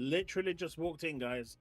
Literally just walked in, guys.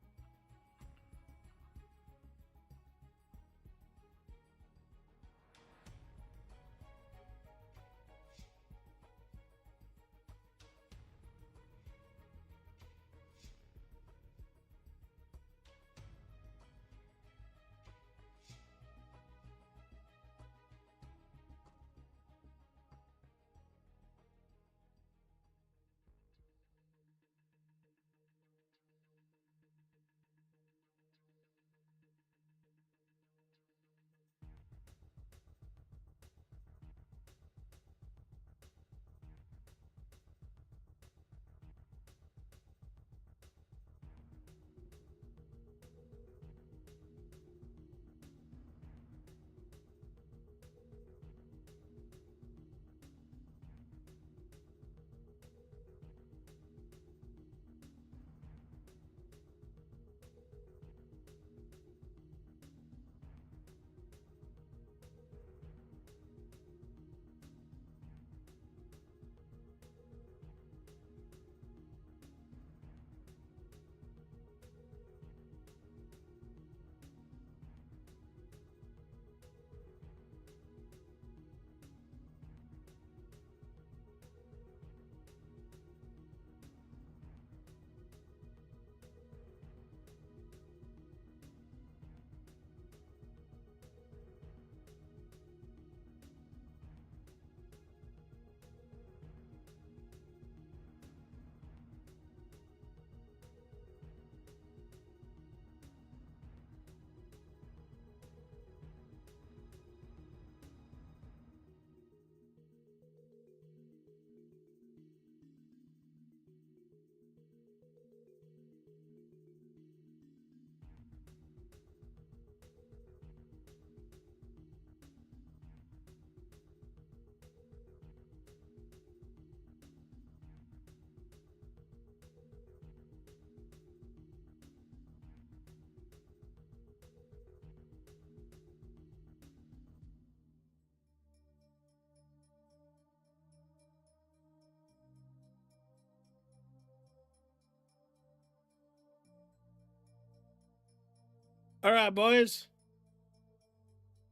All right, boys.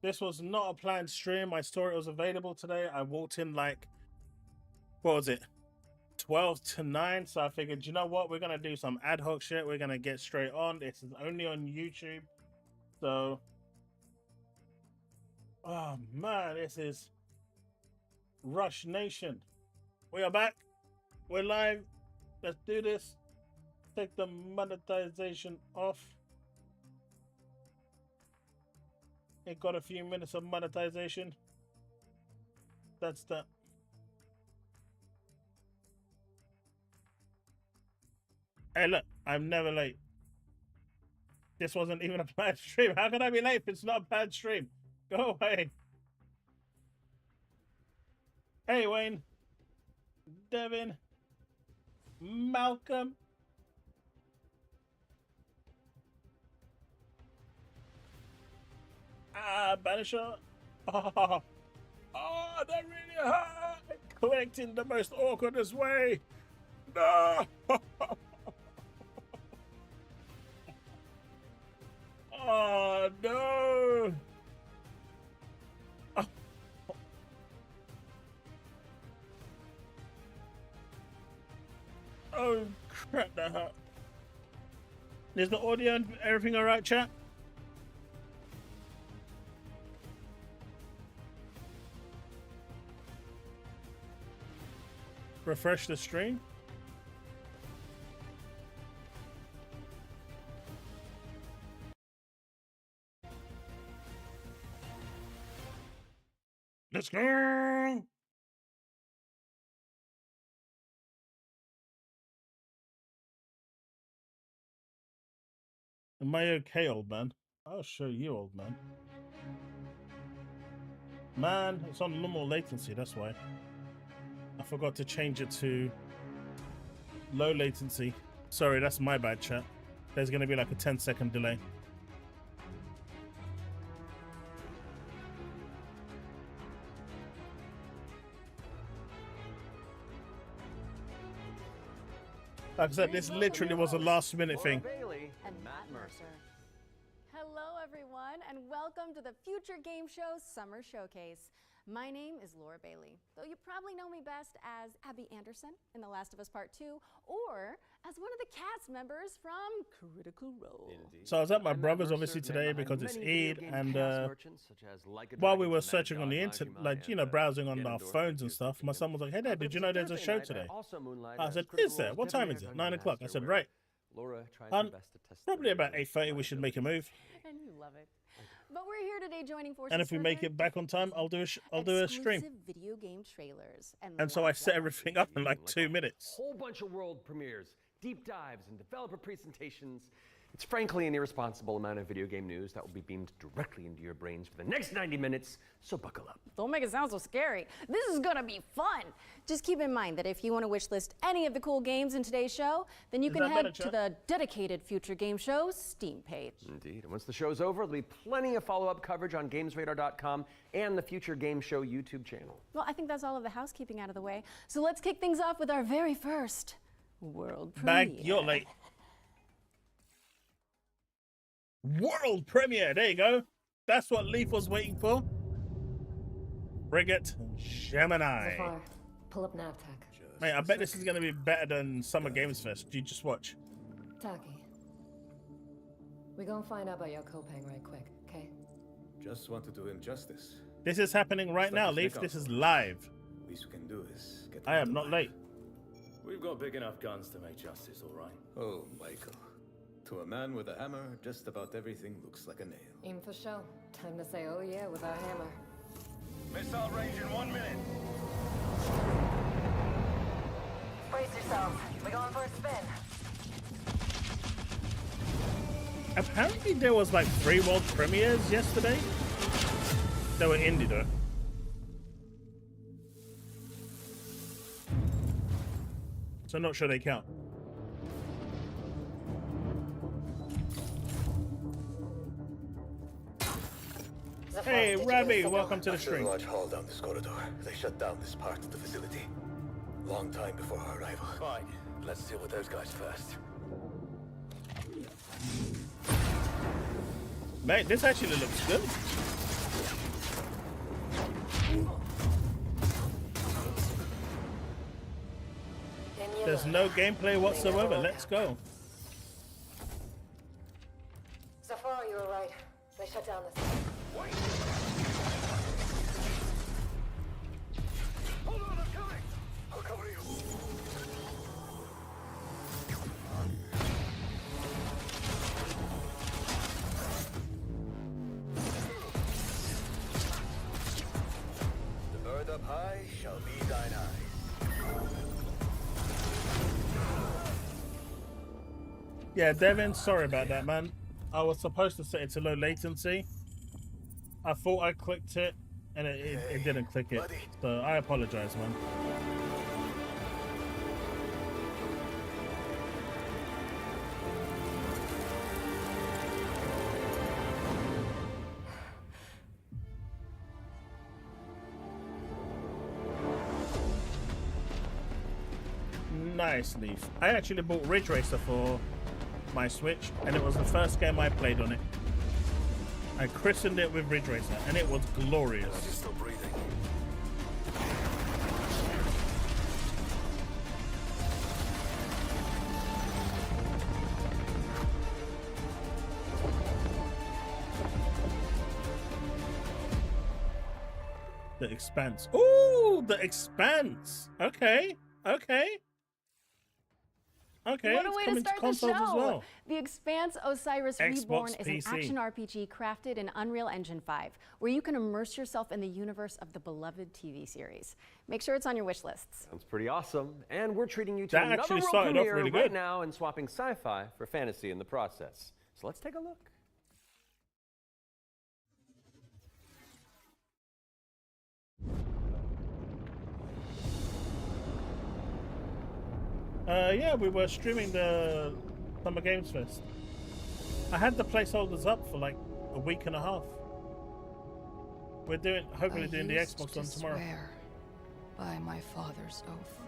This was not a planned stream. I saw it was available today. I walked in like, what was it? 12 to 9. So I figured, you know what? We're going to do some ad hoc shit. We're going to get straight on. This is only on YouTube. So, oh man, this is Rush Nation. We are back. We're live. Let's do this. Take the monetization off. It got a few minutes of monetization. That's that. Hey, look, I'm never late. This wasn't even a planned stream. How can I be late if it's not a planned stream? Go away. Hey, Wayne. Devin. Malcolm. Banisher. Oh, that really hurt. Collecting the most awkwardest way. No. Oh, no. Oh. Oh, crap, that hurt. Is the audio and everything all right, chat? Refresh the stream. Let's go. Am I okay, old man? I'll show you, old man. Man, it's on normal latency, that's why. I forgot to change it to low latency. Sorry, that's my bad, chat. There's going to be like a 10-second delay. Like I said, this literally was a last-minute thing. Bailey and Matt Mercer. Hello, everyone, and welcome to the Future Game Show Summer Showcase. My name is Laura Bailey, though you probably know me best as Abby Anderson in The Last of Us Part 2, or as one of the cast members from Critical Role. Indeed. So I was at my brother's obviously today because it's Eid, and while we were searching on the internet, like, you know, browsing on our phones and stuff, my son was like, "Hey Dad, did you know there's a show today?" I said, "Is there? What time is it?" 9 o'clock. I said, "Right. Probably about 8:30 we should make a move." And you love it. But we're here today joining forces. And if we make it back on time, I'll do a stream. Video game trailers and so I set everything up in like 2 minutes. A whole bunch of world premieres, deep dives, and developer presentations. It's frankly an irresponsible amount of video game news that will be beamed directly into your brains for the next 90 minutes, so buckle up. Don't make it sound so scary. This is gonna be fun. Just keep in mind that if you want to wish list any of the cool games in today's show, then you can head to the dedicated Future Game Show Steam page. Indeed, and once the show's over, there'll be plenty of follow-up coverage on GamesRadar.com and the Future Game Show YouTube channel. Well, I think that's all of the housekeeping out of the way. So let's kick things off with our very first world premiere. You're late. World premiere. There you go. That's what Leaf was waiting for. Frigate Gemini. Zafar, pull up NavTech. Mate, I bet this is going to be better than Summer Games Fest. You just watch. Taki, we gonna find out about your Kopang right quick, okay? Just want to do him justice. This is happening right now, Leaf. This is live. Least we can do is get. I am not late. We've got big enough guns to make justice, all right? Oh, Michael. To a man with a hammer, just about everything looks like a nail. Aim for show. Time to say oh yeah with our hammer. Missile range in 1 minute. Brace yourselves. We're going for a spin. Apparently there was like 3 world premieres yesterday. They were indie though. So I'm not sure they count. Hey, Rabbi, welcome to the stream. After a large haul down this corridor, they shut down this part of the facility. Long time before our arrival. Fine, let's deal with those guys first. Mate, this actually looks good. There's no gameplay whatsoever. Let's go. Zafar, you were right. They shut down this. Wait! Hold on, I'm coming! I'll cover you. The bird up high shall be thine eyes. Yeah, Devin, sorry about that, man. I was supposed to set it to low latency. I thought I clicked it, and it didn't click it. So I apologize, man. Nice, Leaf. I actually bought Ridge Racer for my Switch, and it was the first game I played on it. I christened it with Ridge Racer, and it was glorious. You're still breathing. The Expanse. Ooh, The Expanse. Okay, okay. Okay, what a way to start the show! As well. The Expanse Osiris Xbox Reborn is PC. an action RPG crafted in Unreal Engine 5, where you can immerse yourself in the universe of the beloved TV series. Make sure it's on your wish lists. Sounds pretty awesome, and we're treating you to That another actually world started off premiere really right good. now and swapping sci-fi for fantasy in the process. So let's take a look. Yeah, we were streaming the Summer Games Fest. I had the placeholders up for like a week and a half. We're hopefully doing the Xbox one tomorrow. Swear by my father's oath.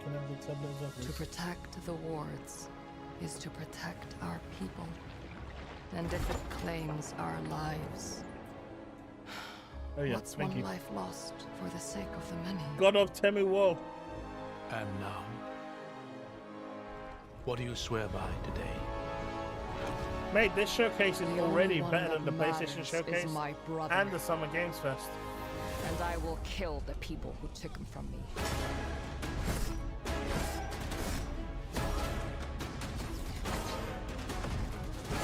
can have the tablets up. To protect the wards is to protect our people. And if it claims our lives, Oh yeah, what's thank one you. life lost for the sake of the many? God of Temu War. And now, what do you swear by today? Mate, this showcase is The already only one better than the that PlayStation matters Showcase is my brother. and the Summer Games Fest. And I will kill the people who took him from me.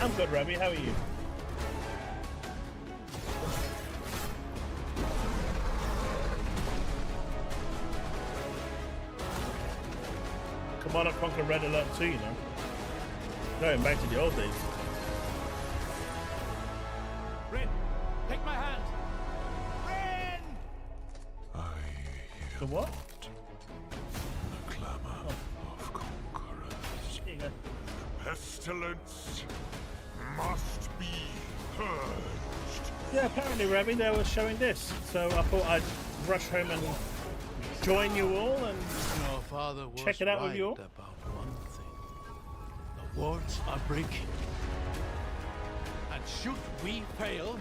I'm good, Robbie. How are you? Come on, conquer Red Alert 2, you know. Going back to the old days. Rin, take my hand! Rin! The what? The clamor of conquerors. Here you go. Pestilence must be purged. Yeah, apparently, Robbie, they were showing this. So I thought I'd rush home and join you all and Your father was check it out with right you all. about one thing. The wards are breaking. And should we fail,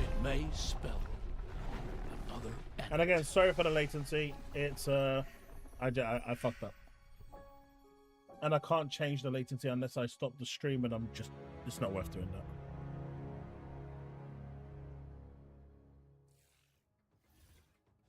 it may spell another end. And again, sorry for the latency. It's I fucked up, and I can't change the latency unless I stop the stream, and it's not worth doing that.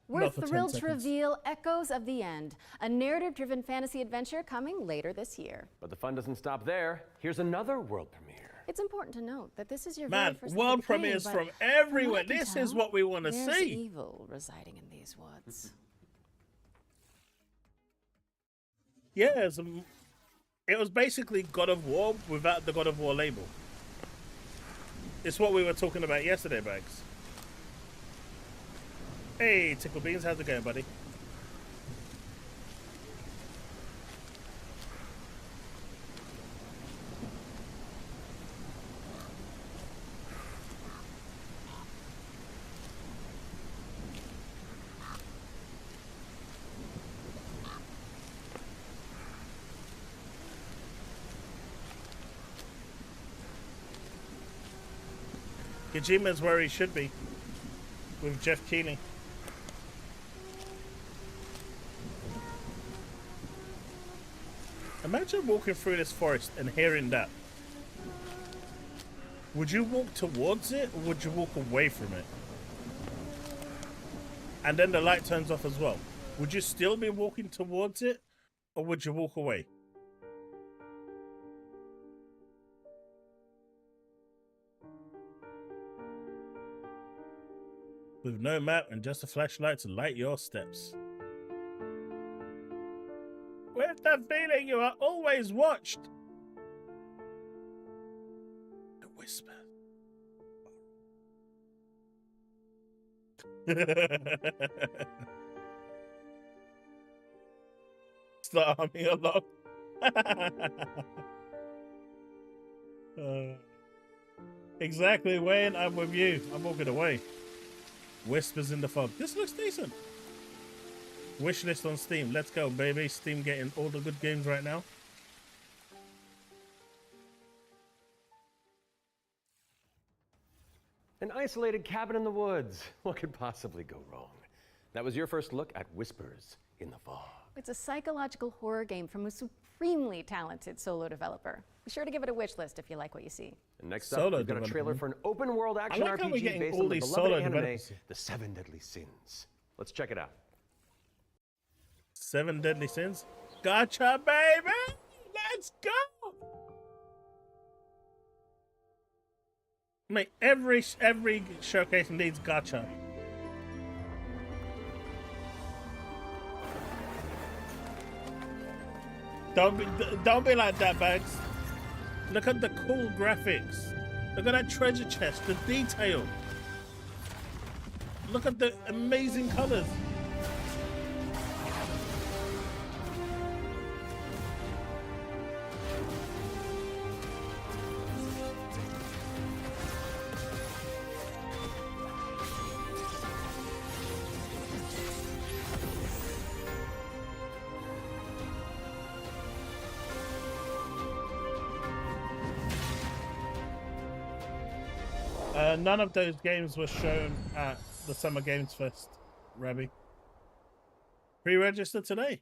We're Not for 10 thrilled to seconds. reveal Echoes of the End, a narrative-driven fantasy adventure coming later this year. But the fun doesn't stop there. Here's another world premiere. It's important to note that this is your Man, very first world look at the game, premieres but from from everywhere. what I can This is tell, what we want to there's see. evil residing in these woods. Yeah, it was basically God of War without the God of War label. It's what we were talking about yesterday, Bags. Hey, Tickle Beans, how's it going, buddy? Kojima's where he should be, with Jeff Keighley. Imagine walking through this forest and hearing that. Would you walk towards it, or would you walk away from it? And then the light turns off as well. Would you still be walking towards it, or would you walk away? With no map and just a flashlight to light your steps. With the feeling you are always watched. The whisper. Start humming along. Exactly, Wayne. I'm with you. I'm walking away. Whispers in the fog. This looks decent. Wishlist on Steam. Let's go, baby. Steam getting all the good games right now. An isolated cabin in the woods. What could possibly go wrong? That was your first look at Whispers in the Fog. It's a psychological horror game from a supremely talented solo developer. Be sure to give it a wish list if you like what you see. And next Solo up, we've got a trailer development. for an open-world action like how we're RPG getting based all on the these beloved solo anime, developers. The Seven Deadly Sins. Let's check it out. 7 Deadly Sins. Gotcha, baby! Let's go! Mate, every showcase needs gotcha. Don't be like that, Bags. Look at the cool graphics. Look at that treasure chest, the detail. Look at the amazing colors. None of those games were shown at the Summer Games Fest, Rabbi. Pre-register today.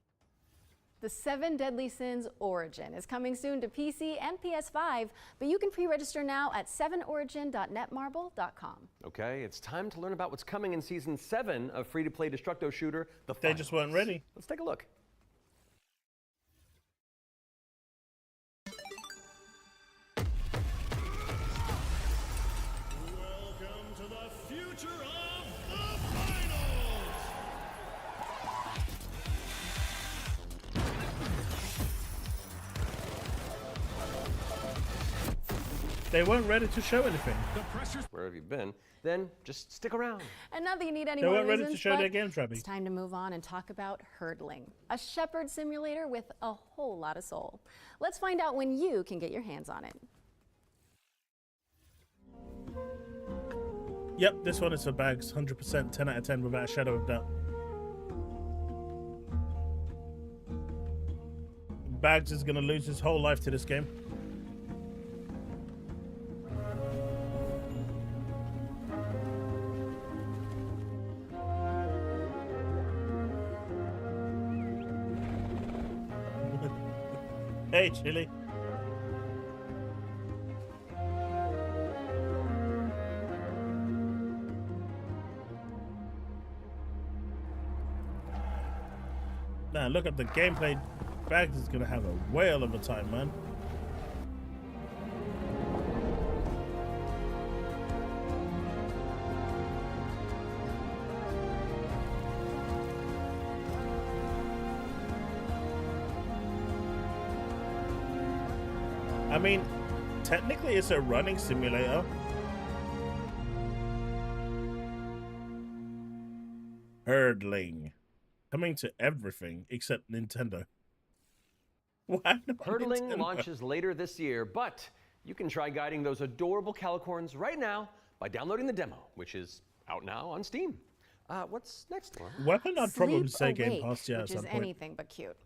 The 7 Deadly Sins Origin is coming soon to PC and PS5, but you can pre-register now at 7origin.netmarble.com. Okay, it's time to learn about what's coming in Season 7 of free-to-play Destructo shooter, The They just weren't ready. Let's take a look. Welcome to the future of the finals! They weren't ready to show anything. Where have you been? Then just stick around. And not that you need any They more weren't ready reasons, to show but their games, Rabbi. it's time to move on and talk about hurdling, a shepherd simulator with a whole lot of soul. Let's find out when you can get your hands on it. Yep, this one is for bags. 100%, 10 out of 10 without a shadow of doubt. Bags is going to lose his whole life to this game. Hey, Chili. Now, look at the gameplay. Bags is gonna have a whale of a time, man. I mean, technically it's a running simulator. Hurdling. Coming to everything except Nintendo. What about Hurdling Nintendo? launches later this year, but you can try guiding those adorable calicorns right now by downloading the demo, which is out now on Steam. What's next, Laura? Weapon I'd probably Sleep say Game Awake, Pass, yeah, at which some is point. anything but cute.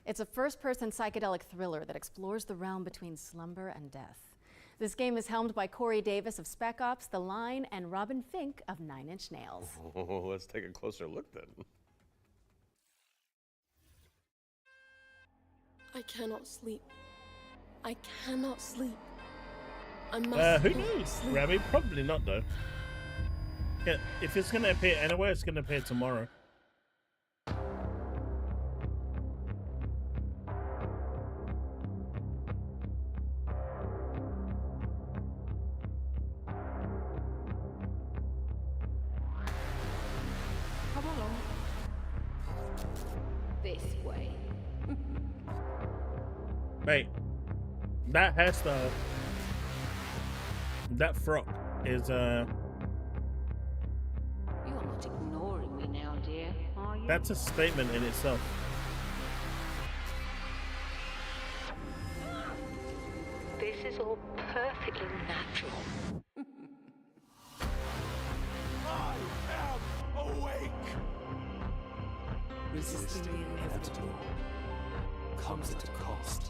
It's a first-person psychedelic thriller that explores the realm between slumber and death. This game is helmed by Corey Davis of Spec Ops: The Line and Robin Fink of 9 Inch Nails. Oh, let's take a closer look then. I cannot sleep. I cannot sleep. I must Who not knows, sleep. Rabbi? Probably not, though. Yeah, if it's going to appear anywhere, it's going to appear tomorrow. Come along. This way. Mate, that hairstyle, that frock is, You're not ignoring me now, dear, are you? that's a statement in itself. This is all perfectly natural. I am awake! Resisting the inevitable comes at a cost.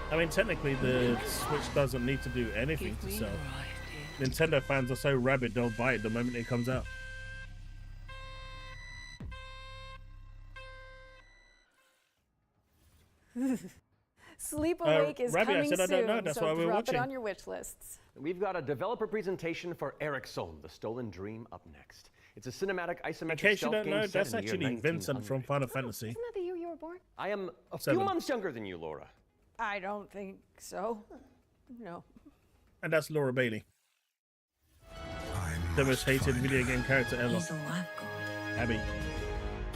I mean, technically, the Switch doesn't need to do anything to sell. Nintendo fans are so rabid, they'll buy it the moment it comes out. Sleep Awake is Rabbi, I coming said I don't soon, know, that's so why we're drop watching. it on your wish lists. We've got a developer presentation for Eric Sohn, The Stolen Dream, up next. It's a cinematic isometric In case you stealth don't game know, set that's in the year actually Vincent from 1900. Final Fantasy. Isn't that the year you were born? I am a 7. few months younger than you, Laura. I don't think so. No. And that's Laura Bailey, I the most must hated find video her game character ever. He's all I've got. Abby.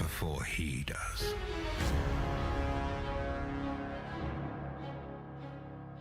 before he does.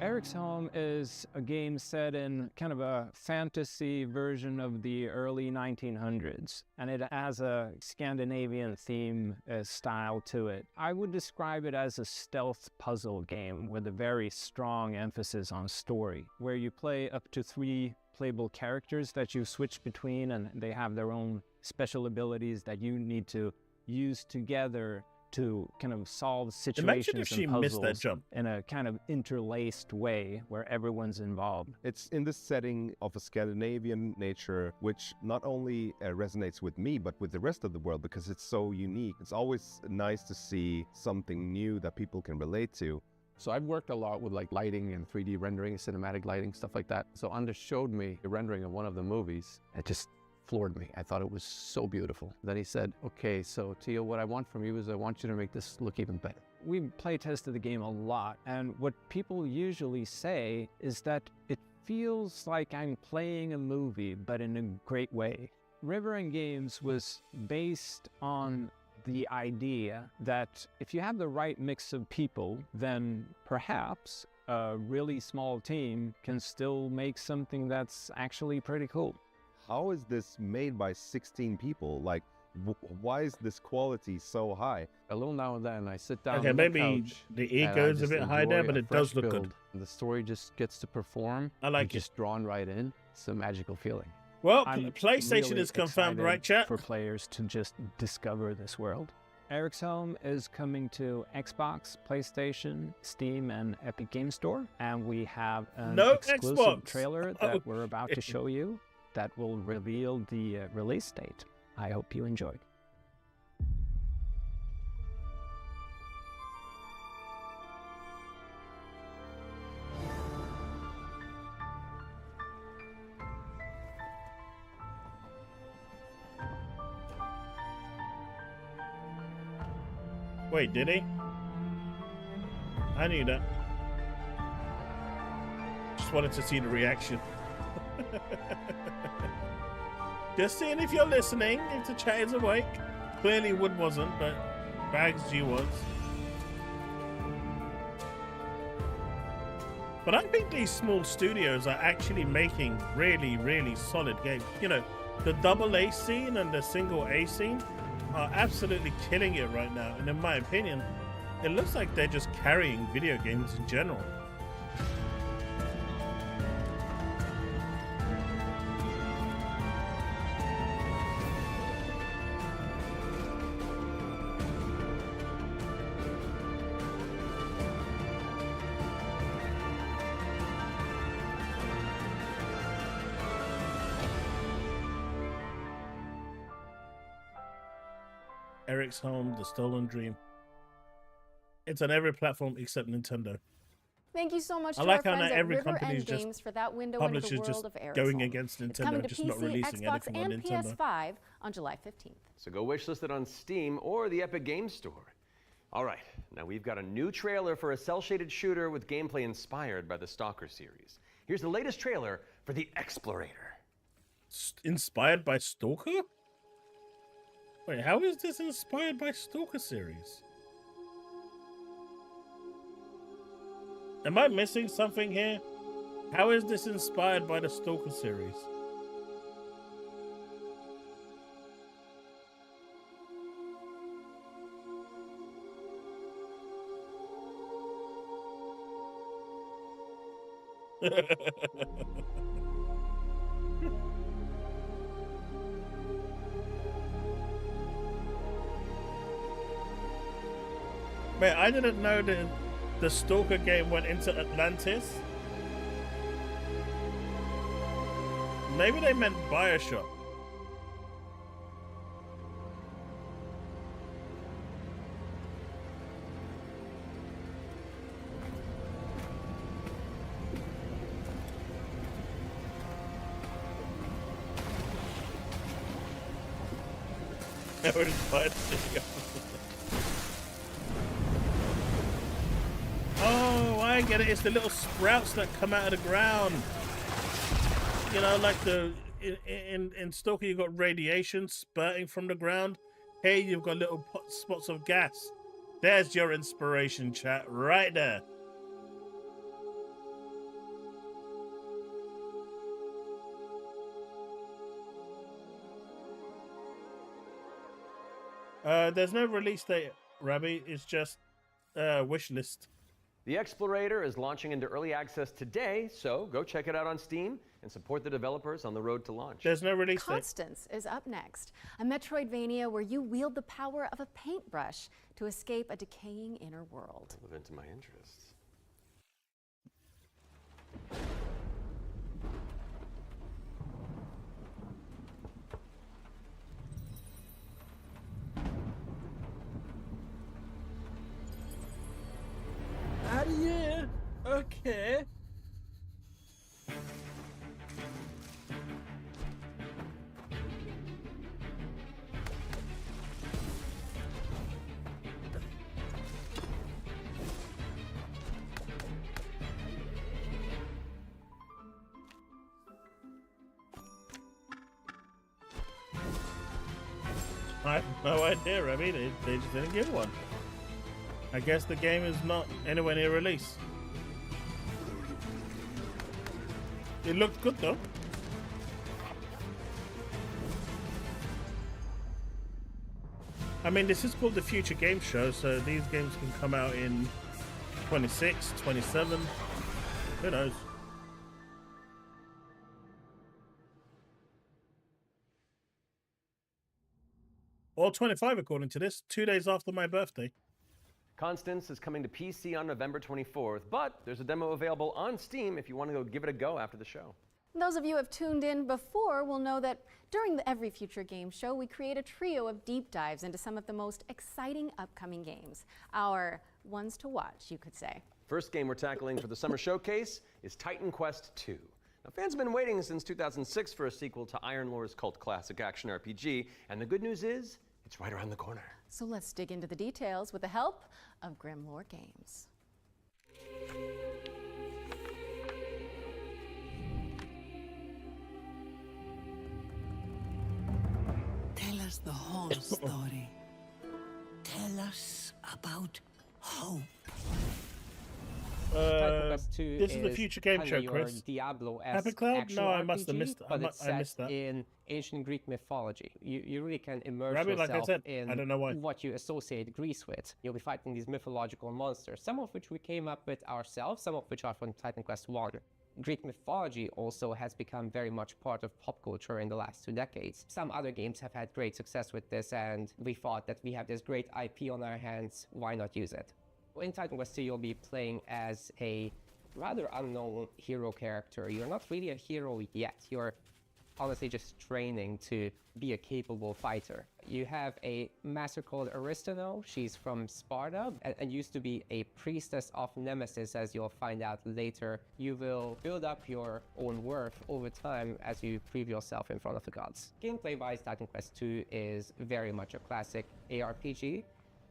Eric's Home is a game set in kind of a fantasy version of the early 1900s, and it has a Scandinavian theme style to it. I would describe it as a stealth puzzle game with a very strong emphasis on story, where you play up to 3 playable characters that you switch between, and they have their own special abilities that you need to use together to kind of solve Imagine situations if she and missed that puzzles jump. in a kind of interlaced way where everyone's involved. It's in this setting of a Scandinavian nature, which not only resonates with me, but with the rest of the world, because it's so unique. It's always nice to see something new that people can relate to. So I've worked a lot with like lighting and 3D rendering, cinematic lighting, stuff like that. So Anders showed me the rendering of one of the movies. It just floored me. I thought it was so beautiful. Then he said, okay, so Theo, what I want from you is I want you to make this look even better. We play tested the game a lot, and what people usually say is that it feels like I'm playing a movie, but in a great way. River and Games was based on the idea that if you have the right mix of people, then perhaps a really small team can still make something that's actually pretty cool. How is this made by 16 people? Like, why is this quality so high? A little now and then I sit down Okay, on maybe the couch the and I ego's a just bit high there, enjoy but a it does fresh look good. build. The story just gets to perform. I like You're just drawn right in. It's a magical feeling. Well, I'm PlayStation really is confirmed, excited right, chat? for players to just discover this world. Eric's Home is coming to Xbox, PlayStation, Steam, and Epic Game Store, and we have an No exclusive Xbox. trailer that we're about to show you that will reveal the release date. I hope you enjoy. Wait, did he? I knew that. Just wanted to see the reaction. Just seeing if you're listening, if the chat is awake. Clearly Wood wasn't, but Bags G was. But I think these small studios are actually making really, really solid games. You know, the double A scene and the single A scene are absolutely killing it right now. And in my opinion, it looks like they're just carrying video games in general. Eric's Home, The Stolen Dream. It's on every platform except Nintendo. Thank you so much to I like our how friends now at every River company is End just Games for that window into the publishers just world of Eric's going Home. against It's coming Nintendo, to just not PC, releasing Xbox, anything on and Nintendo. PS5 on July 15th. So go wishlist it on Steam or the Epic Games Store. All right, now we've got a new trailer for a cel-shaded shooter with gameplay inspired by the Stalker series. Here's the latest trailer for The Explorator. Inspired by Stalker? Wait, how is this inspired by Stalker series? Am I missing something here? How is this inspired by the Stalker series? Man, I didn't know that the Stalker game went into Atlantis. Maybe they meant Bioshock. Where did Bioshock go? Oh, I get it. It's the little sprouts that come out of the ground. You know, like the in Stalker, you've got radiation spurting from the ground. Here, you've got little spots of gas. There's your inspiration, chat, right there. There's no release date, Rabbi. It's just wish list. The Explorator is launching into early access today, so go check it out on Steam and support the developers on the road to launch. There's no release date. Cultist is up next, a Metroidvania where you wield the power of a paintbrush to escape a decaying inner world. Move into my interests. Yeah, okay. I have no idea, Remy. They just didn't give one. I guess the game is not anywhere near release. It looked good though. I mean, this is called the Future Game Show, so these games can come out in 26, 27. Who knows? Or 25 according to this, 2 days after my birthday. Constance is coming to PC on November 24th, but there's a demo available on Steam if you want to go give it a go after the show. Those of you who have tuned in before will know that during the Every Future Game Show, we create a trio of deep dives into some of the most exciting upcoming games. Our ones to watch, you could say. First game we're tackling for the summer showcase is Titan Quest II. Now, fans have been waiting since 2006 for a sequel to Iron Lore's cult classic action RPG, and the good news is, it's right around the corner. So let's dig into the details with the help of Grimlore Games. Tell us the whole story. Tell us about hope. This is the Future Game Show, Chris. Happy Cloud? No, I must have missed but I missed that. In ancient Greek mythology, you really can immerse Rabbit, yourself like I said, in I don't know why. what you associate Greece with. You'll be fighting these mythological monsters, some of which we came up with ourselves, some of which are from Titan Quest I. Greek mythology also has become very much part of pop culture in the last 2 decades. Some other games have had great success with this, and we thought that we have this great IP on our hands, why not use it? In Titan Quest 2, you'll be playing as a rather unknown hero character. You're not really a hero yet. You're honestly just training to be a capable fighter. You have a master called Aristano. She's from Sparta and used to be a priestess of Nemesis, as you'll find out later. You will build up your own worth over time as you prove yourself in front of the gods. Gameplay-wise, Titan Quest 2 is very much a classic ARPG.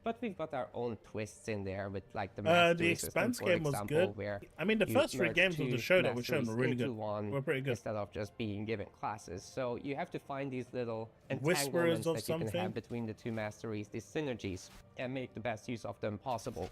But we've got our own twists in there with like the Expanse game was good. I mean, the first 3 games of the show that were shown were really good. Were pretty good. Instead of just being given classes. So you have to find these little Whisperers entanglements of that something you can have between the 2 masteries, these synergies, and make the best use of them possible.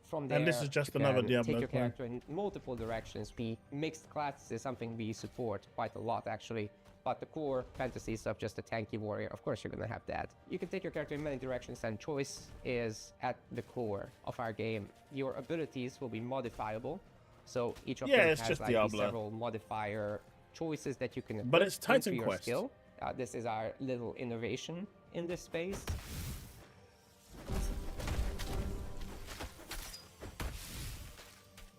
From there, and this is just you another can Diablo take your clone. character in multiple directions. Mixed classes is something we support quite a lot, actually. But the core fantasy stuff, just a tanky warrior, of course you're gonna have that. You can take your character in many directions, and choice is at the core of our game. Your abilities will be modifiable, so each of them has just like these several modifier choices that you can equip but it's Titan into your Quest. skill. This is our little innovation in this space.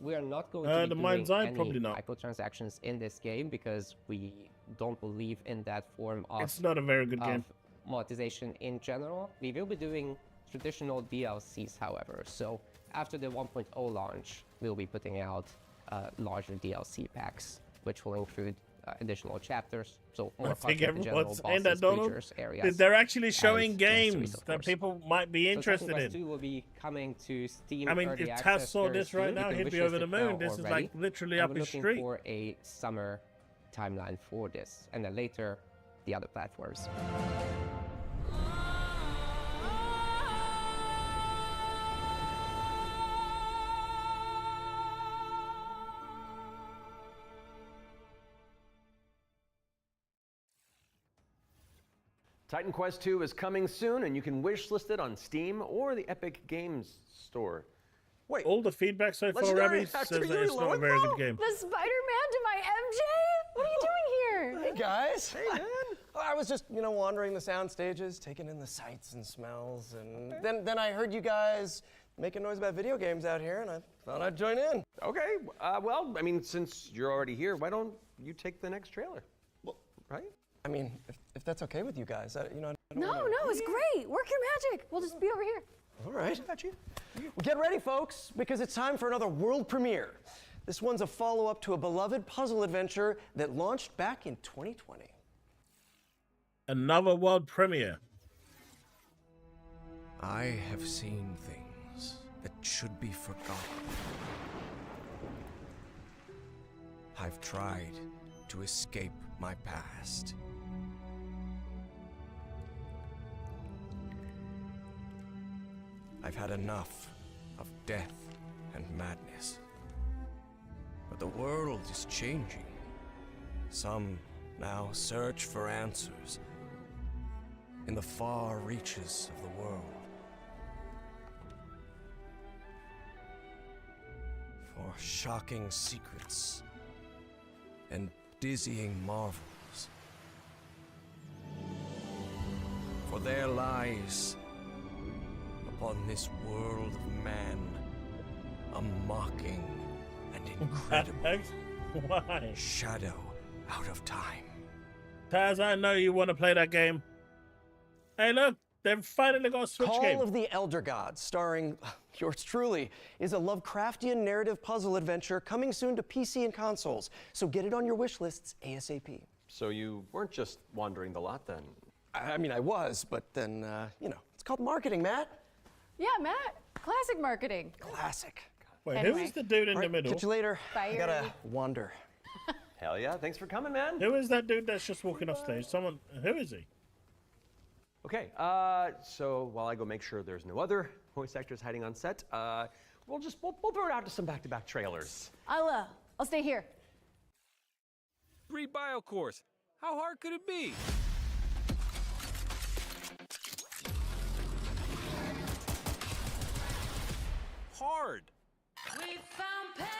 We are not going to be doing any microtransactions in this game because we don't believe in that form of It's not a very good game. monetization in general. We will be doing traditional DLCs, however. So after the 1.0 launch, we'll be putting out larger DLC packs, which will include additional chapters. So more I think content in general, everyone's saying that, bosses, Donald. creatures, areas, They're actually showing and games of that course. people might be interested so Titan Quest in. 2 will be coming to Steam. I mean, early if access Taz saw very this right soon. now, You can he'd be wishlist over the it now moon. This is already. like literally And up we're his looking street. for a summer timeline for this, and then later the other platforms. Titan Quest 2 is coming soon, and you can wish list it on Steam or the Epic Games Store. Wait, all the feedback so far, Abby, says that it's not a very good game. The Spider-Man to my MJ? What are you doing here? Hey guys. Hey man. I was just, wandering the sound stages, taking in the sights and smells, and then I heard you guys making noise about video games out here, and I thought I'd join in. Okay, well, I mean, since you're already here, why don't you take the next trailer? Well, right? I mean, if that's okay with you guys, I don't No, it's great. Work your magic. We'll just be over here. All right. Got you. Well, get ready, folks, because it's time for another world premiere. This one's a follow-up to a beloved puzzle adventure that launched back in 2020. Another world premiere. I have seen things that should be forgotten. I've tried to escape my past. I've had enough of death and madness. But the world is changing. Some now search for answers in the far reaches of the world. For shocking secrets and dizzying marvels. For there lies upon this world of man a mocking and incredible Why? shadow out of time. Taz, I know you want to play that game. Hey, look, they've finally got a Switch game. Call of the Elder Gods, starring yours truly, is a Lovecraftian narrative puzzle adventure coming soon to PC and consoles. So get it on your wish lists ASAP. So you weren't just wandering the lot then? I mean, I was, but then, it's called marketing, Matt. Yeah, Matt. Classic marketing. Classic. Wait, Anyway. who is the dude in the middle? Catch you later. Bye, I gotta Yuri. wander. Hell yeah, thanks for coming, man. Who is that dude that's just walking off stage? Who is he? Okay, so while I go make sure there's no other voice actors hiding on set, we'll throw it out to some back-to-back trailers. I'll stay here. 3 bio cores. How hard could it be? Hard. We found paradise.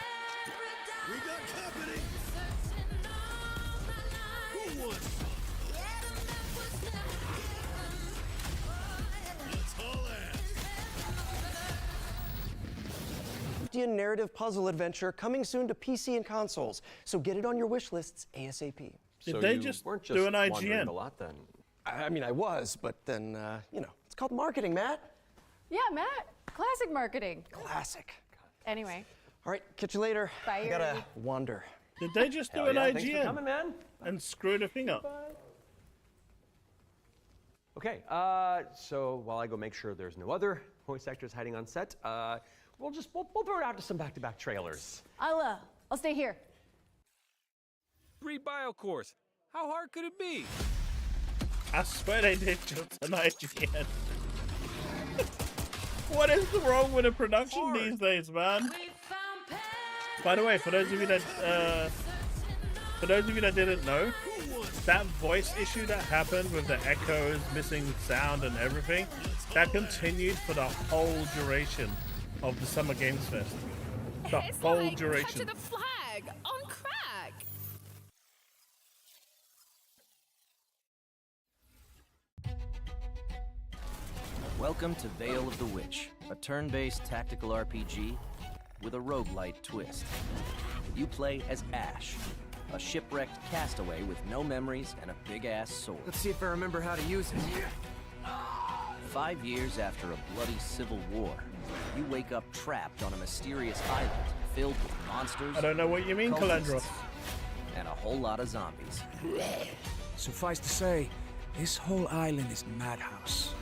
We got company. Who wants some? Let's haul ass. Narrative puzzle adventure coming soon to PC and consoles. So get it on your wish lists ASAP. Did they just do an IGN? A lot then. I mean, I was, but then, it's called marketing, Matt. Yeah, Matt. Classic marketing. Classic. Anyway. All right, catch you later. Bye, I gotta Yuri. wander. Did they just do Hell an yeah, IGN? thanks for coming, man. And screw the thing up? Okay, so while I go make sure there's no other voice actors hiding on set, we'll throw it out to some back-to-back trailers. I'll stay here. 3 bio cores. How hard could it be? I swear they did just an IGN. What is wrong with the production these days, man? By the way, for those of you that didn't know, that voice issue that happened with the echoes, missing sound, and everything, that continued for the whole duration of the Summer Games Fest. The whole duration. Capture the flag on crack. Welcome to Veil of the Witch, a turn-based tactical RPG with a roguelite twist. You play as Ash, a shipwrecked castaway with no memories and a big-ass sword. Let's see if I remember how to use it. 5 years after a bloody civil war, you wake up trapped on a mysterious island filled with monsters. I don't know what you mean, cultists, Calandra. and a whole lot of zombies. Suffice to say, this whole island is madhouse.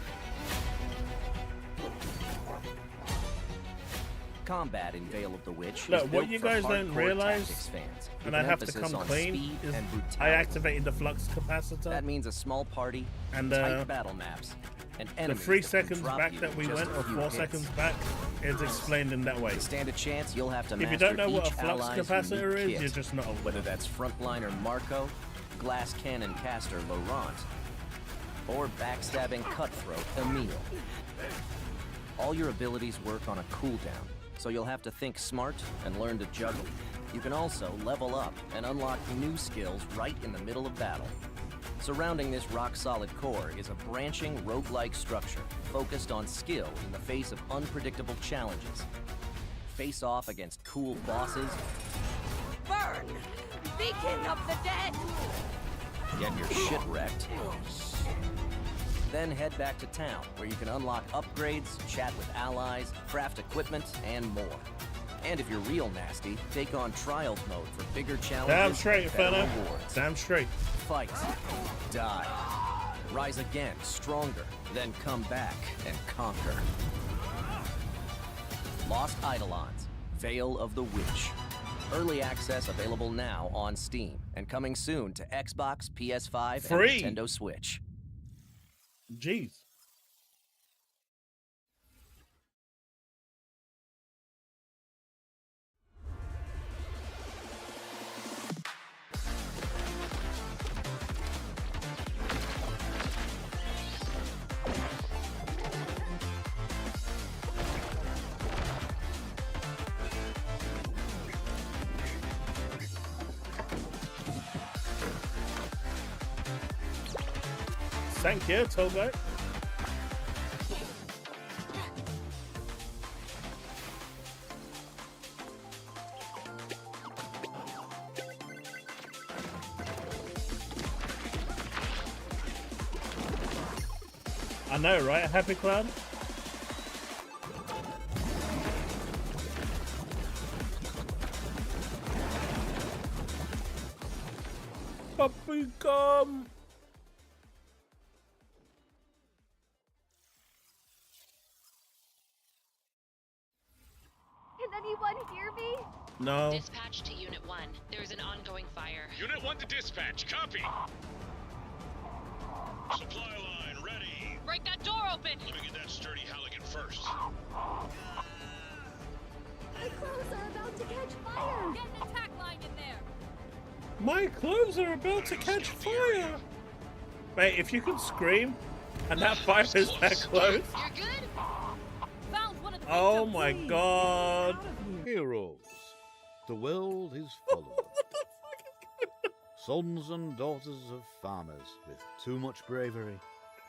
Combat in Veil of the Witch Look, is what built you for guys don't hardcore realize, tactics fans, and with I an have to emphasis come on clean, speed is and I brutality. activated the flux capacitor. That means a small party, And, tight battle maps, and the enemies 3 that can seconds drop back you that we in just went, a or few 4 hits. seconds back, is explained in that way. To stand a chance, you'll have to If you master don't know what a each flux ally's capacitor unique is, kit, you're just not aware. whether that's frontliner Marco, glass cannon caster Laurent, or backstabbing cutthroat Emil. All your abilities work on a cooldown, so you'll have to think smart and learn to juggle. You can also level up and unlock new skills right in the middle of battle. Surrounding this rock-solid core is a branching roguelike structure focused on skill in the face of unpredictable challenges. Face off against cool bosses. Burn! Beacon of the dead! Get your shit wrecked. Then head back to town, where you can unlock upgrades, chat with allies, craft equipment, and more. And if you're real nasty, take on Trials mode for bigger challenges. Damn straight, fella. Rewards. Damn straight. Fight. Die. Rise again, stronger. Then come back and conquer. Lost Eidolons, Veil of the Witch. Early access available now on Steam, and coming soon to Xbox, PS5, Free. and Nintendo Switch. Jeez. Thank you, Kovach. I know, right? A happy cloud? Puppy gum! Can anyone hear me? No. Dispatch to Unit 1. There's an ongoing fire. Unit 1 to dispatch. Copy. Supply line ready. Break that door open! Let me get that sturdy Halligan first. My clothes are about to catch fire! Get an attack line in there! My clothes are about to catch fire! Mate, if you can scream and that fire is that close. You're good? Found one of the Oh victims. my god. Heroes. The world is full of them. Sons and daughters of farmers with too much bravery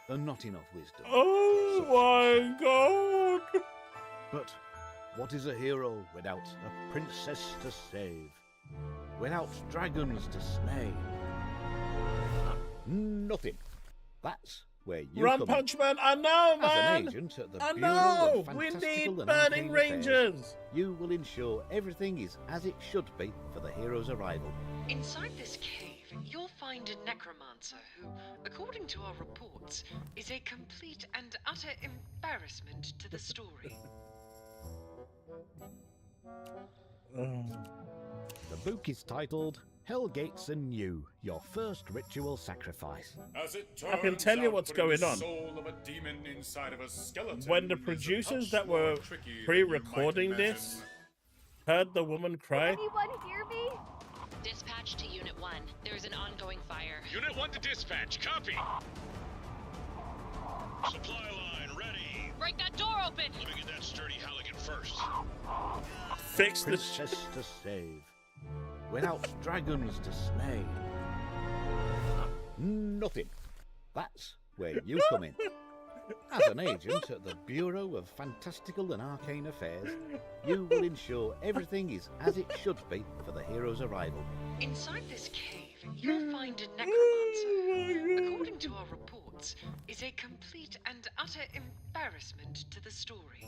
and not enough wisdom. Oh my god. But what is a hero without a princess to save? Without dragons to slay? Nothing. That's where you Run, come in. Punch Man, I know, man! As an agent at the I Bureau know! of We Fantastical need and Burning Arcane Rangers! Affairs, you will ensure everything is as it should be for the hero's arrival. Inside this cave, you'll find a necromancer who, according to our reports, is a complete and utter embarrassment to the story. The book is titled Hellgates Anew, Your First Ritual Sacrifice. As it I can tell you turns what's out, putting going the on. soul of a demon inside of a skeleton When the is a producers touch that more were tricky than pre-recording you might this heard the woman cry, Anyone hear me? Dispatch to Unit 1. There's an ongoing fire. Unit 1 to dispatch. Copy. Supply line ready. Break that door open! Let me get that sturdy Halligan first. fix this. Princess to save. Without dragons to slay. Nothing. That's where you come in. As an agent at the Bureau of Fantastical and Arcane Affairs, you will ensure everything is as it should be for the hero's arrival. Inside this cave, you'll find a necromancer who, according to our reports, is a complete and utter embarrassment to the story.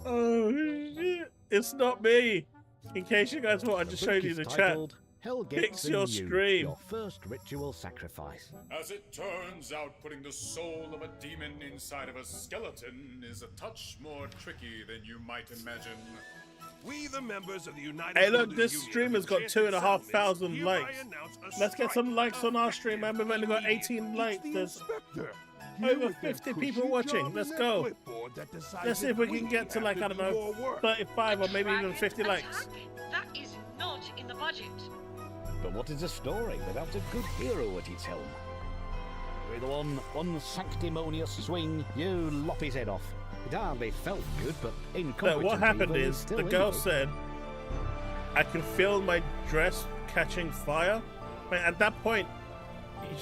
Oh shit! It's not me. In case you guys want, I just showed you the chat. Hellgates Fix your Anew, screen. Your first ritual sacrifice. As it turns out, putting the soul of a demon inside of a skeleton is a touch more tricky than you might imagine. We, the members of the United Hey, look, Builders this Union stream has got Enchanted 2,500 Settlements, hereby likes. announce a Let's get some strike likes on our stream, man. We've only got 18 likes. There's over 50 people watching. Let's go. Let's see if we can get to, like, I don't know, 35 or maybe even 50 likes. That is not in the budget. But what is a story without a good hero at its helm? With one unsanctimonious swing, you lop his head off. It hardly felt good, but incompetent. What happened evil is still the girl evil. said, "I can feel my dress catching fire." Man, at that point,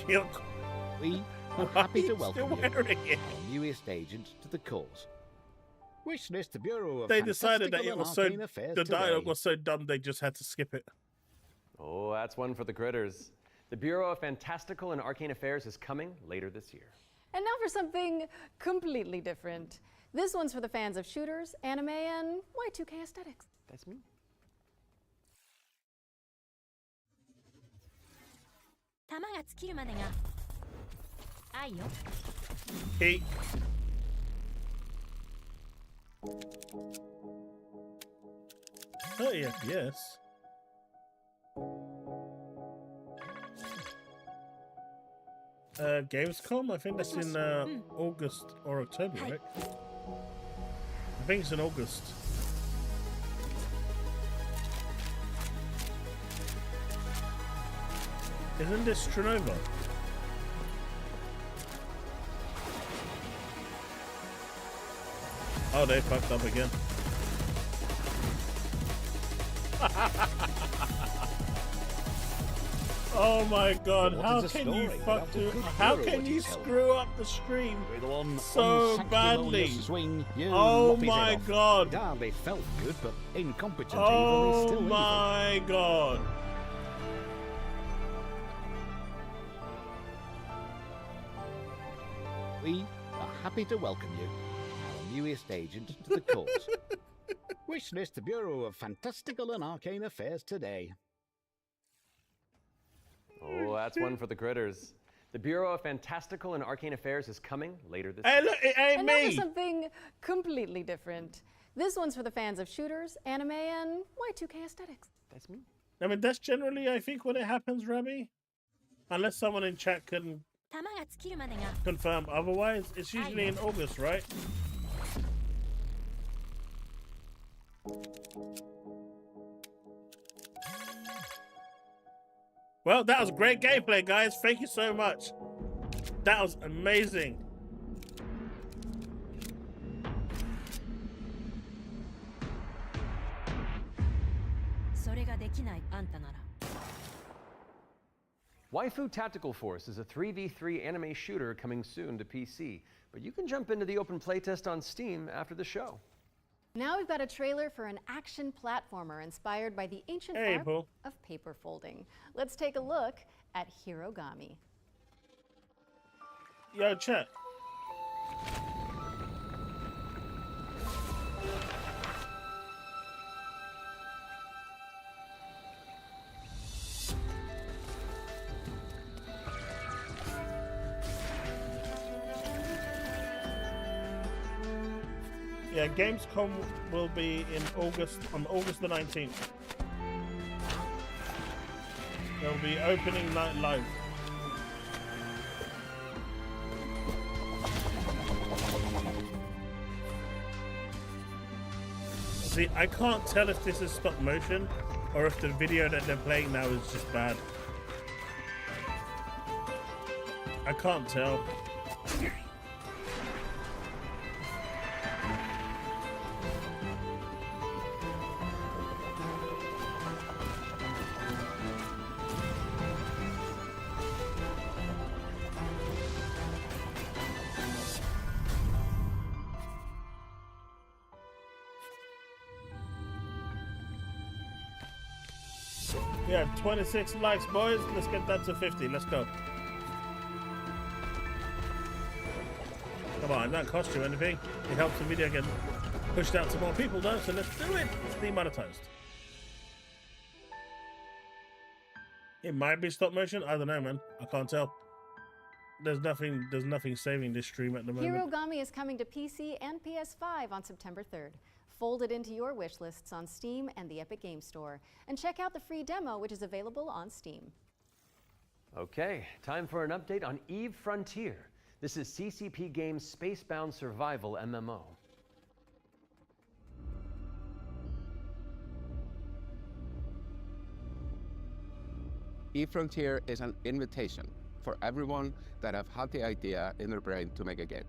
you're We are happy to welcome still you, wearing it? our newest agent to the cause. Wish list the Bureau of They decided that Fantastical it was and so Arcane Affairs the dialogue today. was so dumb they just had to skip it. Oh, that's one for the critters. The Bureau of Fantastical and Arcane Affairs is coming later this year. And now for something completely different. This one's for the fans of shooters, anime, and Y2K aesthetics. That's me. Hey. Oh yeah, yes. Gamescom? I think that's in August or October, right? I think it's in August. Isn't this Stranova? Oh, they fucked up again. Oh my god, how can you fuck to, how can you screw up the stream so badly? Swing, you Oh lop his my head off. god. It hardly felt good, but incompetent evil is Oh still evil. my god. We are happy to welcome you, our newest agent to the cause. Wish list the Bureau of Fantastical and Arcane Affairs today. Oh, that's one for the critters. The Bureau of Fantastical and Arcane Affairs is coming later this Hey, year. look, it ain't And now for me. something completely different. This one's for the fans of shooters, anime, and Y2K aesthetics. That's me. I mean, that's generally, I think, when it happens, Rabbi. Unless someone in chat can confirm otherwise. It's usually in August, right? Well, that was great gameplay, guys. Thank you so much. That was amazing. Waifu Tactical Force is a 3v3 anime shooter coming soon to PC, but you can jump into the open playtest on Steam after the show. Now we've got a trailer for an action platformer inspired by the ancient Hey, art Paul. of paper folding. Let's take a look at Hirogami. Yo, chat. Yeah, Gamescom will be in August, on August the 19th. There'll be opening night live. See, I can't tell if this is stop motion or if the video that they're playing now is just bad. I can't tell. Yeah, 26 likes, boys. Let's get that to 50. Let's go. Come on, it don't cost you anything. It helps the video get pushed out to more people, though. So let's do it. It's demonetized. It might be stop motion. I don't know, man. I can't tell. There's nothing saving this stream at the moment. Hirogami is coming to PC and PS5 on September 3rd. Fold it into your wish lists on Steam and the Epic Games Store. And check out the free demo, which is available on Steam. Okay, time for an update on Eve Frontier. This is CCP Games' Spacebound Survival MMO. eFrontier is an invitation for everyone that have had the idea in their brain to make a game.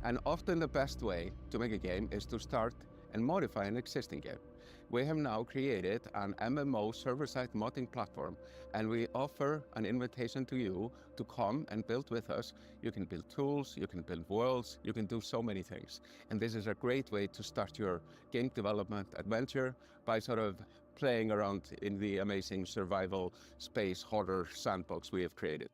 And often the best way to make a game is to start and modify an existing game. We have now created an MMO server-side modding platform, and we offer an invitation to you to come and build with us. You can build tools, you can build worlds, you can do so many things. And this is a great way to start your game development adventure by sort of playing around in the amazing survival space horror sandbox we have created.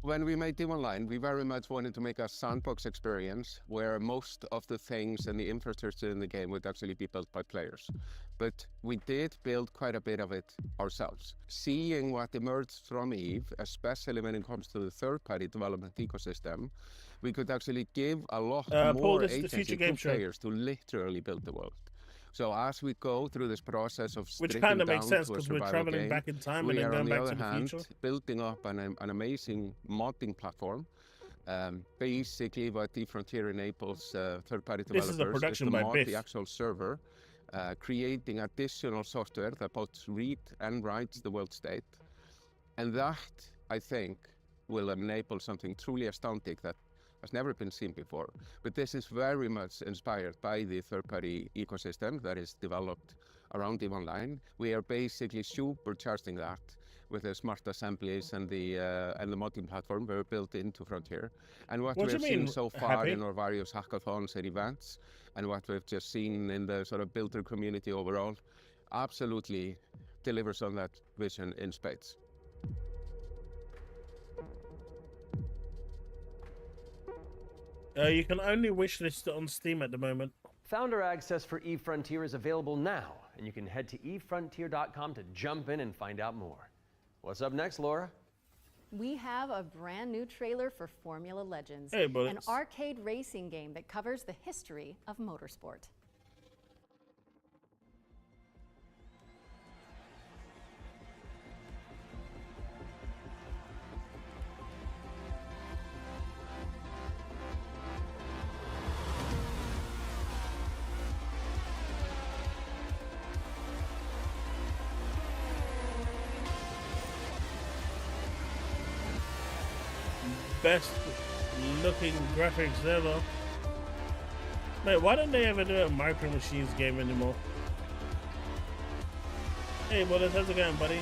When we made DIM Online, we very much wanted to make a sandbox experience where most of the things and the infrastructure in the game would actually be built by players. But we did build quite a bit of it ourselves. Seeing what emerged from EVE, especially when it comes to the third-party development ecosystem, we could actually give a lot more agency to players to literally build the world. So as we go through this process of stripping down to a survival game, back in time we and are then on going the back other to the hand future. building up an amazing modding platform. Basically, what eFrontier enables third-party This is a developers production to by mod Biff. the actual server, creating additional software that both read and writes the world state. And that, I think, will enable something truly astounding that has never been seen before. But this is very much inspired by the third-party ecosystem that is developed around EVE Online. We are basically supercharging that with the smart assemblies and the modding platform we're built into Frontier. And what we have seen so far in our various hackathons and events, and what we've just seen in the sort of builder community overall, absolutely delivers on that vision in spades. You can only wishlist it on Steam at the moment. Founder access for EVE Frontier is available now, and you can head to evefrontier.com to jump in and find out more. What's up next, Laura? We have a brand new trailer for Formula Legends, Hey, an arcade racing game that covers the history of motorsport. Best looking graphics ever. Mate, why don't they ever do a Micro Machines game anymore? Hey, Bullet, how's it going, buddy?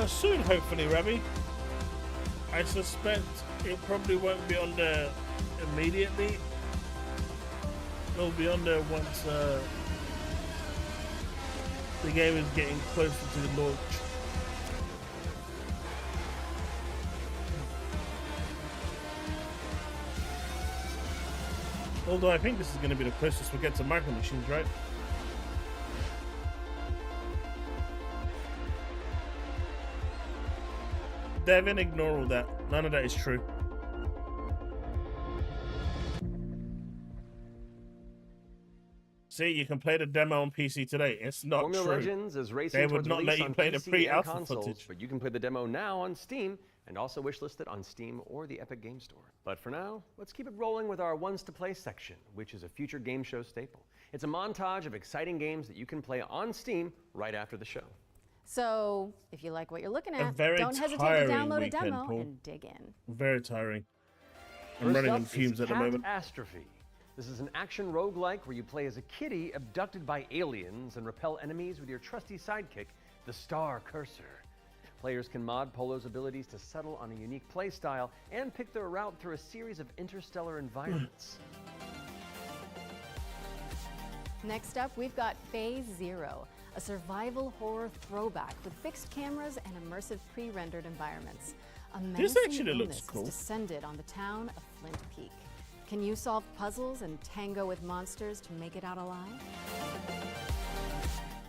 Soon, hopefully, Rabbi. I suspect it probably won't be on there immediately. It'll be on there once the game is getting closer to the launch. Although I think this is going to be the closest we get to Micro Machines, right? Devin, ignore all that. None of that is true. See, you can play the demo on PC today. It's not Formula true. Legends is racing They would towards not let release you on play the PC and pre-alpha consoles, footage. but you can play the demo now on Steam and also wishlist it on Steam or the Epic Game Store. But for now, let's keep it rolling with our Ones to Play section, which is a future game show staple. It's a montage of exciting games that you can play on Steam right after the show. So, if you like what you're looking A at, very don't hesitate to tiring download a weekend, demo Paul. and dig in. Very tiring. I'm First running up on fumes is at the moment. Catastrophe. This is an action roguelike where you play as a kitty abducted by aliens and repel enemies with your trusty sidekick, the Star Cursor. Players can mod Polo's abilities to settle on a unique playstyle and pick their route through a series of interstellar environments. Next up, we've got Phase Zero, a survival horror throwback with fixed cameras and immersive pre-rendered environments. A This menacing actually looks illness cool. has descended on the town of Flint Peak. Can you solve puzzles and tango with monsters to make it out alive?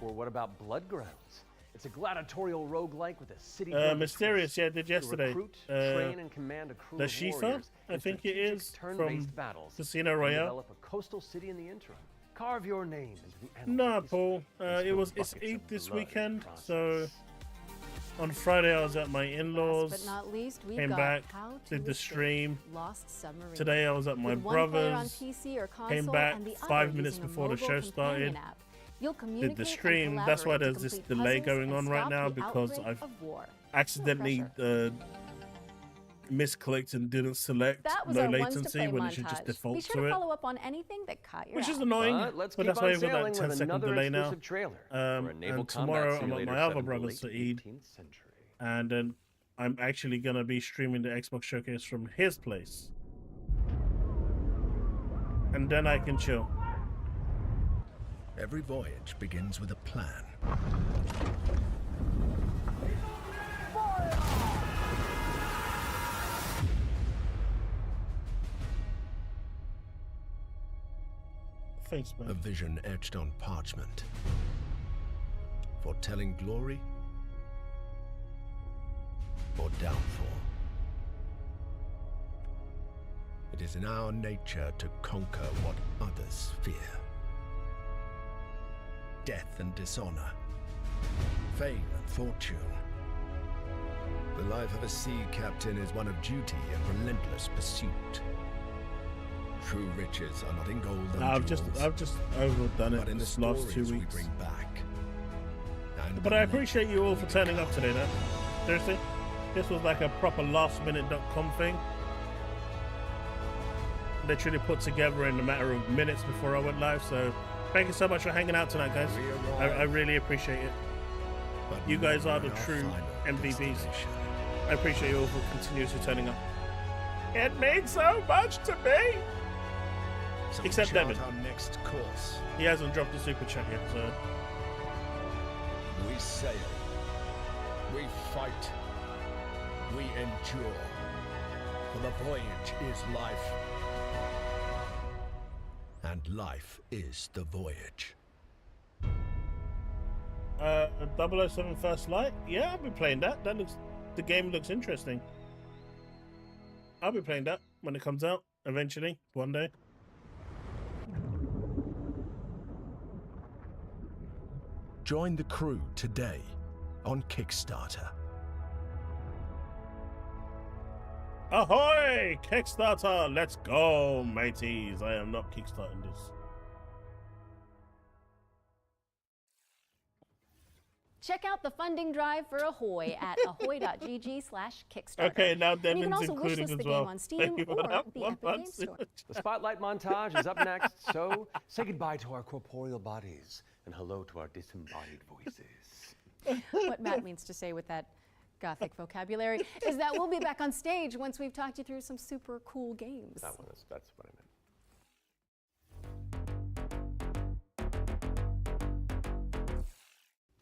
Or what about Bloodgrounds? It's a gladiatorial roguelike with a city. Mysterious, yeah, I did yesterday. Recruit, train, and command a crew the of Shifa, warriors I in think it strategic is, turn-based from battles, Casino and Royale. develop a coastal city in the interim. Carve your name into the annals Nah, of history. Paul. And It's spill Eid buckets of this blood weekend, across so On Friday, I was at my in-laws. Last but not least, we've Came got back, How to did the Escape stream. Lost Submarine. Today, I was at my With one player on brother's. PC or console Came back and the other 5 minutes using a before the mobile show companion started. app. You'll Did communicate the and stream. That's why collaborate to there's this complete delay puzzles going and on right stop now the because outbreak I've of war. accidentally misclicked and didn't select That was no our latency ones to play when it should just montage. Be default sure to to it. follow up on anything that caught your Which eye. is annoying, Let's but keep that's why on we've got sailing that with 10-second another delay now. exclusive trailer for a naval And tomorrow combat I'm at simulator my set other in the brother late Saeed, 18th century. and then I'm actually gonna be streaming the Xbox Showcase from his place, and then I can chill. Every voyage begins with a plan. Thanks, man. A vision etched on parchment, foretelling glory or downfall. It is in our nature to conquer what others fear. Death and dishonor, fame and fortune. The life of a sea captain is one of duty and relentless pursuit. True riches are not in gold and I've jewels, just overdone it but in the this last 2 stories we weeks. bring back. And But I appreciate you all for turning up today, though. Seriously, this was like a proper lastminute.com thing. Literally put together in a matter of minutes before I went live. So thank you so much for hanging out tonight, guys. I really appreciate it. You guys are the true MVPs. I appreciate you all for continuously turning up. It means so much to me. So Except chart Devin. our next course. He hasn't dropped a super chat yet, so. We sail. We fight. We endure. For the voyage is life. And life is the voyage. 007 First Light? Yeah, I'll be playing that. The game looks interesting. I'll be playing that when it comes out eventually, one day. Join the crew today on Kickstarter. Ahoy! Kickstarter! Let's go, mateys. I am not kickstarting this. Check out the funding drive for Ahoy at ahoy.gg/Kickstarter. Okay, now And you can Devin's also included wishlist as the well. game on Steam Thank you for or that the one, Epic Game Bubsy. Store. The Spotlight montage is up next, so say goodbye to our corporeal bodies and hello to our disembodied voices. What Matt means to say with that gothic vocabulary is that we'll be back on stage once we've talked you through some super cool games. That's what I meant.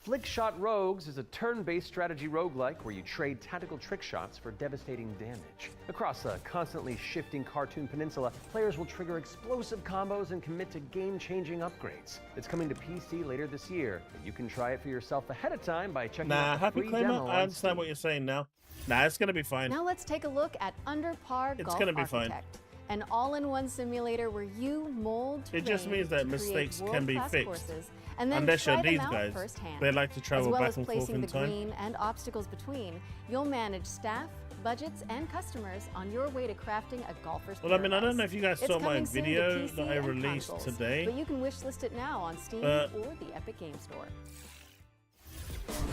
Flickshot Rogues is a turn-based strategy roguelike where you trade tactical trick shots for devastating damage. Across a constantly shifting cartoon peninsula, players will trigger explosive combos and commit to game-changing upgrades. It's coming to PC later this year, but you can try it for yourself ahead of time by checking out the Happy free Claimer, demo I on understand Steam. what you're saying now. Nah, it's gonna be fine. Now let's take a look at Under Par It's Golf gonna be fine. Architect, an all-in-one simulator where you mold, It just train means that to create mistakes can be world-class fixed. courses, and then Unless try you're them these out guys. firsthand. They like to travel As well back as and forth placing in the time. green and obstacles between, you'll manage staff, budgets, and customers on your way to crafting a golfer's Well, I mean, I don't paradise. know if you guys It's saw my coming soon to video PC that I and released consoles, today. but you can wishlist it now on Steam But- or the Epic Game Store.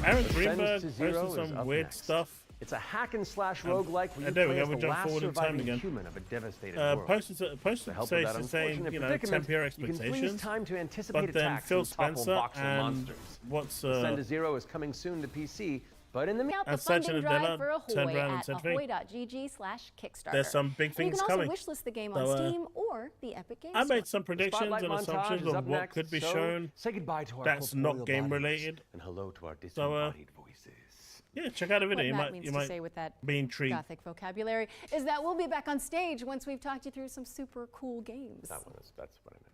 Aaron Ascend Greenberg to Zero posted is some up weird next. stuff. It's a hack and slash roguelike where you there we play go, as we the jumped last forward in time surviving again. human of a devastated world. Posted To help with that saying, unfortunate you know, predicament, temper you can freeze expectations. time to anticipate But then attacks Phil and topple Spencer voxel and monsters. what's Ascend to Zero is coming soon to PC, but in the Out the And Sergeant funding drive Adela for Ahoy turned around and at said, "Hey, ahoy.gg/Kickstarter. there's some big And things you can coming." also wishlist the game on So, Steam or the Epic Game I Store. made some predictions Spotlight and montage assumptions is of up what next, could be so shown say goodbye to our that's not corporeal game bodies related. and hello to our So, disembodied voices. yeah, check out a video. What You Matt might, means you to might say with that be intrigued. gothic vocabulary is that we'll be back on stage once we've talked you through some super cool games. That's what I meant.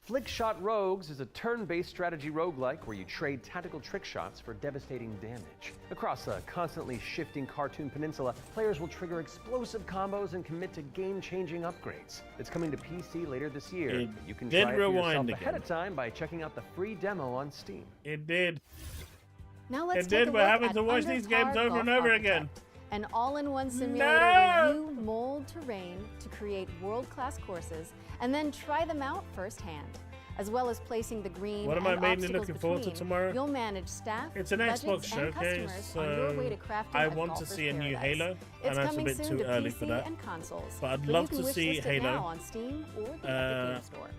Flickshot Rogues is a turn-based strategy roguelike where you trade tactical trick shots for devastating damage. Across a constantly shifting cartoon peninsula, players will trigger explosive combos and commit to game-changing upgrades. It's coming to PC later this year. You can try it for yourself ahead of time by checking out the free demo on Steam. It did. Now let's It take did. a We're look having at to watch Under these games Par over and Golf over Architect, again. an all-in-one simulator No! where you mold terrain to create world-class courses and then try them out firsthand. As well as placing the green What am and I mainly obstacles looking forward to between, tomorrow? you'll manage staff, It's an budgets, Xbox and showcase, customers on your way to so crafting I a want to golfer's see a new paradise. Halo. It's I know it's a coming bit soon too to early PC for that. and consoles, But I'd you love can to wish see list it Halo. now on Steam or the Epic Games Store.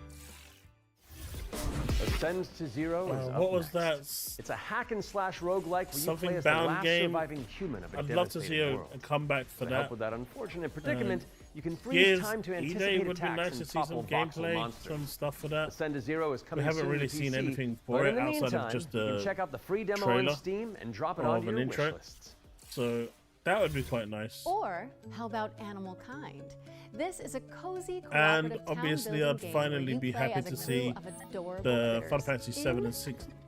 Ascends to Zero is up what was next. that? It's a hack and slash roguelike where you Something play as the bound last game. surviving human of a I'd love to see devastated a world. comeback for To that. help with that unfortunate predicament, you can freeze Gears time to E-Day anticipate would be attacks nice to and see some topple voxel gameplay, monsters. some stuff for that. Ascend to Zero is coming We haven't soon really to seen PC, anything but for in it the outside meantime, of just you can a check out the free demo trailer on Steam and drop it of onto an your intro. wish lists. So that would be quite nice. Or how about Animal Kind? This is a cozy And cooperative obviously, town-building I'd game finally where you be play happy as a to crew see of adorable the critters Final Fantasy 7 in and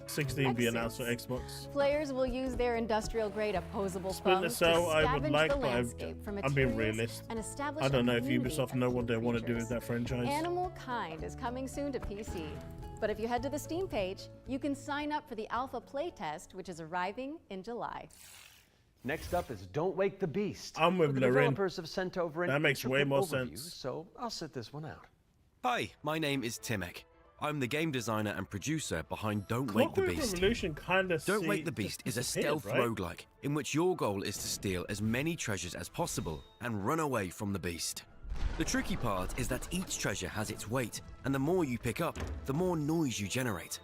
16 be announced for Xbox. Players will use their industrial-grade opposable Splinter thumbs to Cell, I would scavenge like, the but landscape for I'm being materials realist. and establish I don't know a if community Ubisoft of know what they cute want to do with creatures. that franchise. Animal Kind is coming soon to PC. But if you head to the Steam page, you can sign up for the alpha playtest, which is arriving in July. Next up is Don't Wake the Beast. I'm with The Lorin. developers have sent over an That makes way intricate more overview, sense. So I'll sit this one out. Hi, my name is Timek. I'm the game designer and producer behind Don't Wake the Clockwork Beast. Revolution kind of Don't Wake the Beast is a stealth roguelike in which your goal is to steal as many treasures as possible and run away from the beast. The tricky part is that each treasure has its weight, and the more you pick up, the more noise you generate.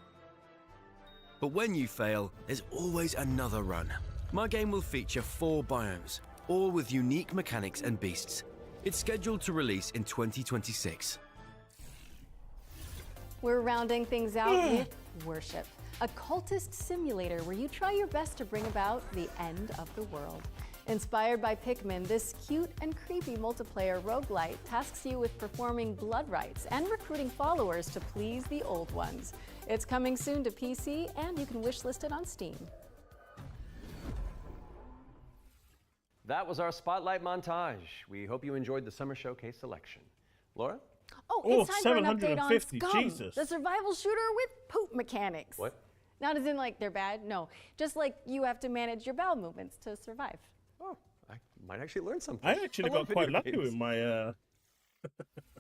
But when you fail, there's always another run. My game will feature 4 biomes, all with unique mechanics and beasts. It's scheduled to release in 2026. We're rounding things out with Worship, a cultist simulator where you try your best to bring about the end of the world. Inspired by Pikmin, this cute and creepy multiplayer roguelite tasks you with performing blood rites and recruiting followers to please the old ones. It's coming soon to PC, and you can wishlist it on Steam. That was our Spotlight montage. We hope you enjoyed the Summer Showcase selection. Laura? Oh, Oh, it's time for an update on 750, Scum, Jesus. the survival shooter with poop mechanics. What? Not as in like they're bad, no. Just like you have to manage your bowel movements to survive. Oh, I might actually learn something. I actually love got quite video lucky games. with my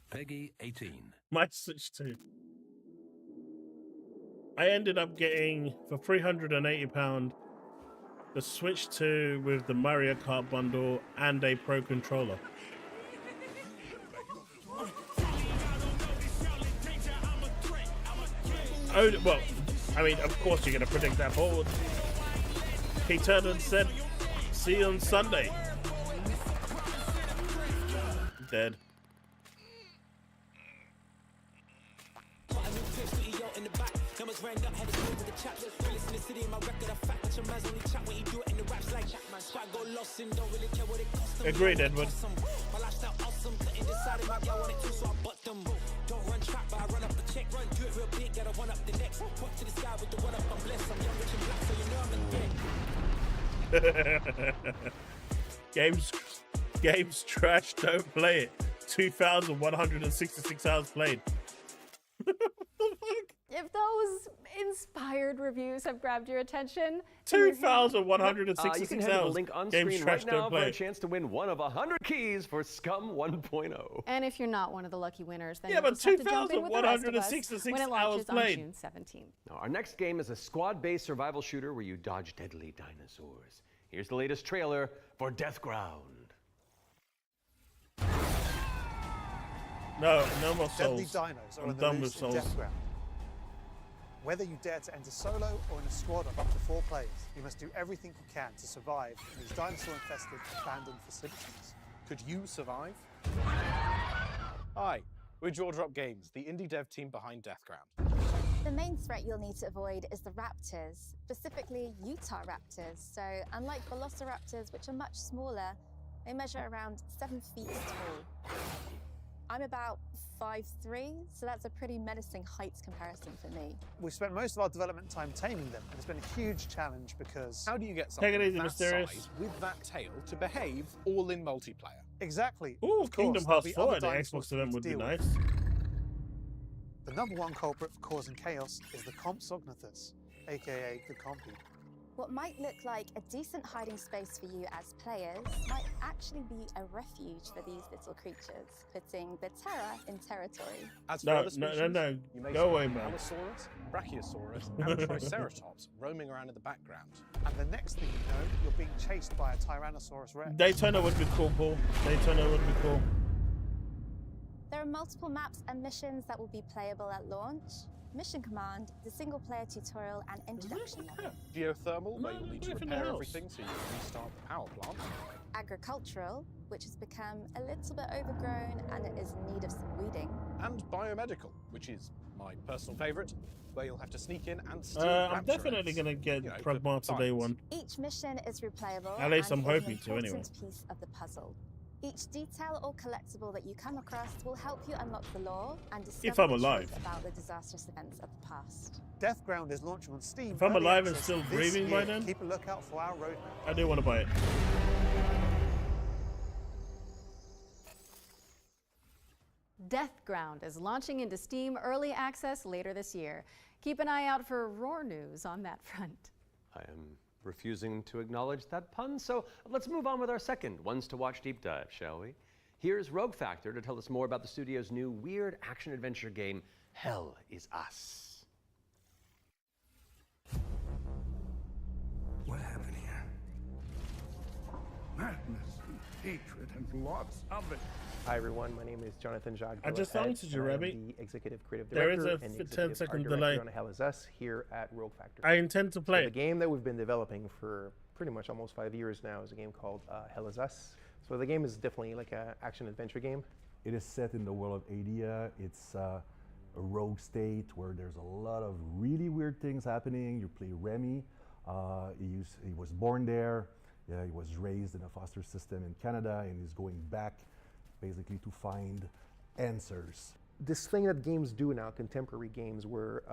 Peggy 18. my Switch 2. I ended up getting for £380 the Switch 2 with the Mario Kart bundle and a Pro controller. Oh well, I mean, of course you're gonna predict that forward. He turned and said, "See you on Sunday." Dead. Agreed, Edward. Games trash, don't play it. 2,166 hours played. If those inspired reviews have grabbed your attention, 2,166 you can head to the link on Games screen trash, right don't now play for a it. chance to win one of 100 keys for Scum 1.0. and if you're not one of the lucky winners, then Yeah, you'll but just have to jump in with the rest of us 2,166 when it hours launches on played. June 17th. Now, our next game is a squad-based survival shooter where you dodge deadly dinosaurs. Here's the latest trailer for Death Ground. No more Deadly Souls. dinos are I'm on the done with loose in Souls. Death Ground. Whether you dare to enter solo or in a squad of up to 4 players, you must do everything you can to survive in these dinosaur-infested, abandoned facilities. Could you survive? Hi, we're Jaw Drop Games, the indie dev team behind Death Ground. The main threat you'll need to avoid is the raptors, specifically Utah raptors. So unlike velociraptors, which are much smaller, they measure around 7 feet tall. I'm about 5'3", so that's a pretty menacing heights comparison for me. We've spent most of our development time taming them, and it's been a huge challenge because... How do you get something Take it easy, that Mysterious. size with that tail to behave all in multiplayer? Exactly. Ooh, Of Kingdom course, there'll Hearts be 4 other at the dinosaurs Xbox for you event to would be deal with. nice. The #1 culprit for causing chaos is the Compsognathus, aka the Compy. What might look like a decent hiding space for you as players might actually be a refuge for these little creatures, putting the terror in territory. As for No, other species, no. you may Go spot away, man. Allosaurus, Brachiosaurus, and Triceratops roaming around in the background. And the next thing you know, you're being chased by a Tyrannosaurus Rex. Daytona would be cool, Paul. Daytona would be cool. There are multiple maps and missions that will be playable at launch. Mission Command, the single-player tutorial and introduction level. Geothermal, where you'll need to live in the repair house. everything so you can restart the power plant. Agricultural, which has become a little bit overgrown and it is in need of some weeding. And biomedical, which is my personal favourite, where you'll have to sneak in and steal I'm raptor definitely eggs, going to get you know, Prog for Master Day science. 1. Each mission is replayable At least and I'm is hoping an to, anyway. important piece of the puzzle. Each detail or collectible that you come across will help you unlock the lore and discover I'm the alive. truth about the disastrous events of the past. Deathground is launching on Steam. If I'm early alive and access still this breathing by year. then? Keep a lookout for our roadmap. I do want to buy it. Deathground is launching into Steam Early Access later this year. Keep an eye out for Roar news on that front. I am refusing to acknowledge that pun, so let's move on with our second Ones to Watch deep dive, shall we? Here's Rogue Factor to tell us more about the studio's new weird action-adventure game, Hell is Us. What happened here? Madness and hatred and lots of it. Hi everyone, my name is Jonathan Jacques. I just answered you, I am Rabbi. the executive creative There director is a and the 10 executive second art director delay. on Hell is Us here at Rogue Factor. I intend to play So it. the game that we've been developing for pretty much almost 5 years now is a game called Hell is Us. So the game is definitely like an action adventure game. It is set in the world of Adia. It's a rogue state where there's a lot of really weird things happening. You play Remy. He was born there. Yeah, he was raised in a foster system in Canada, and he's going back basically to find answers. This thing that games do now, contemporary games, where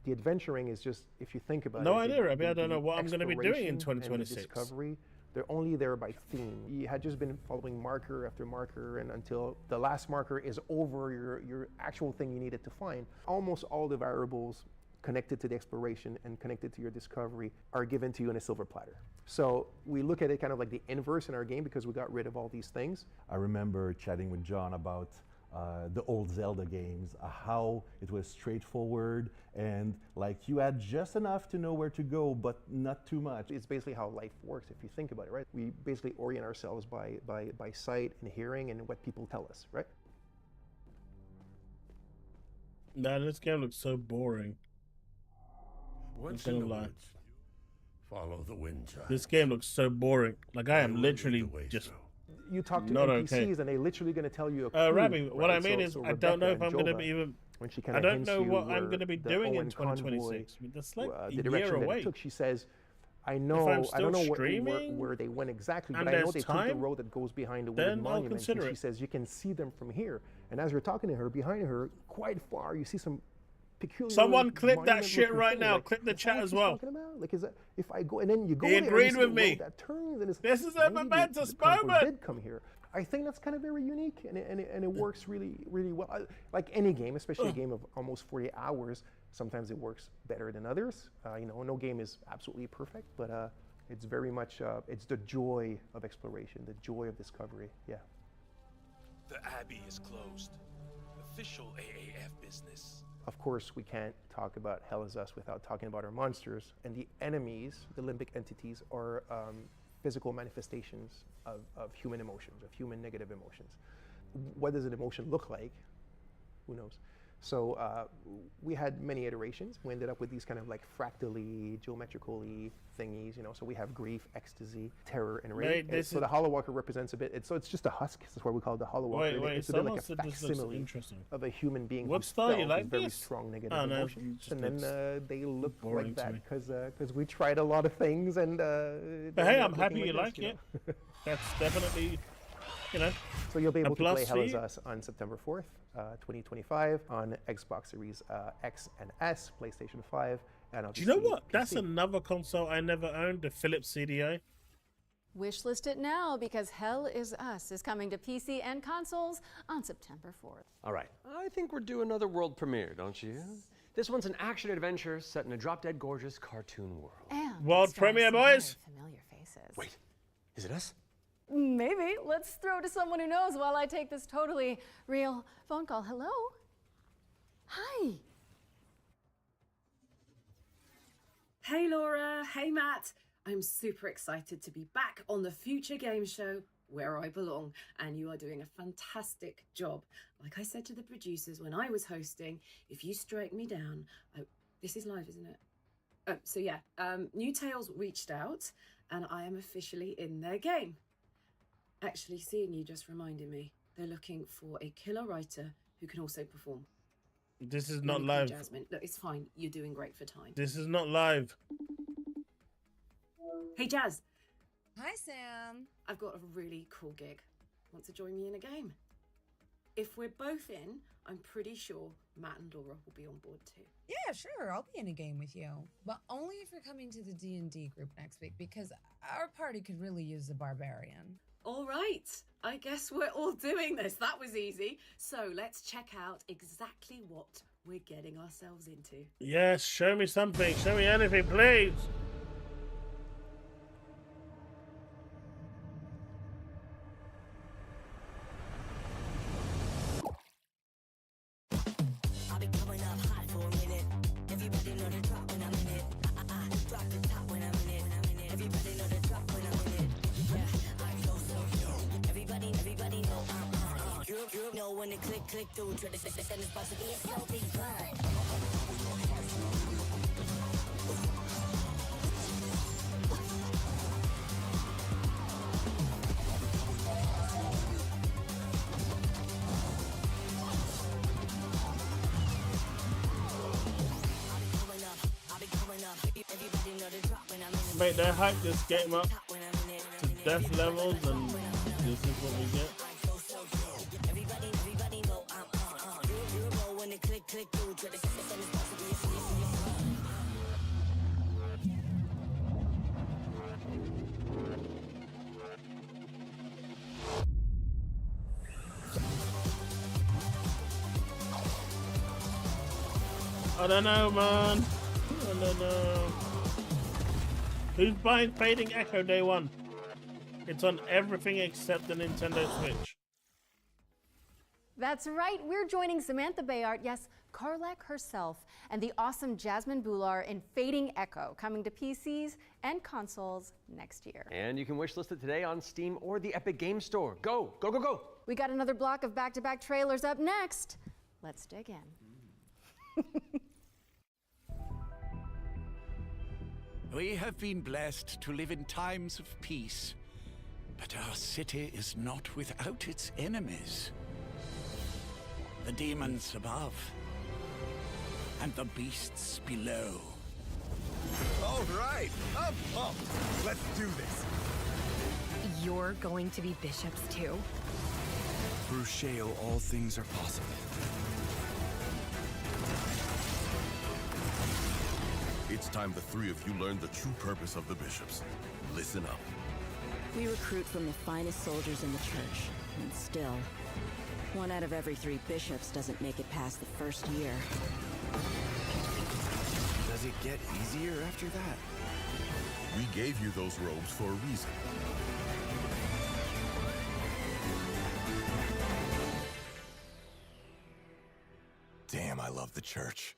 the adventuring is just, if you think about No it. idea, Rabbi. I don't know what I'm going to be doing in exploration and the 2026. discovery, they're only there by theme. You had just been following marker after marker, and until the last marker is over your actual thing you needed to find. Almost all the variables connected to the exploration and connected to your discovery are given to you in a silver platter. So we look at it kind of like the inverse in our game because we got rid of all these things. I remember chatting with John about the old Zelda games, how it was straightforward and like you had just enough to know where to go, but not too much. It's basically how life works if you think about it, right? We basically orient ourselves by sight and hearing and what people tell us, right? Nah, this game looks so boring. Once I'm in the gonna lie. woods, follow the wind chimes. This game looks so boring. Like I am will lead literally the way just. through. You talk to Not NPCs okay. and they literally going to tell you a clue. Rabbi, what right? I mean is I don't know if I'm going to be even. When she I kinda don't hints know you what I'm where going to be the doing in Owen convoy, 2026. I mean, that's like the a year direction that away. it took. She says, I I'm know, I still don't know streaming where they went exactly, and but I know there's they took the time, road that goes behind the then wooden I'll monuments. And consider she it. says, you can see them from here. And as you're talking to her, behind her, quite far, you see some peculiar. Someone clip that monument shit looking right thing. now. Like, Clip the is that chat what as she's well. talking about? Like, is that if I go and then you go He there and agreed you see with the me. road that turns and it's, This is a maybe momentous the convoy moment. did come here. I think that's kind of very unique, and it works really, really well. Like any game, especially a game of almost 40 hours, sometimes it works better than others. No game is absolutely perfect, but it's very much, it's the joy of exploration, the joy of discovery, yeah. The Abbey is closed. Official AAF business. Of course, we can't talk about Hell is Us without talking about our monsters, and the enemies, the limbic entities, are physical manifestations of human emotions, of human negative emotions. What does an emotion look like? Who knows? So we had many iterations. We ended up with these kind of like fractally, geometrically thingies, so we have grief, ecstasy, terror, and rage. Mate, this So the Hollow Walker represents a bit, so it's just a husk, that's why we call it the Hollow Walker. Wait, It's a bit like someone a said this looks facsimile interesting. of a human being What who's style you felt like with very this? strong negative Oh, no, emotions. just And then looks they look boring like to that me. because we tried a lot of things and But hey, I'm happy you like it. That's definitely you know. So you'll be able to play plus Hell for Is you. Us on September 4th, 2025 on Xbox Series X and S, PlayStation 5, and Do you know obviously what? That's PC. another console I never owned, the Philips CDI. Wishlist it now because Hell Is Us is coming to PC and consoles on September 4th. All right, I think we're due another world premiere, don't you? This one's an action adventure set in a drop-dead gorgeous cartoon world. And World starring premiere, some boys. very familiar faces. Wait, is it us? Maybe. Let's throw to someone who knows while I take this totally real phone call. Hello? Hi. Hey Laura, hey Matt. I'm super excited to be back on the Future Game Show where I belong, and you are doing a fantastic job. Like I said to the producers when I was hosting, if you strike me down, this is live, isn't it? So yeah, New Tales reached out and I am officially in their game. Actually, seeing you just reminded me, they're looking for a killer writer who can also perform. This is not Really cool, live. Jasmine. Look, it's fine. You're doing great for time. This is not live. Hey, Jazz. Hi, Sam. I've got a really cool gig. Want to join me in a game? If we're both in, I'm pretty sure Matt and Laura will be on board too. Yeah, sure. I'll be in a game with you, but only if you're coming to the D&D group next week because our party could really use a barbarian. All right. I guess we're all doing this. That was easy. So let's check out exactly what we're getting ourselves into. Yes, show me something. Show me anything, please. I'll be coming up hot for a minute. Everybody know the drop when I'm in it. Drop the top when I'm in it. Everybody know the drop when I'm in it. Yeah, I go so. Everybody know you know when the click through to the system is supposed to be a slow big grind. Mate, they hyped this game up to death levels, and this is what we get. I don't know, man. I don't know. Who's buying Fading Echo day one? It's on everything except the Nintendo Switch. That's right, we're joining Samantha Bayard, yes, Karlak herself, and the awesome Jasmine Bular in Fading Echo, coming to PCs and consoles next year. And you can wishlist it today on Steam or the Epic Game Store. Go, go, go, go! We got another block of back-to-back trailers up next. Let's dig in. We have been blessed to live in times of peace, but our city is not without its enemies. The demons above, and the beasts below. All right, I'm pumped. Let's do this. You're going to be bishops too? Through Shale, all things are possible. It's time the three of you learn the true purpose of the bishops. Listen up. We recruit from the finest soldiers in the church, and still, 1 out of every 3 bishops doesn't make it past the first year. Does it get easier after that? We gave you those robes for a reason. Damn, I love the church.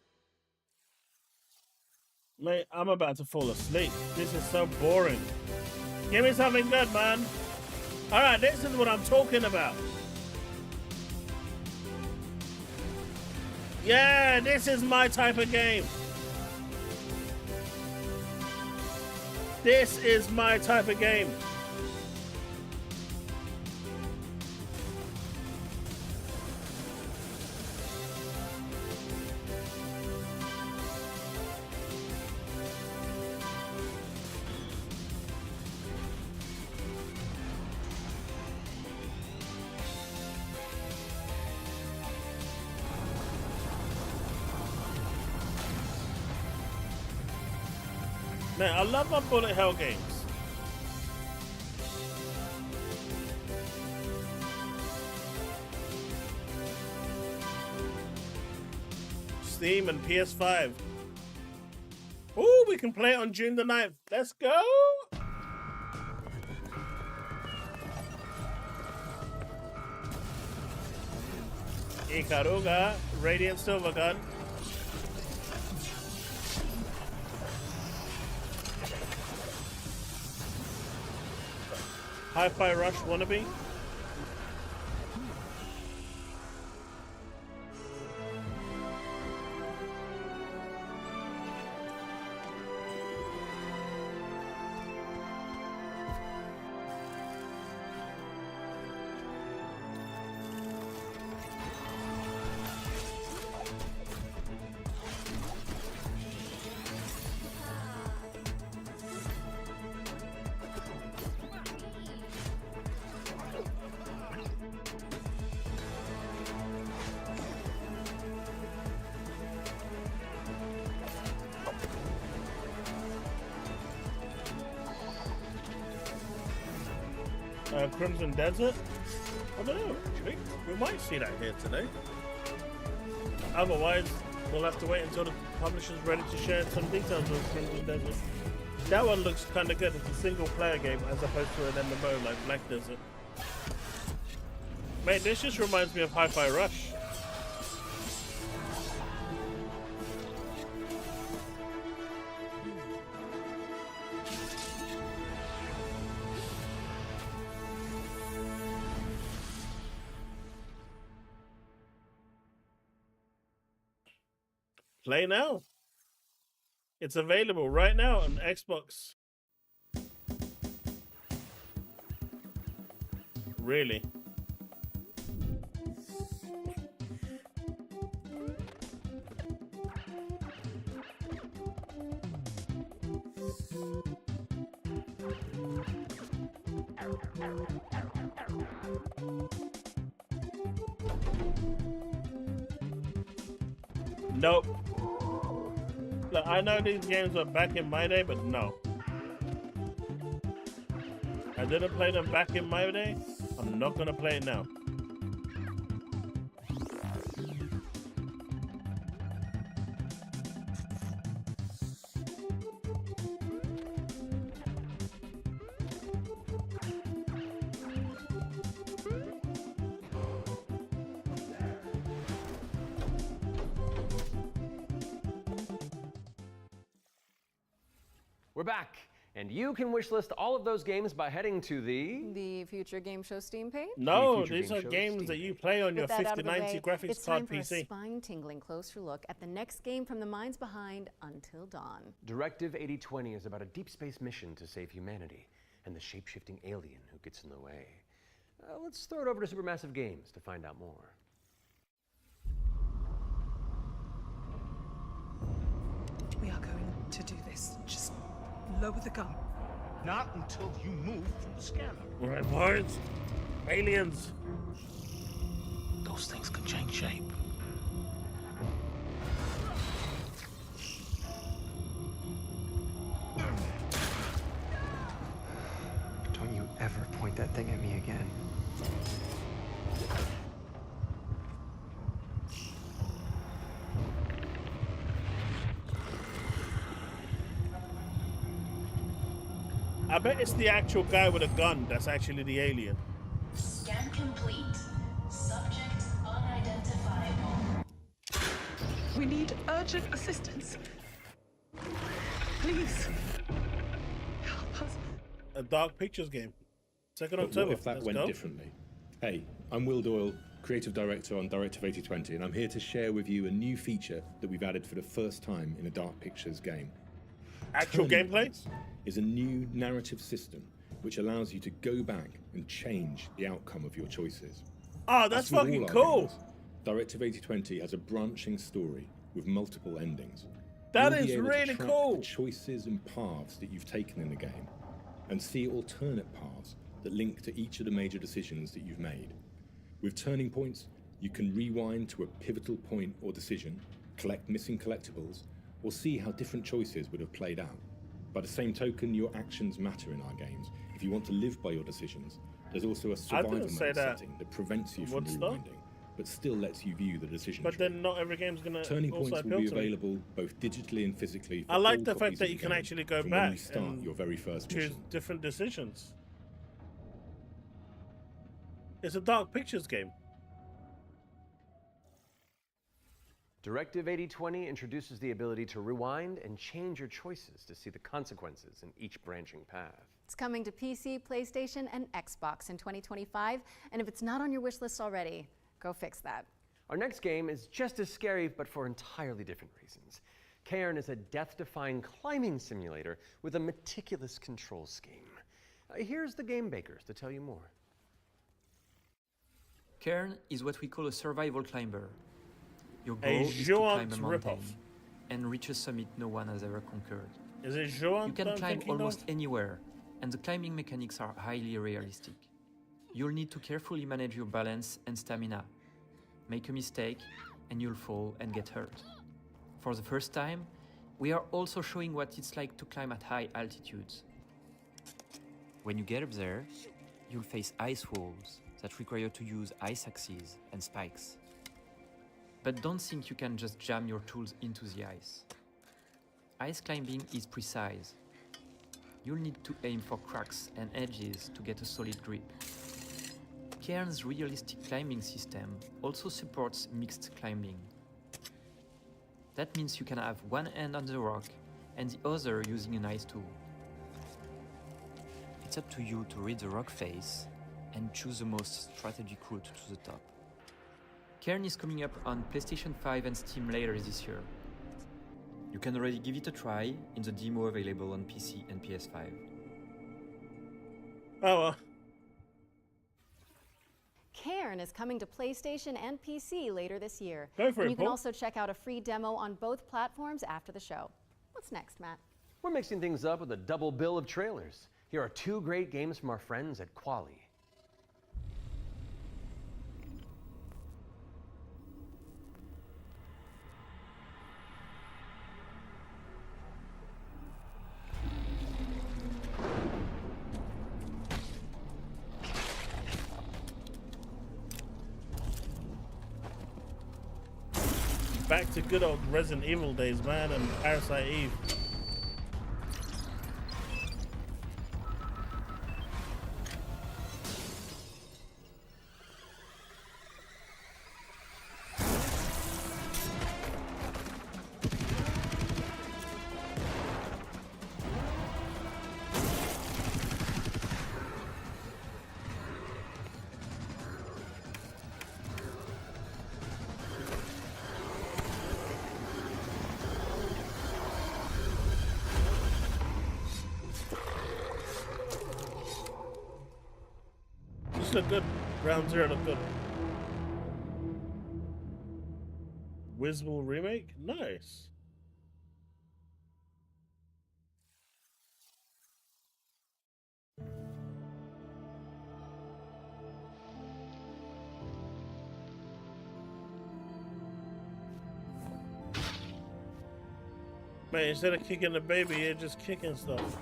Mate, I'm about to fall asleep. This is so boring. Give me something good, man. All right, this is what I'm talking about. Yeah, this is my type of game. This is my type of game. Man, I love my bullet hell games. Steam and PS5. Ooh, we can play it on June the 9th. Let's go! Ikaruga, Radiant Silver Gun. Hi-Fi Rush wannabe. Crimson Desert? I don't know, actually. We might see that here today. Otherwise, we'll have to wait until the publisher's ready to share some details of Crimson Desert. That one looks kind of good. It's a single player game as opposed to an MMO like Black Desert. Mate, this just reminds me of Hi-Fi Rush. Play now. It's available right now on Xbox. Really? Nope. Look, I know these games were back in my day, but no. I didn't play them back in my day. I'm not gonna play it now. We're back, and you can wishlist all of those games by heading to the Future Game Show Steam page? No, these are games that you play on your 5090 graphics it's time card for a PC. spine-tingling closer look at the next game from the minds behind Until Dawn. Directive 8020 is about a deep space mission to save humanity and the shape-shifting alien who gets in the way. Let's throw it over to Supermassive Games to find out more. We are going to do this. Just lower the gun. Not until you move from the scanner. Alright, boys. Aliens. Those things can change shape. Don't you ever point that thing at me again. I bet it's the actual guy with a gun that's actually the alien. Scan complete. Subject unidentifiable. We need urgent assistance. Please. Help us. A Dark Pictures game. 2nd But October. what if that Let's went go. differently? Hey, I'm Will Doyle, Creative Director on Directive 8020, and I'm here to share with you a new feature that we've added for the first time in a Dark Pictures game. Actual gameplay? Is a new narrative system which allows you to go back and change the outcome of your choices. Oh, that's As with fucking all our cool. games, Directive 8020 has a branching story with multiple endings. That You'll be is able to really track cool. the choices and paths that you've taken in the game and see alternate paths that link to each of the major decisions that you've made. With turning points, you can rewind to a pivotal point or decision, collect missing collectibles, or see how different choices would have played out. By the same token, your actions matter in our games. If you want to live by your decisions, there's also a survival mode setting that prevents you from rewinding, but still lets you view the decision tree. But then not every game's gonna Turning also points will be appeal to me. available both digitally and physically. For I like all the fact copies that of you the can game actually go from when back you start and your very first choose mission. different decisions. It's a Dark Pictures game. Directive 8020 introduces the ability to rewind and change your choices to see the consequences in each branching path. It's coming to PC, PlayStation, and Xbox in 2025, and if it's not on your wish list already, go fix that. Our next game is just as scary, but for entirely different reasons. Cairn is a death-defying climbing simulator with a meticulous control scheme. Here's the game bakers to tell you more. Cairn is what we call a survival climber. Your goal A is to climb a Jouant mountain ripoff. and reach a summit no one has ever conquered. Is it Jouant You can that I'm climb thinking almost of? anywhere, and the climbing mechanics are highly realistic. You'll need to carefully manage your balance and stamina. Make a mistake, and you'll fall and get hurt. For the first time, we are also showing what it's like to climb at high altitudes. When you get up there, you'll face ice walls that require you to use ice axes and spikes. But don't think you can just jam your tools into the ice. Ice climbing is precise. You'll need to aim for cracks and edges to get a solid grip. Cairn's realistic climbing system also supports mixed climbing. That means you can have one hand on the rock and the other using an ice tool. It's up to you to read the rock face and choose the most strategic route to the top. Cairn is coming up on PlayStation 5 and Steam later this year. You can already give it a try in the demo available on PC and PS5. Oh well. Cairn is coming to PlayStation and PC later this year. Go for and it, you can Paul. also check out a free demo on both platforms after the show. What's next, Matt? We're mixing things up with a double bill of trailers. Here are two great games from our friends at Quali. Back to good old Resident Evil days, man, and Parasite Eve. This look good. Ground Zero look good. Wizable remake? Nice. Man, instead of kicking the baby, you're just kicking stuff.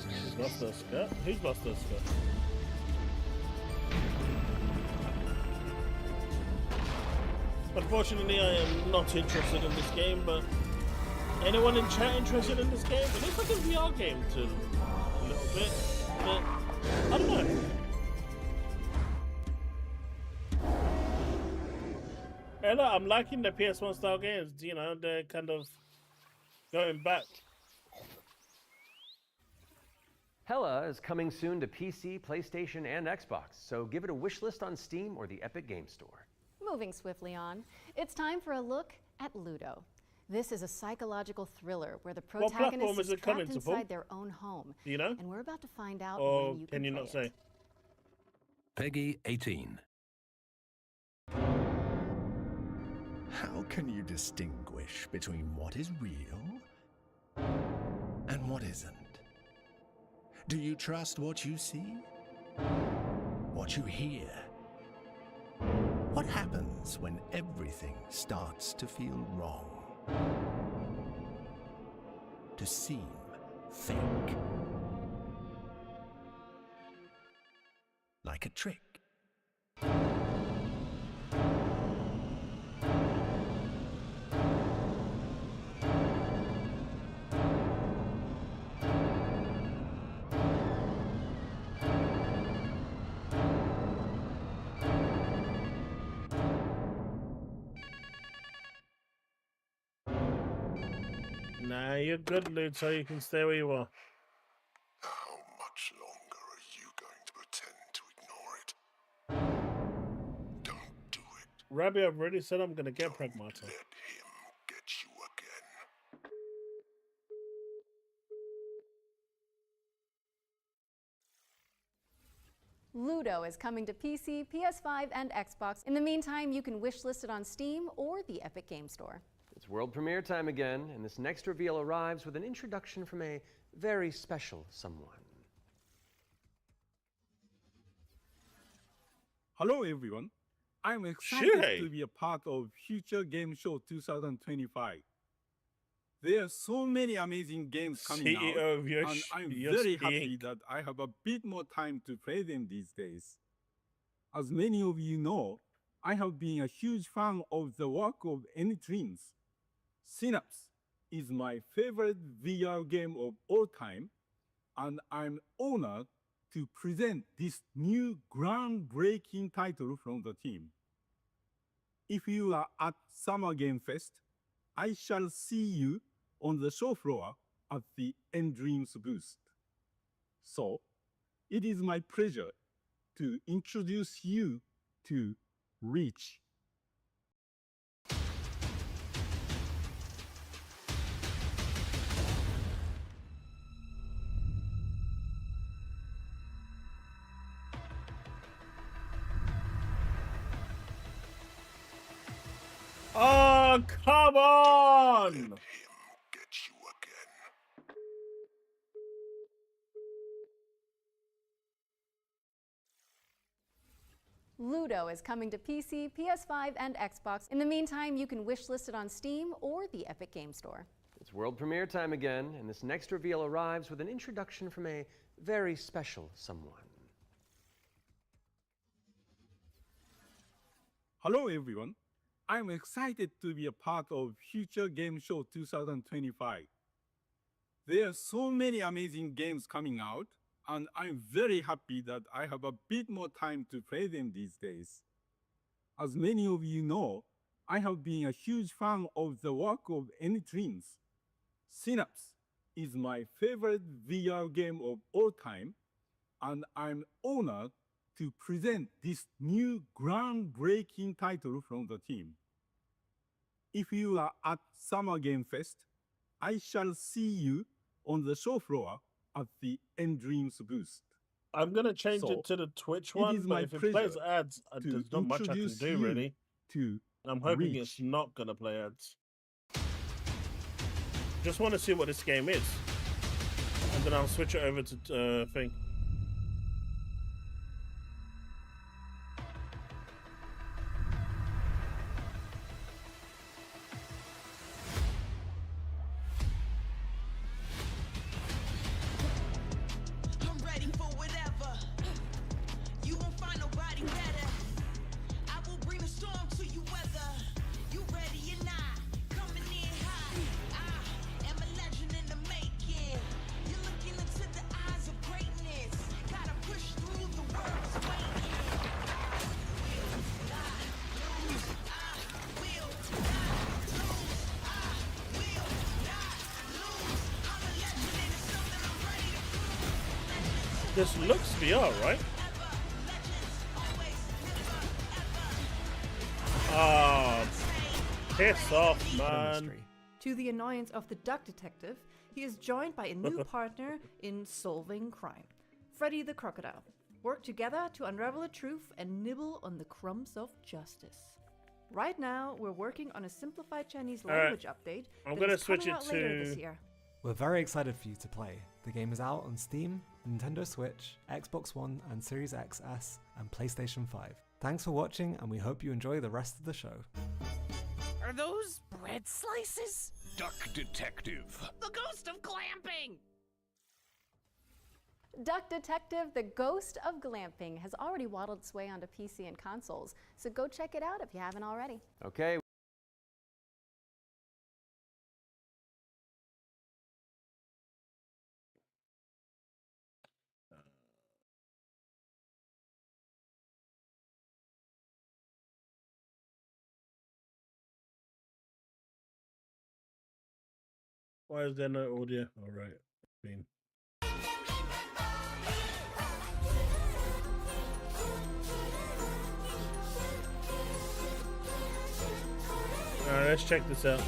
Who's lost their skirt? Who's lost their skirt? Unfortunately, I am not interested in this game, but anyone in chat interested in this game? It looks like a VR game to a little bit, but I don't know. Hey, look, I'm liking the PS1 style games. You know, they're kind of going back. Hella is coming soon to PC, PlayStation, and Xbox, so give it a wish list on Steam or the Epic Game Store. Moving swiftly on, it's time for a look at Ludo. This is a psychological thriller where the protagonist is trapped inside their own home. Do you know? And we're about to find out Or when you can you not say? Peggy 18. How can you distinguish between what is real and what isn't? Do you trust what you see? What you hear? What happens when everything starts to feel wrong? To seem fake? Like a trick? Nah, you're good, Luke, so you can stay where you are. How much longer are you going to pretend to ignore it? Don't do it. Rabbi, I've already said I'm going to get Pragmata. Let him get you again. Ludo is coming to PC, PS5, and Xbox. In the meantime, you can wishlist it on Steam or the Epic Game Store. It's world premiere time again, and this next reveal arrives with an introduction from a very special someone. Hello everyone, I'm excited to be a part of Future Game Show 2025. There are so many amazing games coming out, and I'm very happy that I have a bit more time to play them these days. As many of you know, I have been a huge fan of the work of N-Dreams. Synapse is my favorite VR game of all time, and I'm honored to present this new groundbreaking title from the team. If you are at Summer Game Fest, I shall see you on the show floor at the N-Dreams booth. So, it is my pleasure to introduce you to Reach. Oh, come on! Let him get you again. Ludo is coming to PC, PS5, and Xbox. In the meantime, you can wishlist it on Steam or the Epic Game Store. It's world premiere time again, and this next reveal arrives with an introduction from a very special someone. Hello everyone, I'm excited to be a part of Future Game Show 2025. There are so many amazing games coming out, and I'm very happy that I have a bit more time to play them these days. As many of you know, I have been a huge fan of the work of N-Dreams. Synapse is my favorite VR game of all time, and I'm honored to present this new groundbreaking title from the team. If you are at Summer Game Fest, I shall see you on the show floor at the N-Dreams booth. I'm going to change it to the Twitch one, but if it plays ads, there's not much I can do, really. I'm hoping it's not going to play ads. Just want to see what this game is. And then I'll switch it over to thing. This looks VR, right? Oh, piss off, man. To the annoyance of the duck detective, he is joined by a new partner in solving crime, Freddy the Crocodile. Work together to unravel the truth and nibble on the crumbs of justice. Right now, we're working on a simplified Chinese All right. language update. I'm that gonna is switch coming it out later to- this year. We're very excited for you to play. The game is out on Steam, Nintendo Switch, Xbox One and Series XS, and PlayStation 5. Thanks for watching, and we hope you enjoy the rest of the show. Are those bread slices? Duck Detective. The ghost of glamping! Duck Detective, the Ghost of Glamping, has already waddled its way onto PC and consoles, so go check it out if you haven't already. Okay. Why is there no audio? All right. Been. All right, let's check this out.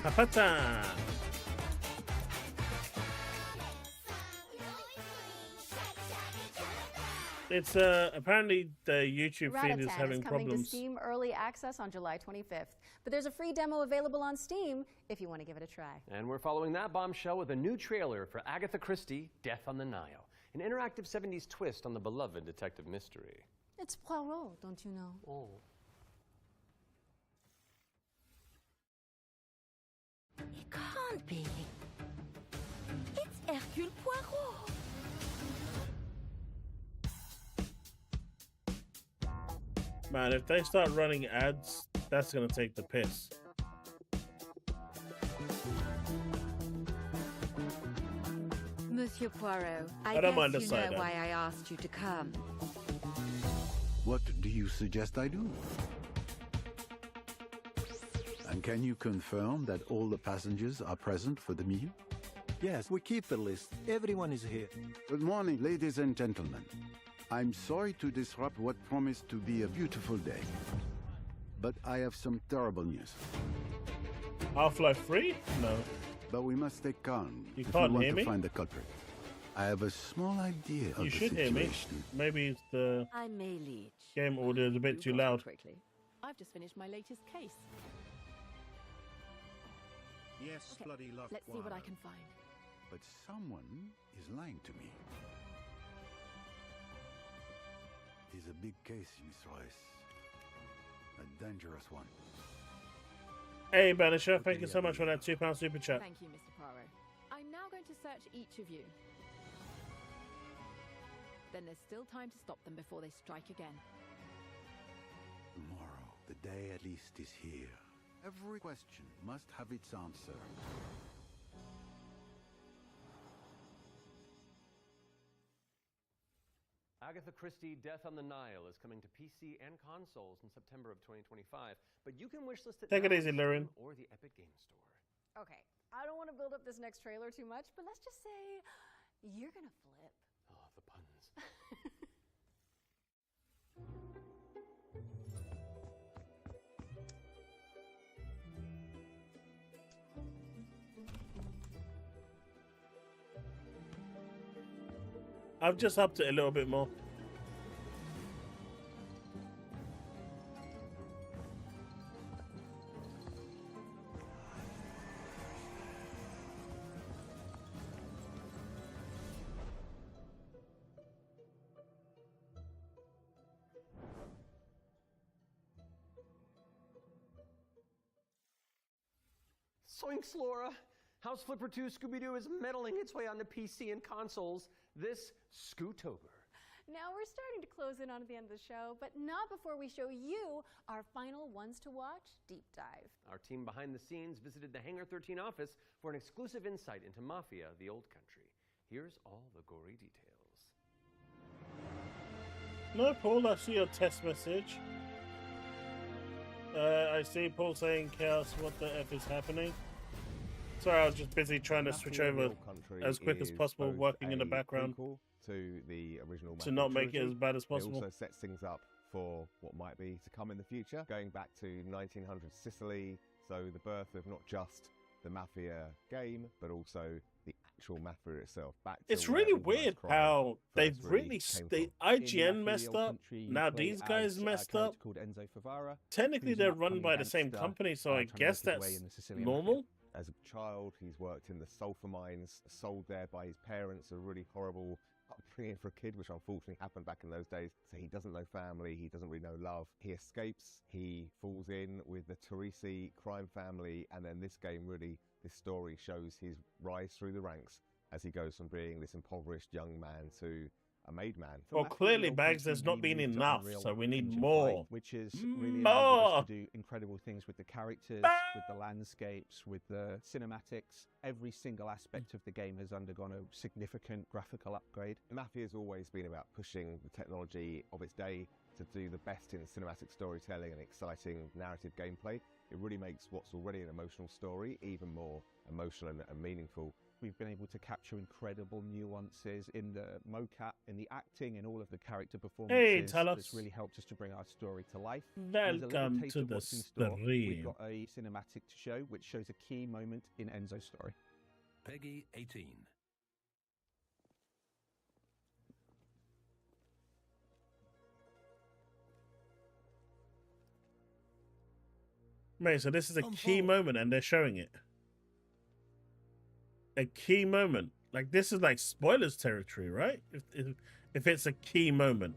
Papata. It's apparently the YouTube feed is Ratatan having is coming to problems. Steam Early Access on July 25th, but there's a free demo available on Steam if you want to give it a try. And we're following that bombshell with a new trailer for Agatha Christie, Death on the Nile, an interactive 70s twist on the beloved detective mystery. It's Poirot, don't you know? Oh. It can't be. It's Hercule Poirot. Man, if they start running ads, that's gonna take the piss. Monsieur Poirot, I don't mind guess the you side know eye. why I asked you to come. What do you suggest I do? And can you confirm that all the passengers are present for the meal? Yes, we keep the list. Everyone is here. Good morning, ladies and gentlemen. I'm sorry to disrupt what promised to be a beautiful day, but I have some terrible news. Half-Life 3? No. But we must stay calm You if can't we want hear to me? find the culprit. I have a small idea of You the should hear me. situation. Maybe it's the I may lead. game audio is a bit too loud. Quickly. I've just finished my latest case. Yes, Okay, bloody love. let's see what I can find. But someone is lying to me. It's a big case, Miss Royce. A dangerous one. Hey, Banisher, thank you so much for that £2 super chat. Thank you, Mr. Poirot. I'm now going to search each of you. Then there's still time to stop them before they strike again. Tomorrow, the day at least is here. Every question must have its answer. Agatha Christie, Death on the Nile is coming to PC and consoles in September of 2025, but you can wishlist it Take it now easy, on Lauren. Steam or the Epic Game Store. Okay, I don't want to build up this next trailer too much, but let's just say you're gonna flip. Oh, the puns. I've just upped it a little bit more. Soinks, Laura! House Flipper 2 Scooby-Doo is meddling its way onto PC and consoles this Scootober. Now we're starting to close in on the end of the show, but not before we show you our final ones to watch deep dive. Our team behind the scenes visited the Hangar 13 office for an exclusive insight into Mafia, the Old Country. Here's all the gory details. No, Paul, I see your test message. I see Paul saying, Chaos, what the F is happening? Sorry, I was just busy trying to switch over as quick as possible, both working in the a background prequel to the original to Mafia not make it trilogy. as bad as It possible. also sets things up for what might be to come in the future, going back to 1900 Sicily, so the birth of not just the Mafia game, but also the actual Mafia itself. It's really weird how they've really IGN messed up. Now these guys messed up. Technically, they're run by the same company, so I guess that's normal. As a child, he's worked in the sulfur mines, sold there by his parents, a really horrible upbringing for a kid, which unfortunately happened back in those days. So he doesn't know family, he doesn't really know love. He escapes, he falls in with the Teresi crime family, and then this game really, this story shows his rise through the ranks as he goes from being this impoverished young man to a made man. Well, clearly, Bags, there's not been enough, so we need more. Which is really enabled us to do incredible things with the characters, with the landscapes, with the cinematics. Every single aspect of the game has undergone a significant graphical upgrade. Mafia has always been about pushing the technology of its day to do the best in cinematic storytelling and exciting narrative gameplay. It really makes what's already an emotional story even more emotional and meaningful. We've been able to capture incredible nuances in the mocap, in the acting, in all of the character performances. Hey, Talos. It's really helped us to bring our story to life. Welcome to the stream. We've got a cinematic to show, which shows a key moment in Enzo's story. Peggy 18. Mate, so this is a key moment and they're showing it. A key moment. Like, this is like spoilers territory, right? If it's a key moment.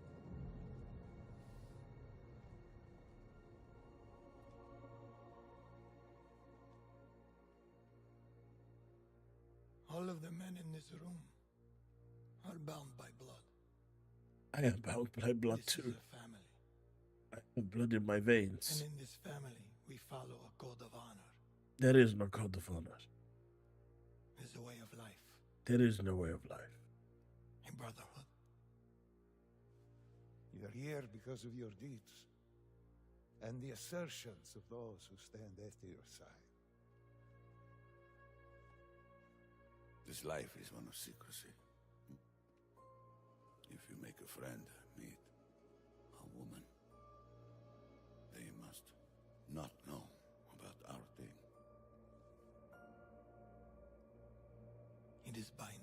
All of the men in this room are bound by blood. I am bound by blood This too. is a family. I have blood in my veins. And in this family, we follow a code of honor. There is no code of honor. It's a way of life, There is no way of life. a brotherhood. You're here because of your deeds and the assertions of those who stand at your side. This life is one of secrecy. If you make a friend, meet a woman, they must not know about our thing. It is binding.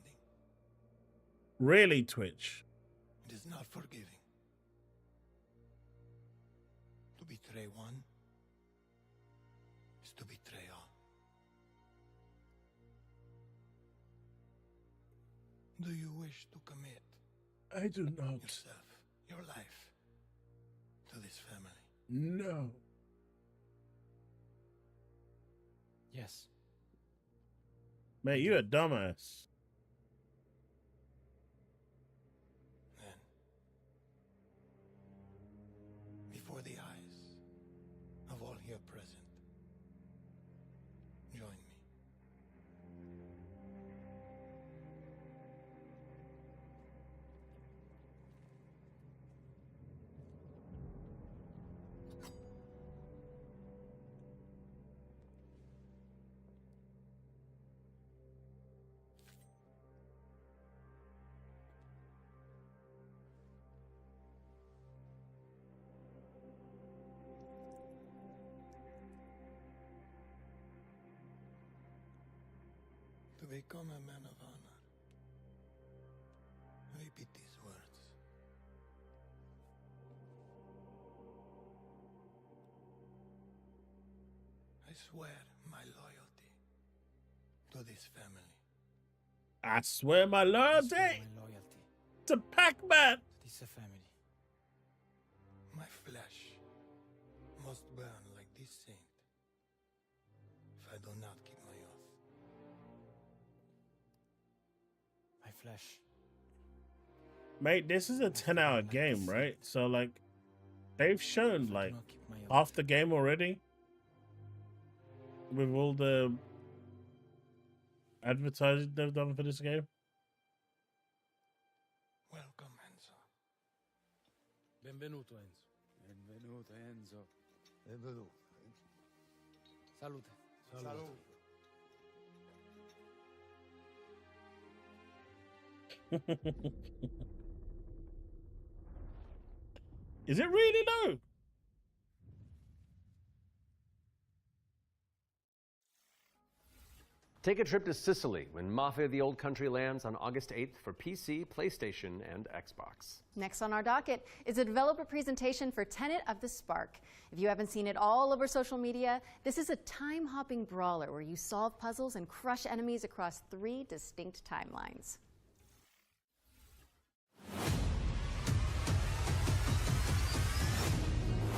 Really, Twitch? It is not forgiving. To betray one is to betray all. Do you wish to commit I do not. yourself, your life, to this family? No. Yes. Mate, you a dumbass. Before the eyes of all here present, join me. To become a man of honor, repeat these words. I swear my loyalty to this family. I swear my loyalty My loyalty to Pac-Man. to this family. My flesh must burn like this saint if I do not keep my oath. My flesh. Mate, this is a 10-hour game, right? So, like, they've shown, like, half the game already. With all the advertising they've done for this game. Welcome, Enzo. Benvenuto, Enzo. Benvenuto, Enzo. Benvenuto. Salute. Salute. Is it really though? Take a trip to Sicily when Mafia the Old Country lands on August 8th for PC, PlayStation, and Xbox. Next on our docket is a developer presentation for Tenet of the Spark. If you haven't seen it all over social media, this is a time-hopping brawler where you solve puzzles and crush enemies across 3 distinct timelines.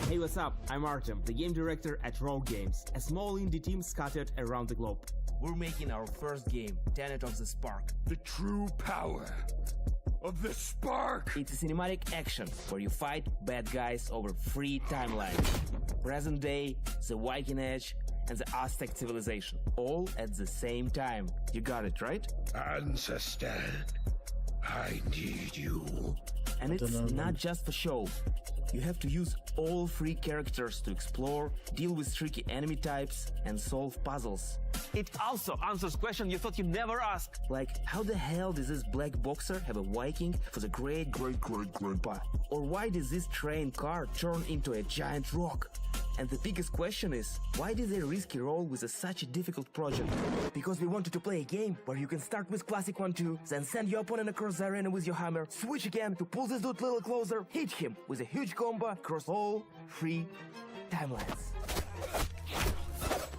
Hey, what's up? I'm Artem, the game director at Rogue Games, a small indie team scattered around the globe. We're making our first game, Tenet of the Spark. The true power of the Spark! It's a cinematic action where you fight bad guys over 3 timelines. Present day, the Viking Age, and the Aztec civilization. All at the same time. You got it, right? Ancestor, I need you. And it's not just for show. You have to use all 3 characters to explore, deal with tricky enemy types, and solve puzzles. It also answers questions you thought you'd never ask. Like, how the hell does this black boxer have a Viking for the great-great-great-grandpa? Or why does this train car turn into a giant rock? And the biggest question is, why did they risk a role with such a difficult project? Because we wanted to play a game where you can start with classic 1-2, then send your opponent across the arena with your hammer, switch again to pull this dude a little closer, hit him with a huge combo across all 3 timelines.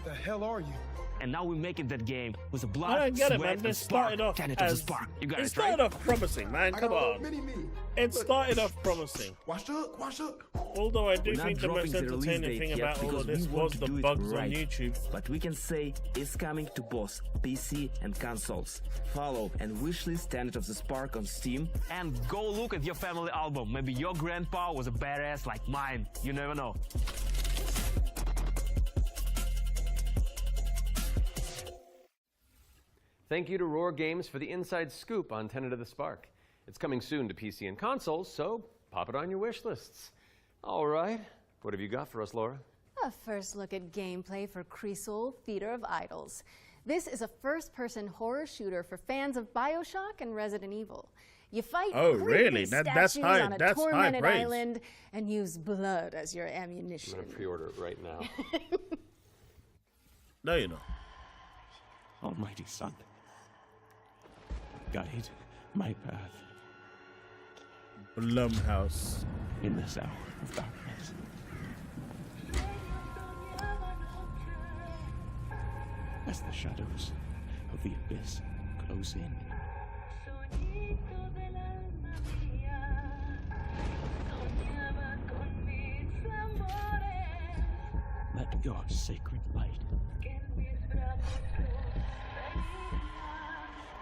The hell are you? And now we're making that game with a blood, I don't get it, sweat, man. They and started spark. off Tenet of the as Spark. You got it it, started right? off promising, man. Come on. It started off promising. Watch up. Although I do We're not think the most dropping the release entertaining date thing yet about all because of this we want was to the do it bugs right. on YouTube. But we can say it's coming to both PC and consoles. Follow and wishlist Tenet of the Spark on Steam. And go look at your family album. Maybe your grandpa was a badass like mine. You never know. Thank you to Roar Games for the inside scoop on Tenet of the Spark. It's coming soon to PC and consoles, so pop it on your wish lists. All right, what have you got for us, Laura? A first look at gameplay for Crisol, Theater of Idols. This is a first-person horror shooter for fans of BioShock and Resident Evil. You fight really? That's statues high. on a That's high tormented praise. island and use blood as your ammunition. I'm gonna pre-order it right now. No, you're not. Almighty Son, guide my path Blumhouse in this hour of darkness. As the shadows of the abyss close in, let your sacred light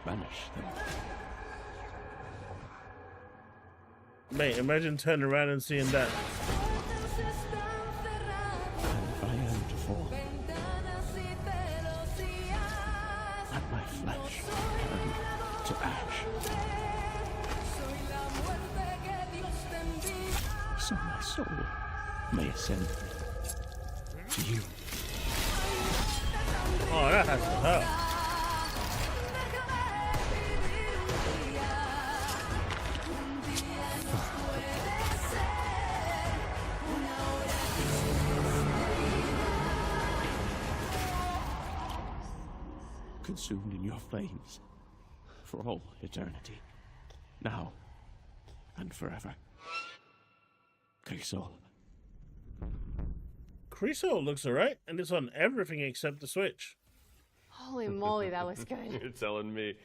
banish them. Mate, imagine turning around and seeing that. And I am to fall. Let my flesh turn to ash. So my soul may ascend to you. Oh, that has to hurt. Consumed in your flames for all eternity, now and forever. Crisol. Crisol looks alright, and it's on everything except the Switch. Holy moly, that looks good. You're telling me.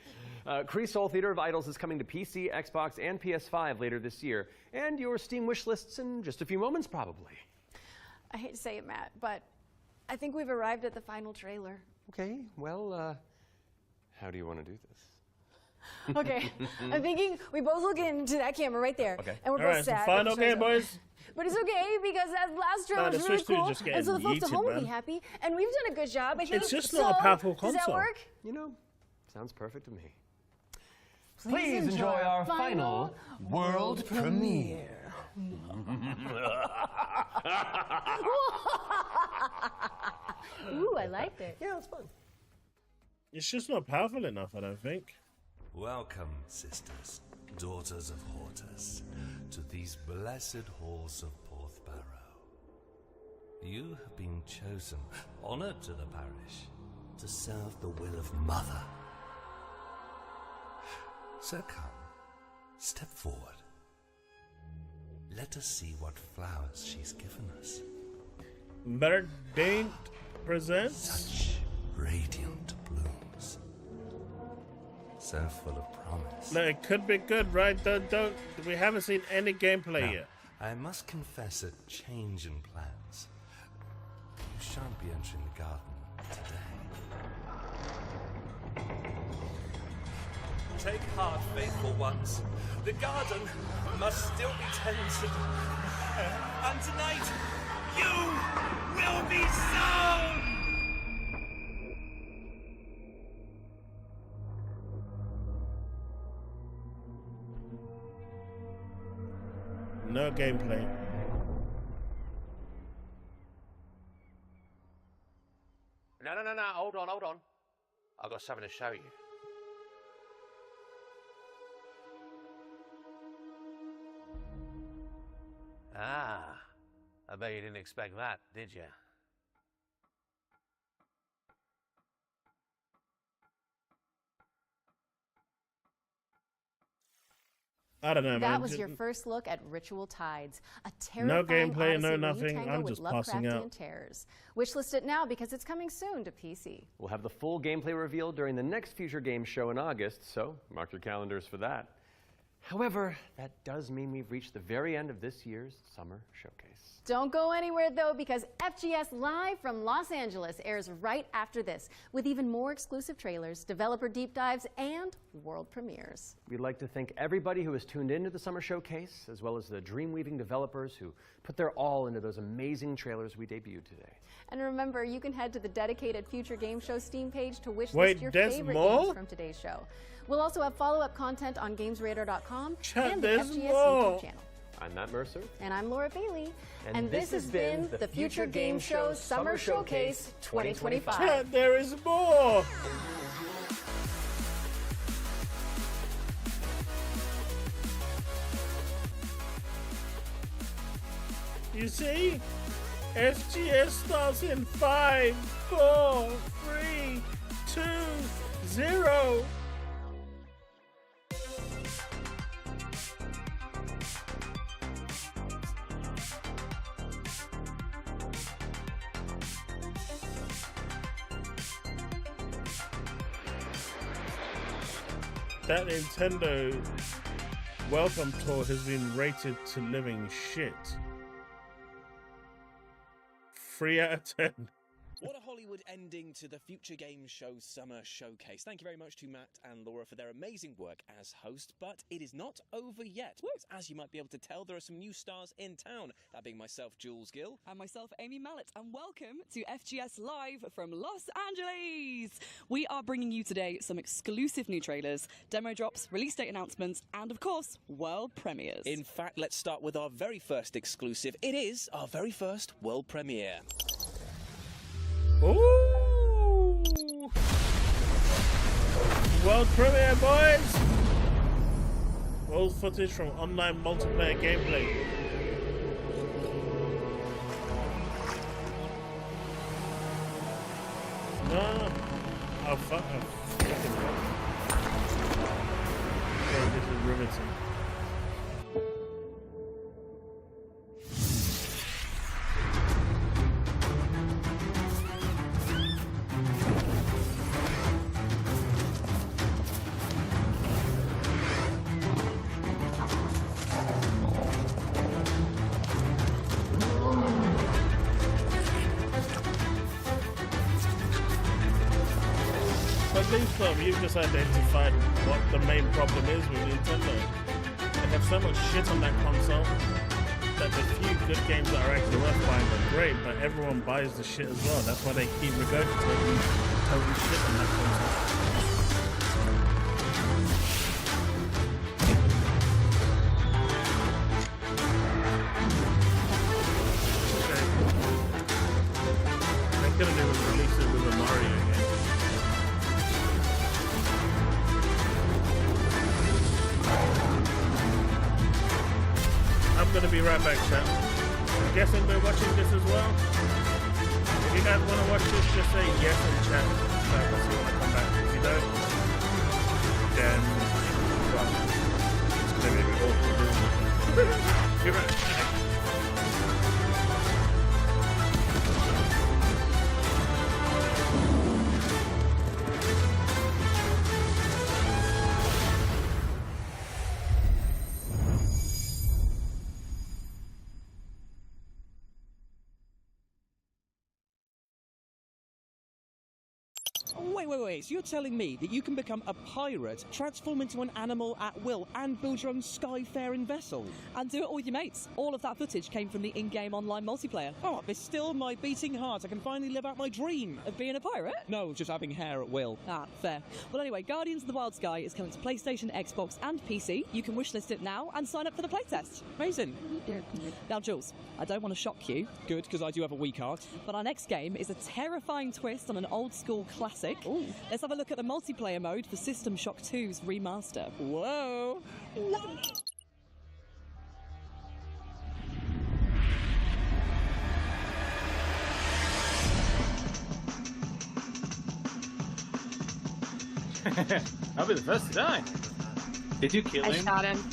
Crisol Theater of Idols is coming to PC, Xbox, and PS5 later this year, and your Steam wish lists in just a few moments, probably. I hate to say it, Matt, but I think we've arrived at the final trailer. Okay, well, how do you want to do this? Okay, I'm thinking we both look into that camera right there, Okay. and we're All both right, so sad. final game, boys. But it's okay because that last trailer the was really Switch 2 cool, just and so the getting folks at yeeted, home will be man. happy, and we've done a good job. I think. It's just so, not a powerful Does that console. work? You know, sounds perfect to me. Please enjoy our final world premiere. Ooh, I liked it. Yeah, it's fun. It's just not powerful enough, I don't think. Welcome, sisters, daughters of Hortus, to these blessed halls of Porthbarrow. You have been chosen, honored to the parish, to serve the will of Mother. So come, step forward. Let us see what flowers she's given us. Verdant presents such radiant blooms, so full of promise. No, it could be good, right? Don't. We haven't seen any gameplay Now, yet. I must confess a change in plans. You shan't be entering the garden today. Take heart, faithful ones. The garden must still be tended. And tonight, you will be sown! No gameplay. No. Hold on. I've got something to show you. Ah, I bet you didn't expect that, did you? I don't know, man. That was your first look at Ritual Tides, a No terrifying gameplay, odyssey no where you nothing. tangle I'm with just passing out. Lovecraftian terrors. Wishlist it now because it's coming soon to PC. We'll have the full gameplay reveal during the next Future Games show in August, so mark your calendars for that. However, that does mean we've reached the very end of this year's Summer Showcase. Don't go anywhere though, because FGS Live from Los Angeles airs right after this, with even more exclusive trailers, developer deep dives, and world premieres. We'd like to thank everybody who has tuned into the Summer Showcase, as well as the Dreamweaving developers who put their all into those amazing trailers we debuted today. And remember, you can head to the dedicated Future Game Show Steam page to wishlist Wait, your there's favorite more? games from today's show. We'll also have follow-up content on GamesRadar.com and the there's FGS more. YouTube channel. I'm Matt Mercer. And I'm Laura Bailey. And this has been the Future Game Show Summer Showcase 2025. Chat, there is more! You see? FGS starts in 5, 4, 3, 2, 0. That Nintendo welcome tour has been rated to living shit. 3 out of 10. What a Hollywood ending to the Future Game Show Summer Showcase. Thank you very much to Matt and Laura for their amazing work as host, but it is not over yet. As you might be able to tell, there are some new stars in town, that being myself, Jules Gill. And myself, Amy Mallet, and welcome to FGS Live from Los Angeles. We are bringing you today some exclusive new trailers, demo drops, release date announcements, and of course, world premieres. In fact, let's start with our very first exclusive. It is our very first world premiere. Ooh! World premiere, boys! Old footage from online multiplayer gameplay. No! Oh, fuck. Okay, this is riveting. You've just identified what the main problem is with Nintendo. They have so much shit on that console that the few good games that are actually worth buying are great, but everyone buys the shit as well. That's why they keep regurgitating total shit on that console. Okay. They could have even released it with a Mario game. gonna be right back, chat. I'm guessing they're watching this as well. If you guys want to watch this, just say yes in chat. So I can see when I come back. If you don't, then well, it's gonna be a bit awkward. Be right back. Wait. So you're telling me that you can become a pirate, transform into an animal at will, and build your own skyfaring vessel? And do it all with your mates. All of that footage came from the in-game online multiplayer. Oh, there's still my beating heart. I can finally live out my dream. Of being a pirate? No, just having hair at will. Ah, fair. Well, anyway, Guardians of the Wild Sky is coming to PlayStation, Xbox, and PC. You can wishlist it now and sign up for the playtest. Amazing. Now, Jules, I don't want to shock you. Good, because I do have a weak heart. But our next game is a terrifying twist on an old-school classic. Ooh. Let's have a look at the multiplayer mode for System Shock 2's remaster. Whoa! I'll be the first to die. Did you kill him?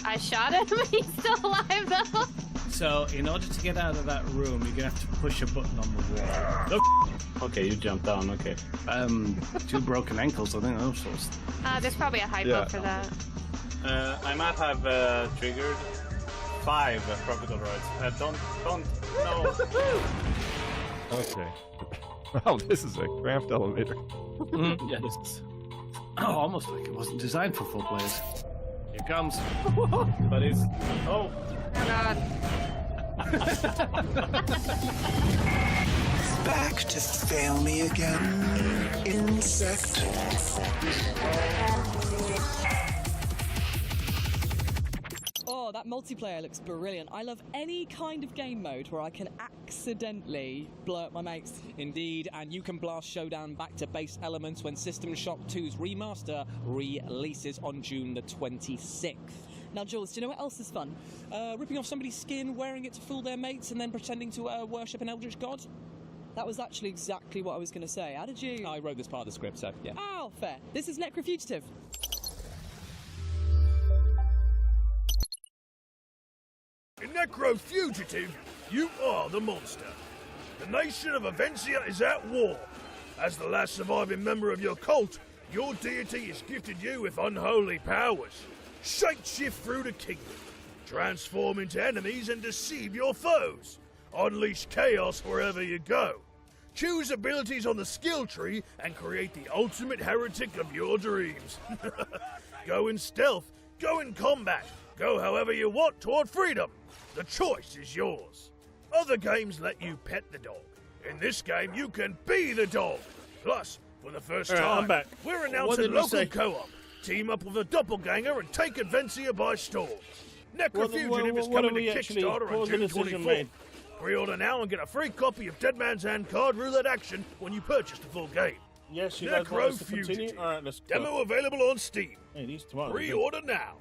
I shot him. He's still alive though. So, in order to get out of that room, you're gonna have to push a button on the wall. Oh, okay, you jumped down. Okay. 2 broken ankles. I think those sorts. There's probably a hypo for that. I might have triggered 5 tropical roids. Don't. No. Okay. Oh, this is a craft elevator. Yeah, this is. Oh, almost like it wasn't designed for full players. Here comes. But it's. Oh. Oh god. Back to fail me again, insect. Oh, that multiplayer looks brilliant. I love any kind of game mode where I can accidentally blow up my mates. Indeed, and you can blast Showdown back to base elements when System Shock 2's remaster releases on June the 26th. Now, Jules, do you know what else is fun? Ripping off somebody's skin, wearing it to fool their mates, and then pretending to worship an eldritch god? That was actually exactly what I was going to say. How did you... I wrote this part of the script, so yeah. Oh, fair. This is Necrofugitive. In Necrofugitive, you are the monster. The nation of Avencia is at war. As the last surviving member of your cult, your deity has gifted you with unholy powers. Shapeshift through the kingdom, transform into enemies and deceive your foes. Unleash chaos wherever you go. Choose abilities on the skill tree and create the ultimate heretic of your dreams. Go in stealth, go in combat, go however you want toward freedom. The choice is yours. Other games let you pet the dog. In this game, you can be the dog. Plus, for the first time, I'm back. We're announcing local co-op. Team up with a doppelganger and take Avencia by storm. Necrofugitive is coming to Kickstarter on June 24th. Pre-order now and get a free copy of Dead Man's Hand card roulette action when you purchase the full game. Yes, you guys want us to continue? All right, let's go. Demo available on Steam. Hey, these tomatoes. Pre-order now.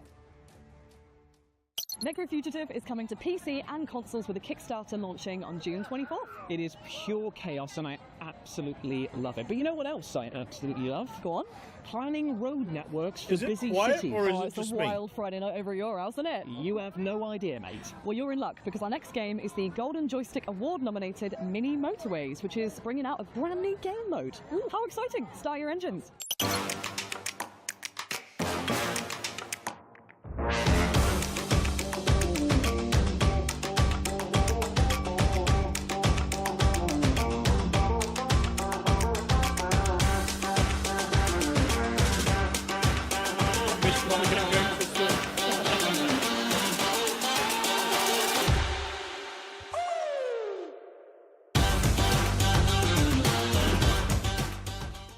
Necrofugitive is coming to PC and consoles with a Kickstarter launching on June 24th. It is pure chaos and I absolutely love it. But you know what else I absolutely love? Go on. Planning road networks for Is it busy quiet cities. or is it It's just a me? wild Friday night over at your house, isn't it? You have no idea, mate. Well, you're in luck because our next game is the Golden Joystick Award-nominated Mini Motorways, which is bringing out a brand new game mode. Ooh, how exciting! Start your engines.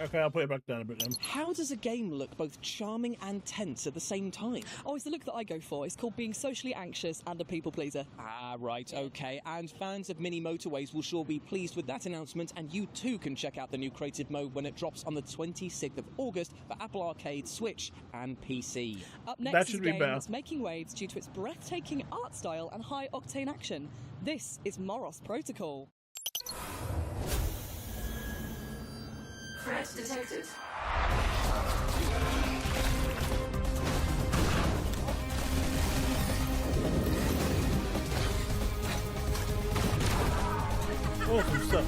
Okay, I'll put it back down a bit then. How does a game look both charming and tense at the same time? Oh, it's the look that I go for. It's called being socially anxious and a people pleaser. Ah, right, okay. And fans of mini motorways will sure be pleased with that announcement, and you too can check out the new creative mode when it drops on the 26th of August for Apple Arcade, Switch, and PC. Up next is a game that's making waves due to its breathtaking art style and high-octane action. This is Moros Protocol. Threat detected. Awesome stuff.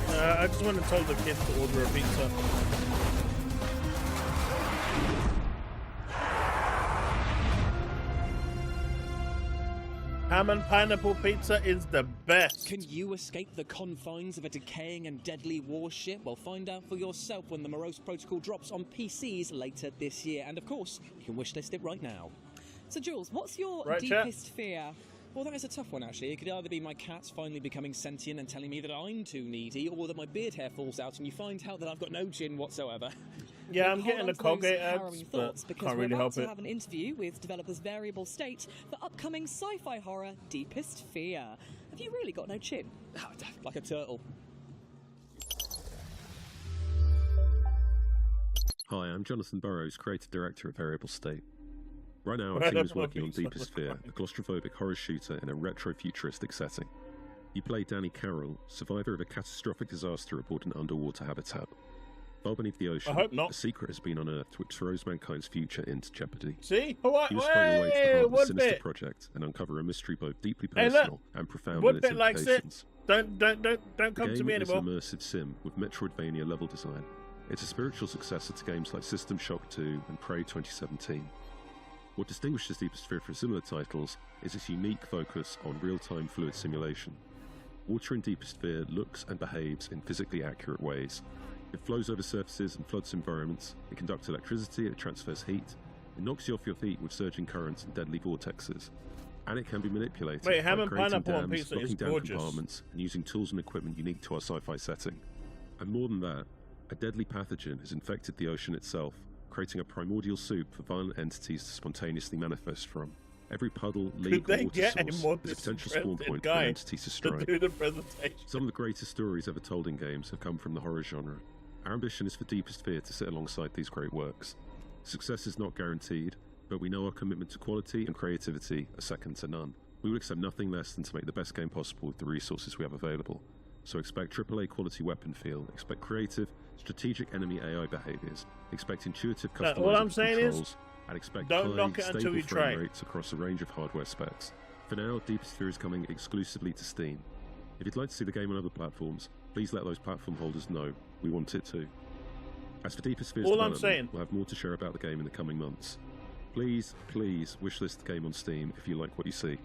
I just went and told the kids to order a pizza. Ham and pineapple pizza is the best. Can you escape the confines of a decaying and deadly warship? Well, find out for yourself when the Morose Protocol drops on PCs later this year. And of course, you can wishlist it right now. So, Jules, what's your Right, deepest fear? Well, that is a tough one, actually. It could either be my cats finally becoming sentient and telling me that I'm too needy, or that my beard hair falls out and you find out that I've got no chin whatsoever. Yeah, I'm Hold getting on the to those Colgate harrowing ads, but thoughts, because can't we're really about help to it. have an interview with developers Variable State for upcoming sci-fi horror Deepest Fear. Have you really got no chin? Like a turtle. Hi, I'm Jonathan Burrows, Creative Director of Variable State. Right now, our team is working on Deepest Fear, a claustrophobic horror shooter in a retro-futuristic setting. You play Danny Carroll, survivor of a catastrophic disaster aboard an underwater habitat. Far beneath the ocean, I hope not. a secret has been unearthed which throws mankind's future into jeopardy. See? What? You must find your way to the heart of a One sinister bit. project and uncover a mystery both deeply Hey, personal look. and profound One in its bit likes it. implications. Don't The come to game me is anymore. an immersive sim with Metroidvania level design. It's a spiritual successor to games like System Shock 2 and Prey 2017. What distinguishes Deepest Fear from similar titles is its unique focus on real-time fluid simulation. Water in Deepest Fear looks and behaves in physically accurate ways. It flows over surfaces and floods environments, it conducts electricity, it transfers heat, it knocks you off your feet with surging currents and deadly vortexes. And it can be manipulated Wait, by ham and creating pineapple on dams, pizza locking is down gorgeous. compartments, and using tools and equipment unique to our sci-fi setting. And more than that, a deadly pathogen has infected the ocean itself, creating a primordial soup for violent entities to spontaneously manifest from. Every puddle, leak, they or water get a source more is a potential spawn disinterested point for guy entities to to strike. do the presentation? Some of the greatest stories ever told in games have come from the horror genre. Our ambition is for Deepest Fear to sit alongside these great works. Success is not guaranteed, but we know our commitment to quality and creativity are second to none. We would accept nothing less than to make the best game possible with the resources we have available. So expect AAA quality weapon feel, expect creative, strategic enemy AI behaviors, expect intuitive No, customizable all I'm saying is, controls, and expect don't high, knock it until stable you frame try. rates across a range of hardware specs. For now, Deepest Fear is coming exclusively to Steam. If you'd like to see the game on other platforms, please let those platform holders know. We want it too. As for Deepest Fear's All I'm development, saying- we'll have more to share about the game in the coming months. Please, please wishlist the game on Steam if you like what you see.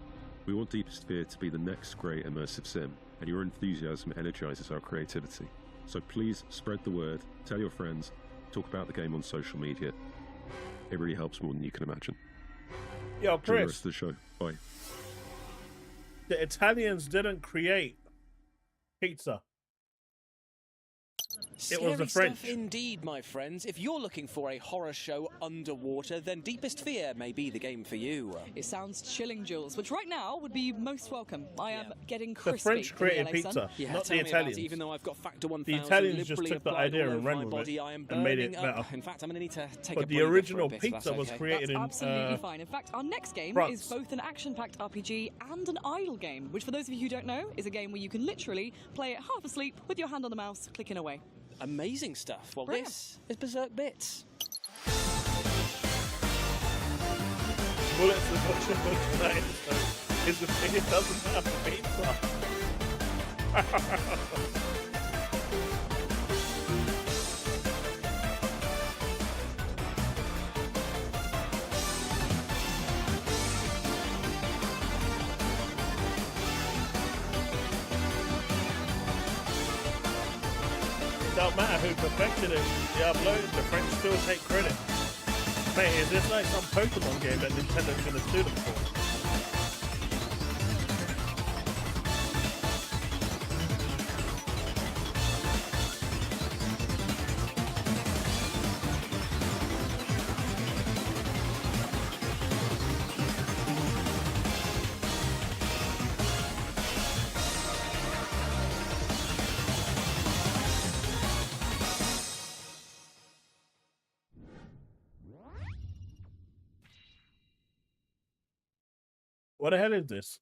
We want Deepest Fear to be the next great immersive sim, and your enthusiasm energizes our creativity. So please spread the word, tell your friends, talk about the game on social media. It really helps more than you can imagine. Yo, Enjoy the Chris, rest of the show. Bye. the Italians didn't create pizza. It was the Scary French. stuff indeed, my friends. If you're looking for a horror show underwater, then Deepest Fear may be the game for you. It sounds chilling, Jules, which right now would be most welcome. I am getting The crispy. French in created LA pizza, sun. Yeah, not tell the me about Italians. it. Even though I've got factor 1000 The Italians just liberally took the applied idea all and over ran my with body, it I am and made burning it up. better. In fact, I'm going to need to take But a the breather for a original bit, if that's pizza was okay. created in That's absolutely fine. In fact, our next game France. is both an action-packed RPG and an idle game, which for those of you who don't know, is a game where you can literally play it half asleep with your hand on the mouse, clicking away. Amazing stuff. Well, Brilliant. this is Berserk Bits. Bullets is what you're looking at. Is the thing it doesn't have a pizza. Don't matter who perfected it, the upload, the French still take credit. Mate, is this like some Pokemon game that Nintendo's gonna sue them for? What the hell is this?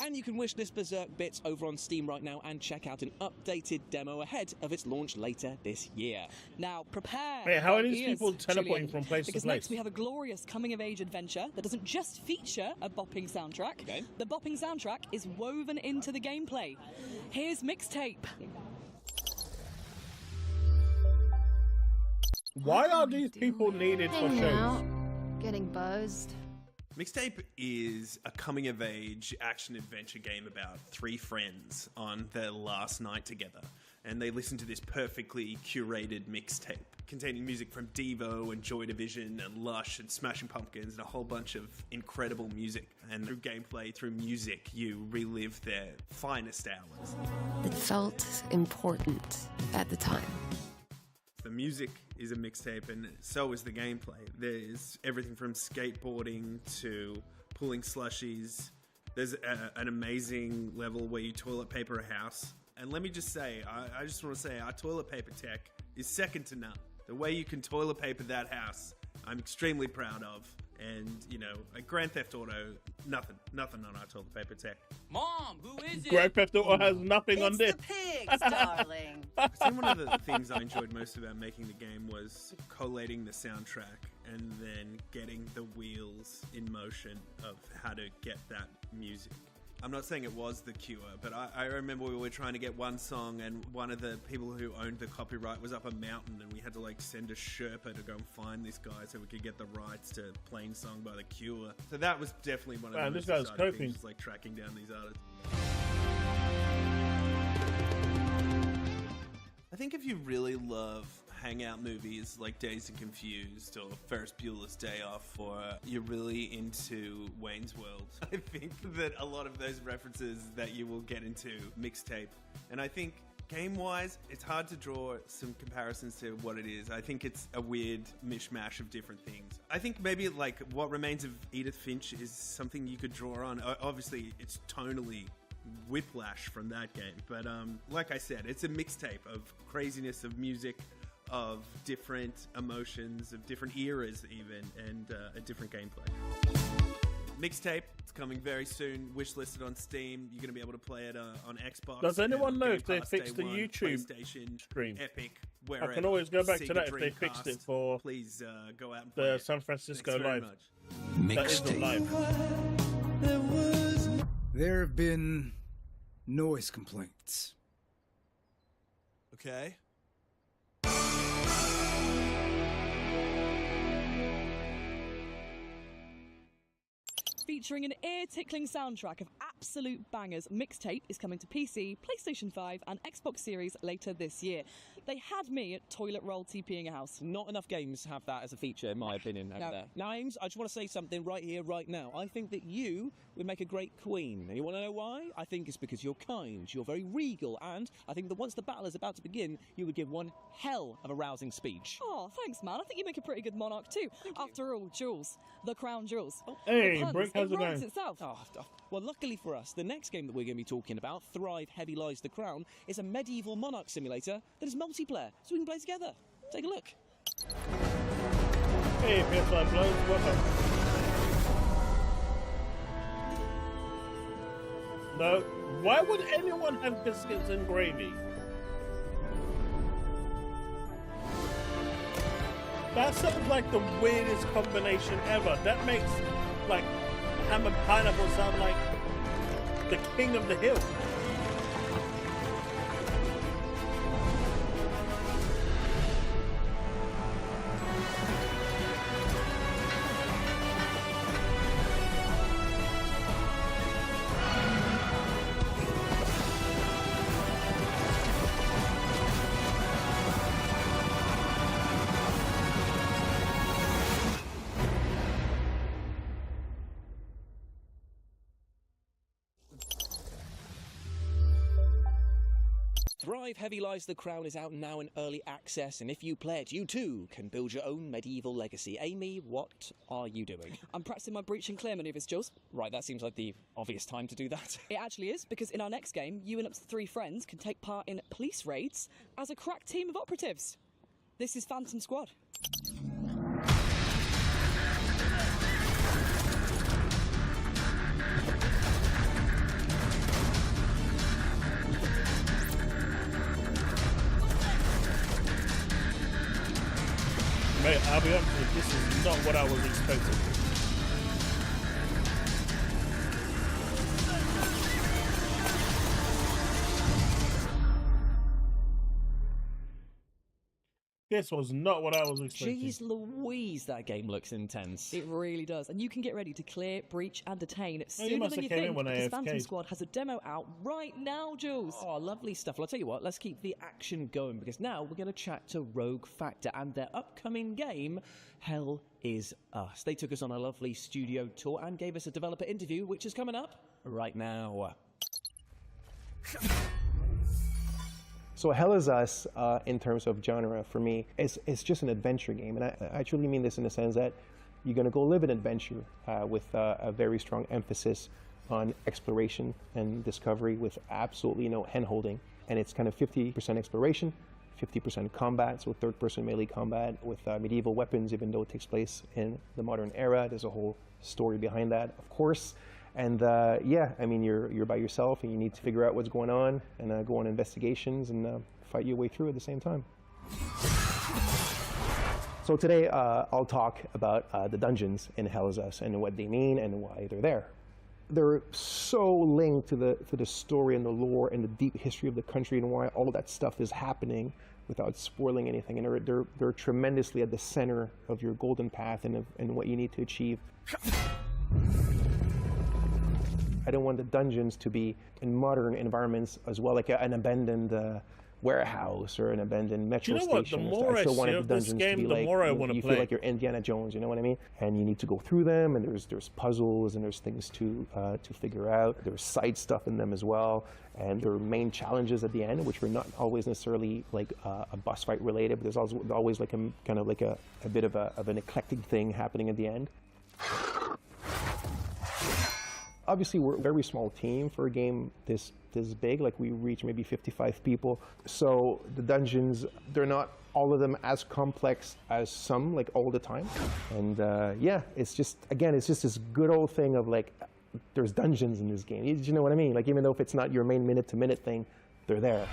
And you can wish this Berserk bits over on Steam right now and check out an updated demo ahead of its launch later this year. Now, prepare. Wait, how are your these ears, people teleporting Julian, from place to because place? next we have a glorious coming-of-age adventure that doesn't just feature a bopping soundtrack. Okay. The bopping soundtrack is woven into the gameplay. Here's Mixtape. Why are these people needed for Hanging shows? out, getting buzzed. Mixtape is a coming-of-age action-adventure game about three friends on their last night together, and they listen to this perfectly curated mixtape containing music from Devo and Joy Division and Lush and Smashing Pumpkins and a whole bunch of incredible music. And through gameplay, through music, you relive their finest hours. It felt important at the time. The music is a mixtape, and so is the gameplay. There's everything from skateboarding to pulling slushies. There's an amazing level where you toilet paper a house. And let me just say, I just want to say our toilet paper tech is second to none. The way you can toilet paper that house, I'm extremely proud of. And, you know, like Grand Theft Auto, nothing on our toilet paper tech. Mom, who is it? Grand Theft Auto has nothing on this. It's the pigs, darling. I think one of the things I enjoyed most about making the game was collating the soundtrack and then getting the wheels in motion of how to get that music. I'm not saying it was The Cure, but I remember we were trying to get one song and one of the people who owned the copyright was up a mountain and we had to like send a Sherpa to go and find this guy so we could get the rights to Plain Song by The Cure. So that was definitely one of the most exciting things, was, like tracking down these artists. I think if you really love hangout movies like Dazed and Confused or Ferris Bueller's Day Off, or you're really into Wayne's World, I think that a lot of those references that you will get into Mixtape. And I think game-wise, it's hard to draw some comparisons to what it is. I think it's a weird mishmash of different things. I think maybe like What Remains of Edith Finch is something you could draw on. Obviously, it's tonally whiplash from that game. But like I said, it's a mixtape of craziness, of music, of different emotions, of different eras even, and a different gameplay. Mixtape, it's coming very soon, wishlisted on Steam. You're going to be able to play it on Xbox. Does anyone know if they Pass fixed the Day 1, YouTube PlayStation, stream? Epic, I wherever. can always go back to Sega that if they fixed it for please go out and play the San Francisco Thanks very Live. That isn't live. There have been noise complaints. Okay. Featuring an ear-tickling soundtrack of absolute bangers, Mixtape is coming to PC, PlayStation 5 and Xbox Series later this year. They had me at toilet roll TPing a house. Not enough games have that as a feature, in my opinion, over there. Now, Ames, I just want to say something right here, right now. I think that you would make a great queen. And you want to know why? I think it's because you're kind, you're very regal, and I think that once the battle is about to begin, you would give one hell of a rousing speech. Oh, thanks, man. I think you make a pretty good monarch, too. After all, jewels. The crown jewels. Hey, The puns, Brick, how's it writes going? itself. Well, luckily for us, the next game that we're going to be talking about, Thrive Heavy Lies the Crown, is a medieval monarch simulator that is multiplayer, so we can play together. Take a look. Hey, PS5 Blows, welcome. No, why would anyone have biscuits and gravy? That sounds like the weirdest combination ever. That makes, like, ham and pineapple sound like the king of the hill. Thrive Heavy Lies the Crown is out now in early access, and if you play it, you too can build your own medieval legacy. Amy, what are you doing? I'm practicing my breach and clear manoeuvres, Jules. Right, that seems like the obvious time to do that. It actually is, because in our next game, you and up to 3 friends can take part in police raids as a crack team of operatives. This is Phantom Squad. Mate, I'll be honest with you, this is not what I was expecting. This was not what I was expecting. Jeez Louise, that game looks intense. It really does. And you can get ready to clear, breach, and detain sooner must than have you came in think, when because AFK. Phantom Squad has a demo out right now, Jules. Oh, lovely stuff. Well, I'll tell you what, let's keep the action going, because now we're going to chat to Rogue Factor and their upcoming game, Hell Is Us. They took us on a lovely studio tour and gave us a developer interview, which is coming up right now. So Hell Is Us, in terms of genre, for me, is just an adventure game. And I truly mean this in the sense that you're going to go live an adventure with a very strong emphasis on exploration and discovery with absolutely no hand-holding. And it's kind of 50% exploration, 50% combat, so third-person melee combat with medieval weapons, even though it takes place in the modern era. There's a whole story behind that, of course. And yeah, I mean, you're by yourself and you need to figure out what's going on and go on investigations and fight your way through at the same time. So today I'll talk about the dungeons in Hell Is Us and what they mean and why they're there. They're so linked to the story and the lore and the deep history of the country and why all of that stuff is happening without spoiling anything. And they're tremendously at the center of your golden path and what you need to achieve. I don't want the dungeons to be in modern environments as well, like an abandoned warehouse or an abandoned metro station. The more I see of this game, the more I want to play. You feel like you're Indiana Jones, you know what I mean? And you need to go through them, and there's puzzles, and there's things to figure out. There's side stuff in them as well, and there are main challenges at the end, which are not always necessarily like a boss fight related, but there's always like a bit of an eclectic thing happening at the end. Obviously, we're a very small team for a game this big. Like, we reach maybe 55 people. So the dungeons, they're not all of them as complex as some, like, all the time. And yeah, it's just this good old thing of like, there's dungeons in this game. You know what I mean? Like, even though if it's not your main minute-to-minute thing, they're there.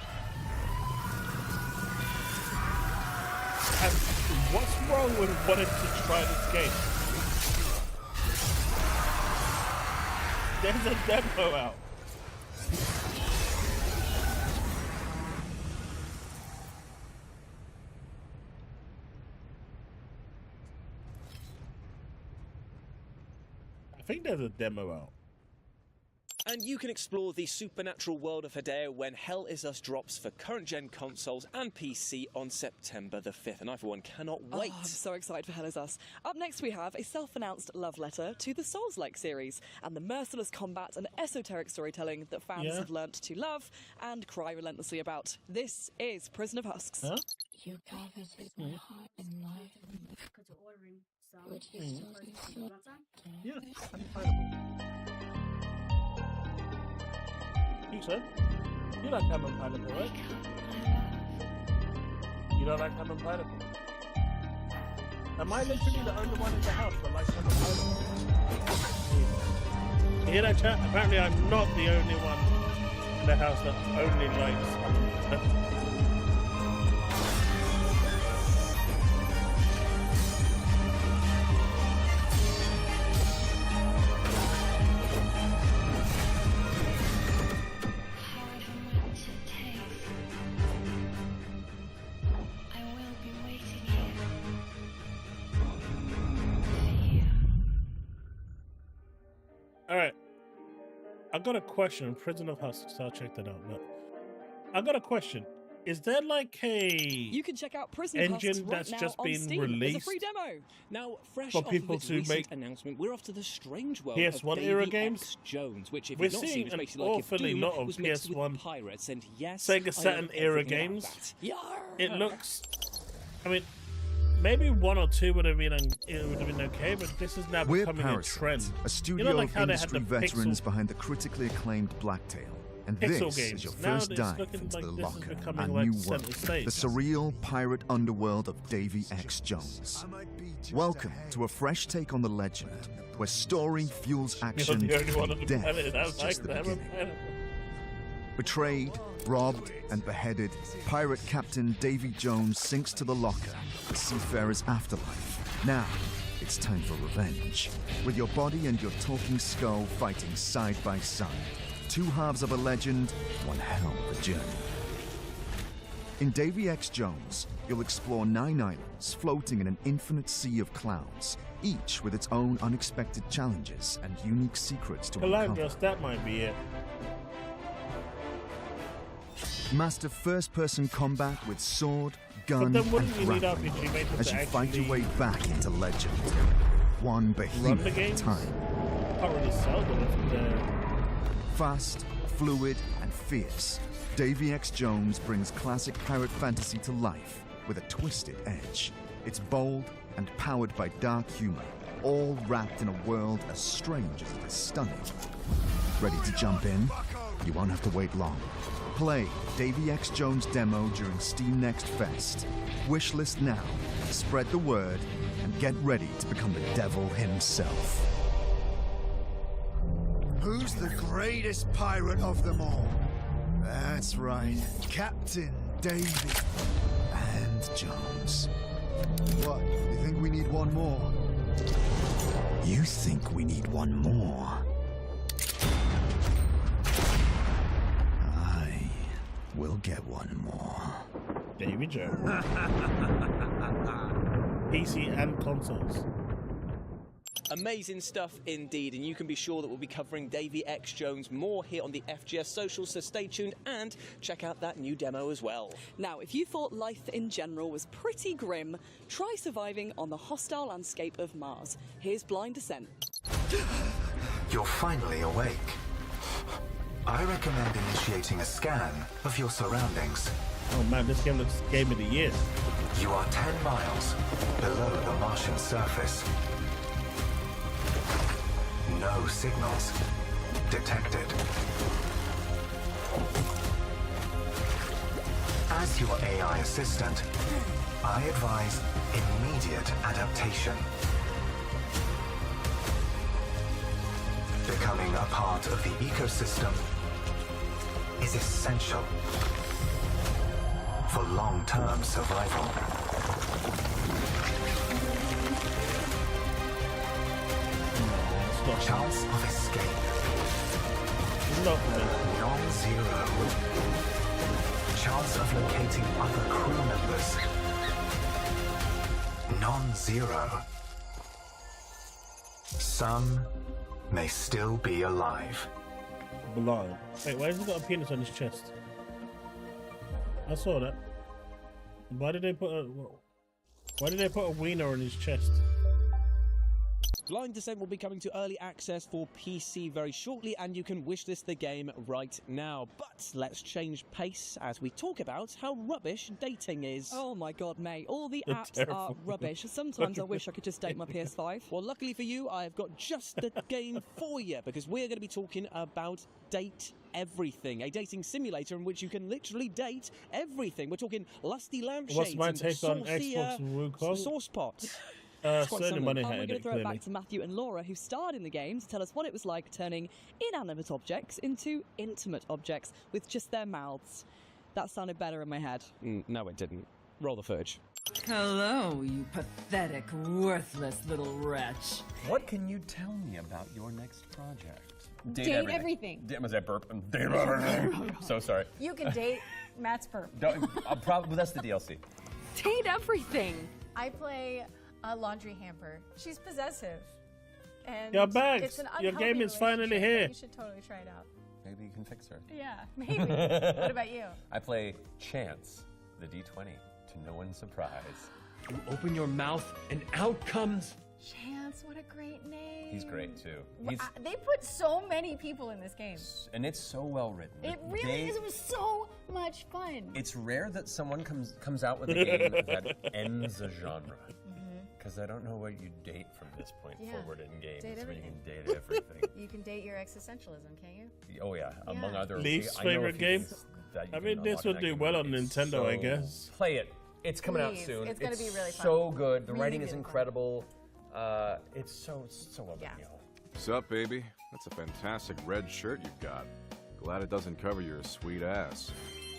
And what's wrong with wanting to try this game? There's a demo out. I think there's a demo out. And you can explore the supernatural world of Hideo when Hell Is Us drops for current-gen consoles and PC on September the 5th. And I, for one, cannot wait. Oh, I'm so excited for Hell Is Us. Up next, we have a self-announced love letter to the Souls-like series and the merciless combat and esoteric storytelling that fans have learnt to love and cry relentlessly about. This is Prison of Husks. Huh? You coveted my heart and life. Would you still Yeah. You said? You like ham and pineapple, right? You don't like ham and pineapple? Am I literally the only one in the house that likes ham and pineapple? You hear that, chat? Apparently I'm not the only one in the house that only likes ham and pineapple. Alright, I got a question. Prison of Husks, I'll check that out. But I got a question. Is there like a You can check out Prison of Husks engine right that's now just on been Steam. released? There's a free demo. Now, fresh For off people of its to recent make announcement, we're off to the strange world PS1 of era Davey games? X. Jones, which, if We're you've not seen, seeing is an basically like if awfully Doom lot of was mixed with PS1 pirates, and yes, Sega I Saturn love era everything about games. that. Yarr! It looks, I mean, maybe one or two would have been okay, but this is now We're becoming a Parasite, trend. a studio You know, like of how they had industry the veterans pixel behind the critically acclaimed Blacktail. And Pixel this games. is your Now first it's dive looking into like the this is locker, becoming a like new center world, stage. the surreal pirate underworld of Davey X. Jones. Welcome to a fresh take on the legend, where story fuels action, You're the only one on the death planet that is likes just the the ham and beginning. pineapple. Betrayed, Robbed and beheaded, pirate captain Davy Jones sinks to the locker, the seafarer's afterlife. Now, it's time for revenge. With your body and your talking skull fighting side by side. Two halves of a legend, one hell of a journey. In Davy X Jones, you'll explore 9 islands floating in an infinite sea of clouds, each with its own unexpected challenges and unique secrets to uncover. Calandros, that might be it. Master first-person combat with sword, gun, then wouldn't and you need grappling RPG makers as to you fight your way actually back into legend. One run the behemoth at a games? time. Can't really sell them if they're... Fast, fluid, and fierce, Davy X Jones brings classic pirate fantasy to life with a twisted edge. It's bold and powered by dark humor, all wrapped in a world as strange as it is stunning. Ready to jump in? You won't have to wait long. Play Davy X Jones demo during Steam Next Fest. Wishlist now, spread the word, and get ready to become the devil himself. Who's the greatest pirate of them all? That's right, Captain Davy and Jones. What, you think we need one more? You think we need one more? We'll get one more. Davy Jones. PC and consoles. Amazing stuff indeed, and you can be sure that we'll be covering Davy X Jones more here on the FGS socials, so stay tuned and check out that new demo as well. Now, if you thought life in general was pretty grim, try surviving on the hostile landscape of Mars. Here's Blind Descent. You're finally awake. I recommend initiating a scan of your surroundings. Oh man, this game looks game of the year. You are 10 miles below the Martian surface. No signals detected. As your AI assistant, I advise immediate adaptation. Becoming a part of the ecosystem is essential for long-term survival. Chance of escape non-zero. Chance of locating other crew members non-zero. Some may still be alive. Blind. Wait, why has he got a penis on his chest? I saw that. Why did they put a wiener on his chest? Blind Descent will be coming to early access for PC very shortly, and you can wishlist the game right now. But let's change pace as we talk about how rubbish dating is. Oh my god, mate. All the apps are rubbish. Sometimes I wish I could just date my PS5. Well, luckily for you, I've got just the game for you, because we're going to be talking about Date Everything, a dating simulator in which you can literally date everything. We're talking lusty lampshades. What's my take on Xbox Wukong? Sauce pots. Certainly money We're headed, going to throw clearly. it back to Matthew and Laura, who starred in the game, to tell us what it was like turning inanimate objects into intimate objects with just their mouths. That sounded better in my head. No, it didn't. Roll the footage. Hello, you pathetic, worthless little wretch. What can you tell me about your next project? Date everything. Was that burp? Date everything. So sorry. You can date Matt's burp. Probably that's the DLC. Date everything. I play a laundry hamper. She's possessive. And Your bags. It's an Your unhealthy game is finally relationship, here. but You should totally try it out. Maybe you can fix her. Yeah, maybe. What about you? I play Chance, the D20, to no one's surprise. You open your mouth and out comes... Chance, what a great name. He's great too. They put so many people in this game. And it's so well written. It really is. It was so much fun. It's rare that someone comes out with a game that ends a genre. Because I don't know what you date from this point forward in games. Date where you everything. can date everything. You can date your existentialism, can't you? Oh yeah, among other. Least I know a favorite few game? things that you I can mean, this unlock in would that do game. well on It's Nintendo, I so- guess. Play it. It's coming out Please. soon. It's gonna be really fun. So good. The Really, writing is really fun. incredible. It's so well done. Yeah. Sup, baby? That's a fantastic red shirt you've got. Glad it doesn't cover your sweet ass.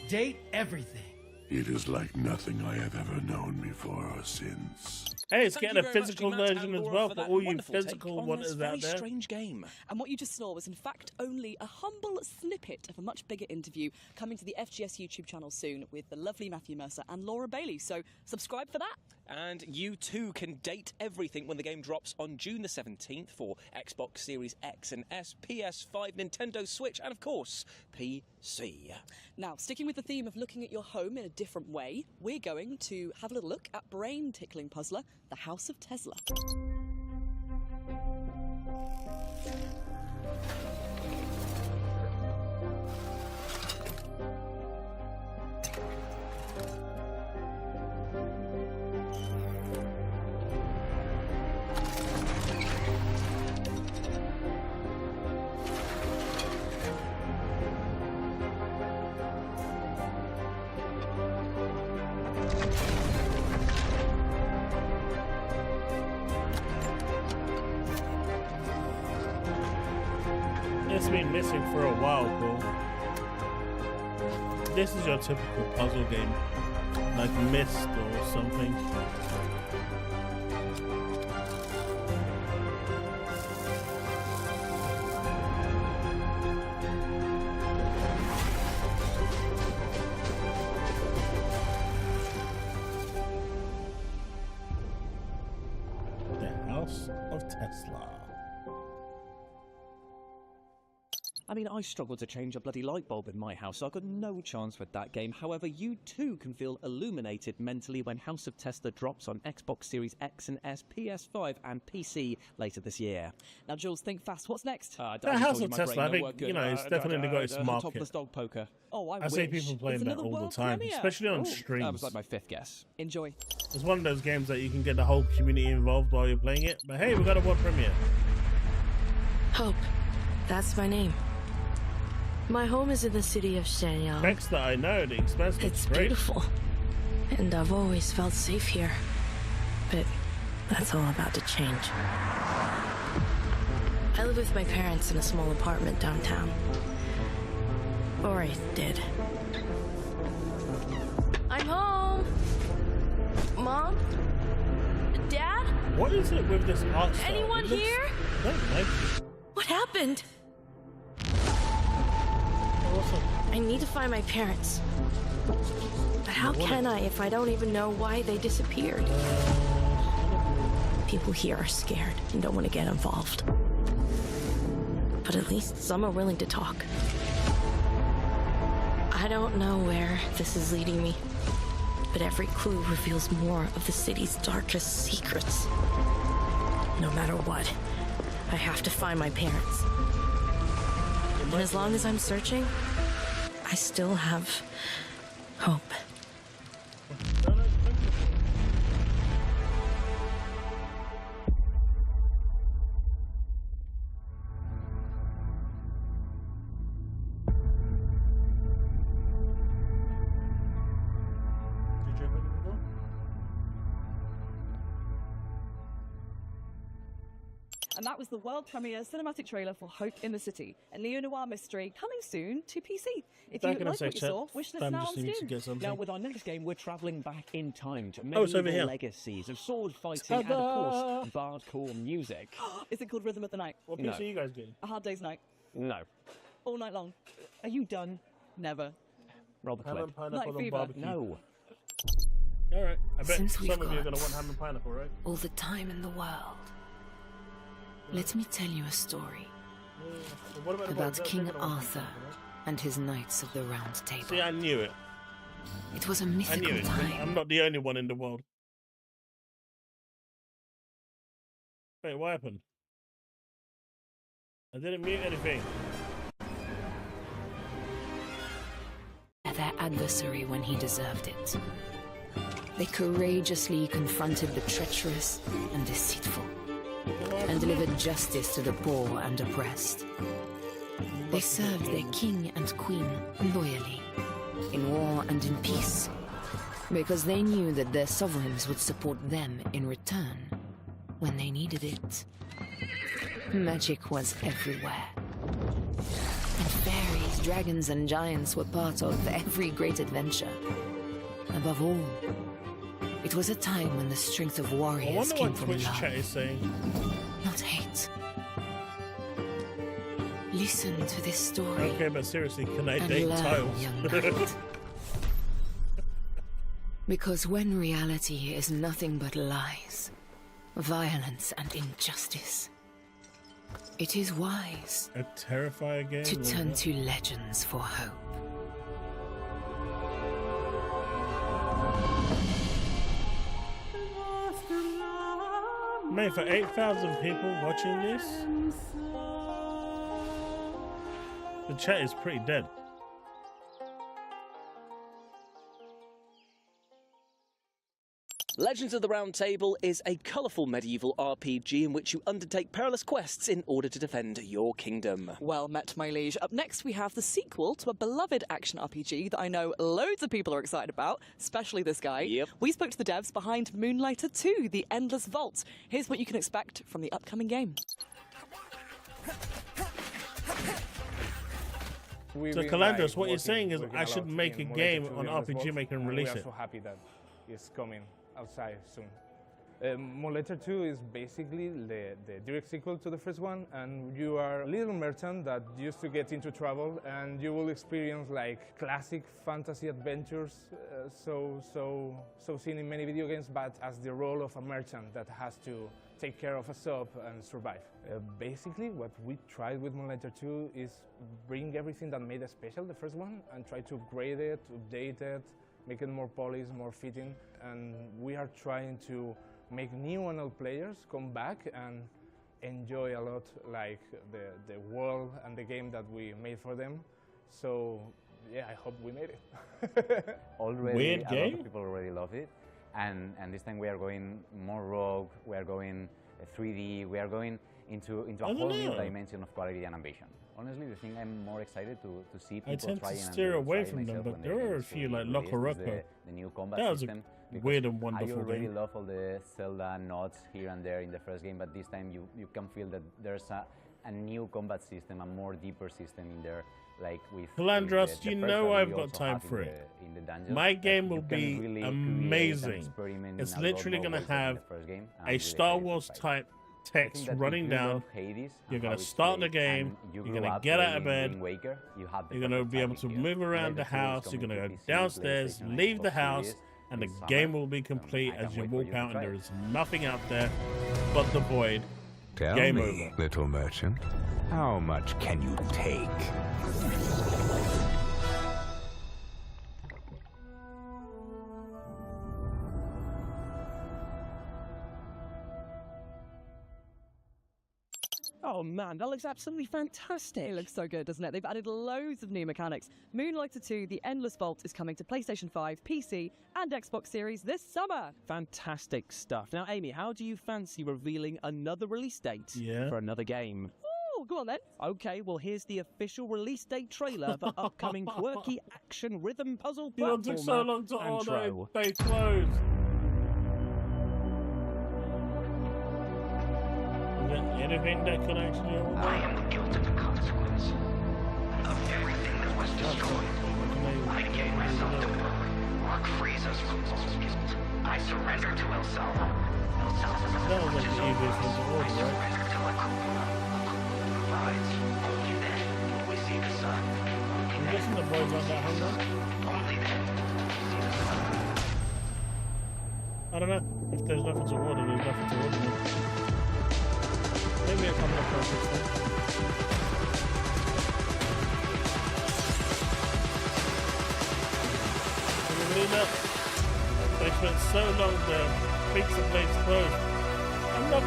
Date everything. It is like nothing I have ever known before or since. Hey, it's Thank getting you a very much physical to Matt version and as Laura well for for that all you wonderful take physical on ones this out very there. strange game. And what you just saw was, in fact, only a humble snippet of a much bigger interview coming to the FGS YouTube channel soon with the lovely Matthew Mercer and Laura Bailey. So subscribe for that. And you too can date everything when the game drops on June the 17th for Xbox Series X and S, PS5, Nintendo Switch, and of course, PC. Now, sticking with the theme of looking at your home in a different way, we're going to have a little look at brain-tickling puzzler, The House of Tesla. It's been missing for a while, Paul. This is your typical puzzle game, like Myst or something. The House of Tesla. I mean, I struggled to change a bloody light bulb in my house, so I got no chance with that game. However, you too can feel illuminated mentally when House of Tesla drops on Xbox Series X and S, PS5 and PC later this year. Now, Jules, think fast. What's next? The House of Tesla, I think, you know, it's definitely got its market. Topless dog poker. Oh, I see people playing that all the time, especially on streams. That was like my fifth guess. Enjoy. It's one of those games that you can get the whole community involved while you're playing it. But hey, we got a world premiere. Hope. That's my name. My home is in the city of Shenyang. Next that I know, the expense looks It's great. beautiful. And I've always felt safe here. But that's all about to change. I live with my parents in a small apartment downtown. Or I did. I'm home! Mom? Dad? What is it with this art style? Anyone It looks- here? I don't like it. What happened? I need to find my parents. But how can I if I don't even know why they disappeared? People here are scared and don't want to get involved. But at least some are willing to talk. I don't know where this is leading me, but every clue reveals more of the city's darkest secrets. No matter what, I have to find my parents. And as long as I'm searching, I still have hope. And that was the world premiere cinematic trailer for Hope in the City, a neo-noir mystery coming soon to PC. If you like what you saw, wish list now on Steam. Now, with our next game, we're travelling back in time to it's over here. medieval legacies of sword fighting and, of course, bardcore music. Is it called Rhythm of the Night? What piece are you guys doing? A Hard Day's Night. No. All night long. Are you done? Never. Roll the Ham clip. and pineapple Night on Fever. barbecue. No. Alright, I bet Since some we've of you are got going to want ham and pineapple, right? all the time in the world, let me tell you a story about King Arthur and his Knights of the Round Table. See, I knew it. It was a I knew mythical it. time. I'm not the only one in the world. Wait, what happened? I didn't mute anything. Their adversary when he deserved it. They courageously confronted the treacherous and deceitful, and delivered justice to the poor and oppressed. They served their king and queen loyally, in war and in peace, because they knew that their sovereigns would support them in return when they needed it. Magic was everywhere, and fairies dragons and giants were part of every great adventure. Above all, it was a time when the strength of I warriors wonder came what from Twitch love, chat is saying. not hate. Listen to this story. Okay, but seriously, can I and date learn, tiles? young knight. Because when reality is nothing but lies, violence and injustice, it is wise A Terrifier game? to turn to legends for hope. Man, for 8,000 people watching this, the chat is pretty dead. Legends of the Round Table is a colourful medieval RPG in which you undertake perilous quests in order to defend your kingdom. Well met, my liege. Up next, we have the sequel to a beloved action RPG that I know loads of people are excited about, especially this guy. Yep. We spoke to the devs behind Moonlighter 2, The Endless Vault. Here's what you can expect from the upcoming game. So, Calandros, what you're saying is I should make a game on RPG Maker and release we are it. so happy that it's coming outside soon. Moonlighter 2 is basically the direct sequel to the first one, and you are a little merchant that used to get into trouble, and you will experience like classic fantasy adventures, so seen in many video games, but as the role of a merchant that has to take care of a shop and survive. Basically, what we tried with Moonlighter 2 is bring everything that made it special, the first one, and try to upgrade it, update it, make it more polished, more fitting, and we are trying to make new and old players come back and enjoy a lot like the world and the game that we made for them. So yeah, I hope we made it. Already, Weird a game? lot of people already love it, and this time we are going more rogue, we are going 3D, we are going into a whole new dimension of quality and ambition. Honestly, the thing I'm more excited to see people I tend trying to and steer to away try from them, myself but when there the are game a is few fully like released Loco is Roco. the new combat That was system. a because weird and wonderful I already game. love all the Zelda nods here and there in the first game, but this time you can feel that there's a new combat system, a more deeper system in there. Like with Calandros, the you first know one I've we got also time have for in it. in the dungeons, My that game you will can be really create and amazing. experiment It's in a lot literally more going to ways than in have the first game. I'm a really Star excited Wars to try it. type I text think that running if you down. love Hades You're and going how to it's start the played, game. and you You're grew going to up get out of playing bed. Wind Waker, you have the You're going to perfect be able timing to here. move around the Moonlighter 2 is house. You're coming going to to go PC, downstairs, PlayStation, leave the Xbox house, Series and the this summer. game will be complete I as can't you wait for walk you to out, and try there it. is nothing out there but the void. Tell Game me, over. little merchant, how much can you take? Oh man, that looks absolutely fantastic. It looks so good, doesn't it? They've added loads of new mechanics. Moonlighter 2, The Endless Vault is coming to PlayStation 5, PC, and Xbox Series this summer. Fantastic stuff. Now, Amy, how do you fancy revealing another release date for another game? Oh, go on then. Okay, well, here's the official release date trailer for upcoming quirky action rhythm puzzle You know, it took so platformer long to order Antro. it. They closed. Is there anything that could actually order? I am the guilt of the consequence of everything that was destroyed. I gave myself to work. Work frees us from all guilt. I surrender to El Salva. El Salva That was like the easiest one to order, I right? surrender to La Cúpula. La Cúpula provides. Only then will we see the sun. Only I'm then guessing the boys aren't that hungry. Only then will we see the sun. I don't know. If there's nothing to order, there's nothing to order. Maybe it's coming up for a fix then. Can you believe that? They spent so long the pizza place closed. I'm not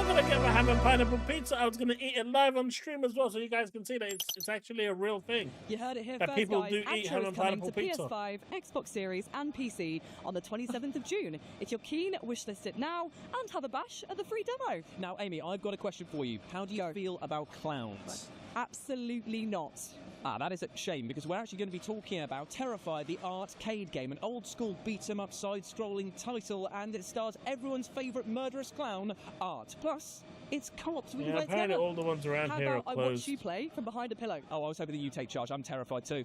gonna get my ham and pineapple pizza. I was gonna eat it live on stream as well, so you guys can see that it's actually a real thing. You heard it here that first, people guys. do eat Antro ham is and coming pineapple to pizza. PS5, Xbox Series, and PC on the 27th of June. If you're keen, wishlist it now and have a bash at the free demo. Now, Amy, I've got a question for you. How do you feel about clowns? Absolutely not. Ah, that is a shame, because we're actually going to be talking about Terrify, the arcade game, an old-school beat-em-up side-scrolling title, and it stars everyone's favourite murderous clown, Art. Plus, it's co-op, so we can play apparently together. all the ones around here are How about I closed. watch you play from behind a pillow? Oh, I was hoping that you take charge. I'm terrified too.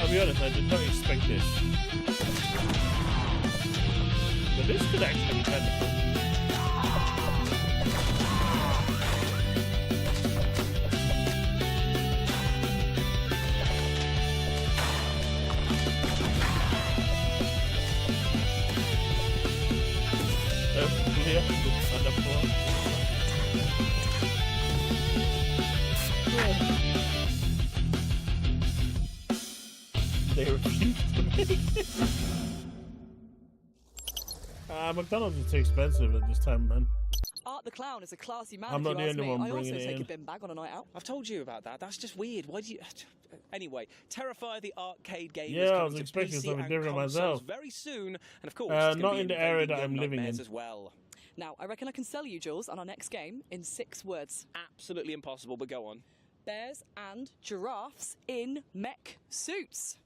I'll be honest, I did not expect this. But this could actually be kind of fun. They refuse to make it. McDonald's is too expensive at this time, man. Art the Clown is a classy man. I'm if not you the ask only me. one I bringing also it take in. a bin bag on a night out. I've told you about that. That's just weird. Why do you... Anyway, Terrify the arcade game Yeah, is I coming was to expecting PC something and different consoles myself. very soon, and of course, it's not gonna be in the area invading that I'm your living nightmares in. as well. Now, I reckon I can sell you, Jules, on our next game in 6 words. Absolutely impossible, but go on. Bears and giraffes in mech suits.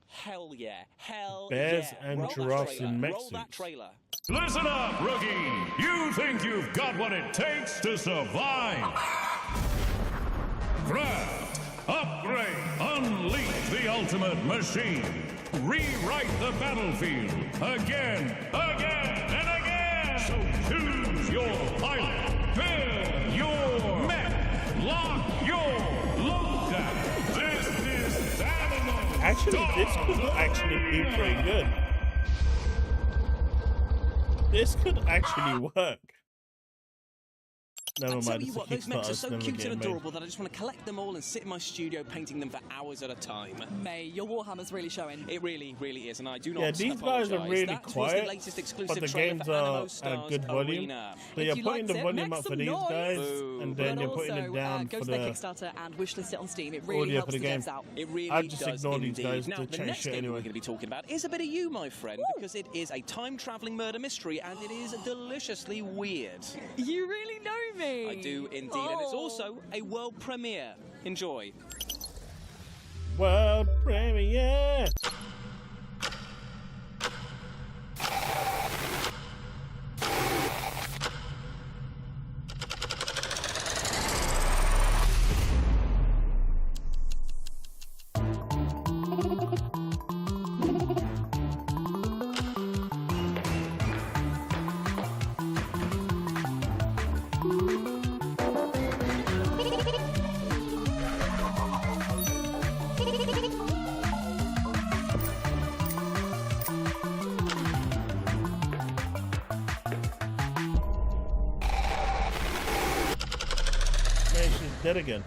Hell yeah. Hell Bears yeah. and Roll that giraffes trailer. in mech Roll that suits. trailer. Listen up, rookie! You think you've got what it takes to survive? Craft, upgrade, unleash the ultimate machine. Rewrite the battlefield again, and again! So choose your pilot, build your mech, lock your loadout. This is Dynamo. Actually, this could actually be pretty good. This could actually work. Never I mind. tell you it's what, a those mechs are Kickstarter, so it's never cute and getting made. adorable that I just want to collect them all and sit in my studio painting them for hours at a time. May, your Warhammer's really showing. It really, really is, and I do not Yeah, these guys are apologise. really That was quiet, the latest exclusive but the trailer games for are Animo at a Stars good volume. Arena. So you're putting the volume up for these guys, and then but you're putting also, it down go for to their the Kickstarter and wishlist it on Steam. It really audio helps for the the game. devs out. It really I'd just does ignore these indeed. guys Now, to the change next shit game anyway. we're going to be talking about is a bit of you, my friend, because it is a time-traveling murder mystery, and it is deliciously weird. You really know me. I do indeed, and it's also a world premiere. Enjoy. world premiere. Man, she's dead again.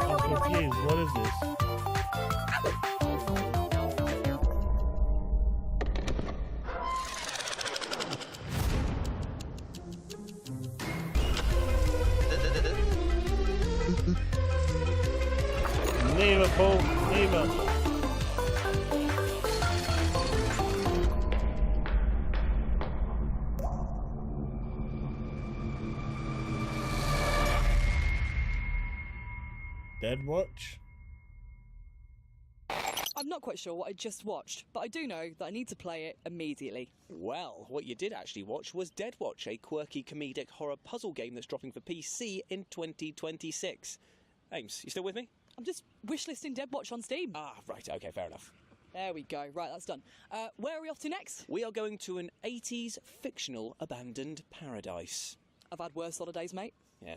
I'm confused. What is this? Neither, Paul. Neither. Dead Watch? I'm not quite sure what I just watched, but I do know that I need to play it immediately. Well, what you did actually watch was Dead Watch, a quirky comedic horror puzzle game that's dropping for PC in 2026. Ames, you still with me? I'm just wishlisting Dead Watch on Steam. Ah, right, okay, fair enough. There we go. Right, that's done. Where are we off to next? We are going to an 80s fictional abandoned paradise. I've had worse holidays, mate. Yeah.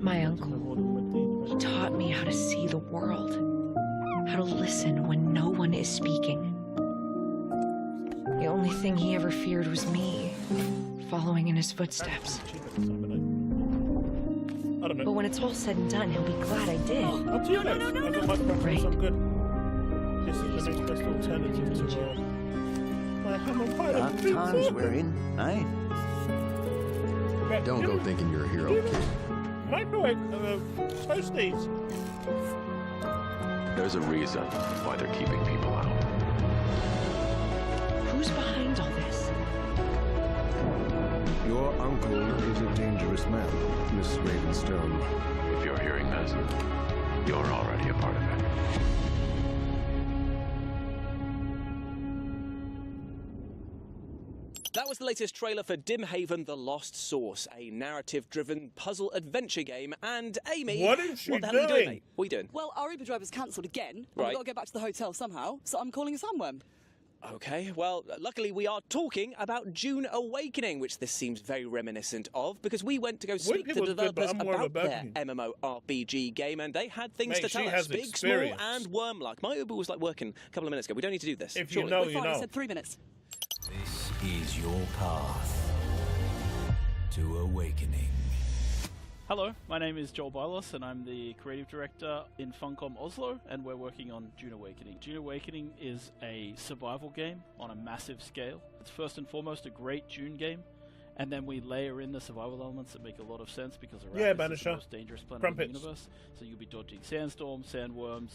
My uncle, he taught me how to see the world, how to listen when no one is speaking. He only thing he ever feared was me, following in his footsteps. I don't know. But when it's all said and done, he'll be glad I did. Up to you guys. I've got my preference. I'm good. This is the next best alternative to my hammer pilot. Dark times we're in, eh? Don't go thinking you're a hero, kid. Microwave toasties. There's a reason why they're keeping people out. Who's behind all this? Your uncle is a dangerous man, Miss Ravenstone. If you're hearing this, you're already a part of it. That was the latest trailer for Dimhaven The Lost Source, a narrative-driven puzzle adventure game. And Amy, what is she what the hell are you doing, doing? mate? What are you doing? Well, our Uber driver's cancelled again. And Right. we've got to get back to the hotel somehow, so I'm calling a sandworm. Okay, well, luckily we are talking about June Awakening, which this seems very reminiscent of, because we went to go speak to was good, but developers I'm more of a about their Burger King. MMORPG game, and they had things Mate, to tell she us. has Big, experience. small, and worm-like. My Uber was like working a couple of minutes ago. We don't need to do this. If you surely. know, We're you fine, I know. said 3 minutes. This is your path to awakening. Hello, my name is Joel Bylos and I'm the creative director in Funcom Oslo, and we're working on June Awakening. June Awakening is a survival game on a massive scale. It's first and foremost a great June game, and then we layer in the survival elements that make a lot of sense because Arrakis is the Banisher. most dangerous planet Crumpets. in the universe. So you'll be dodging sandstorms, sandworms,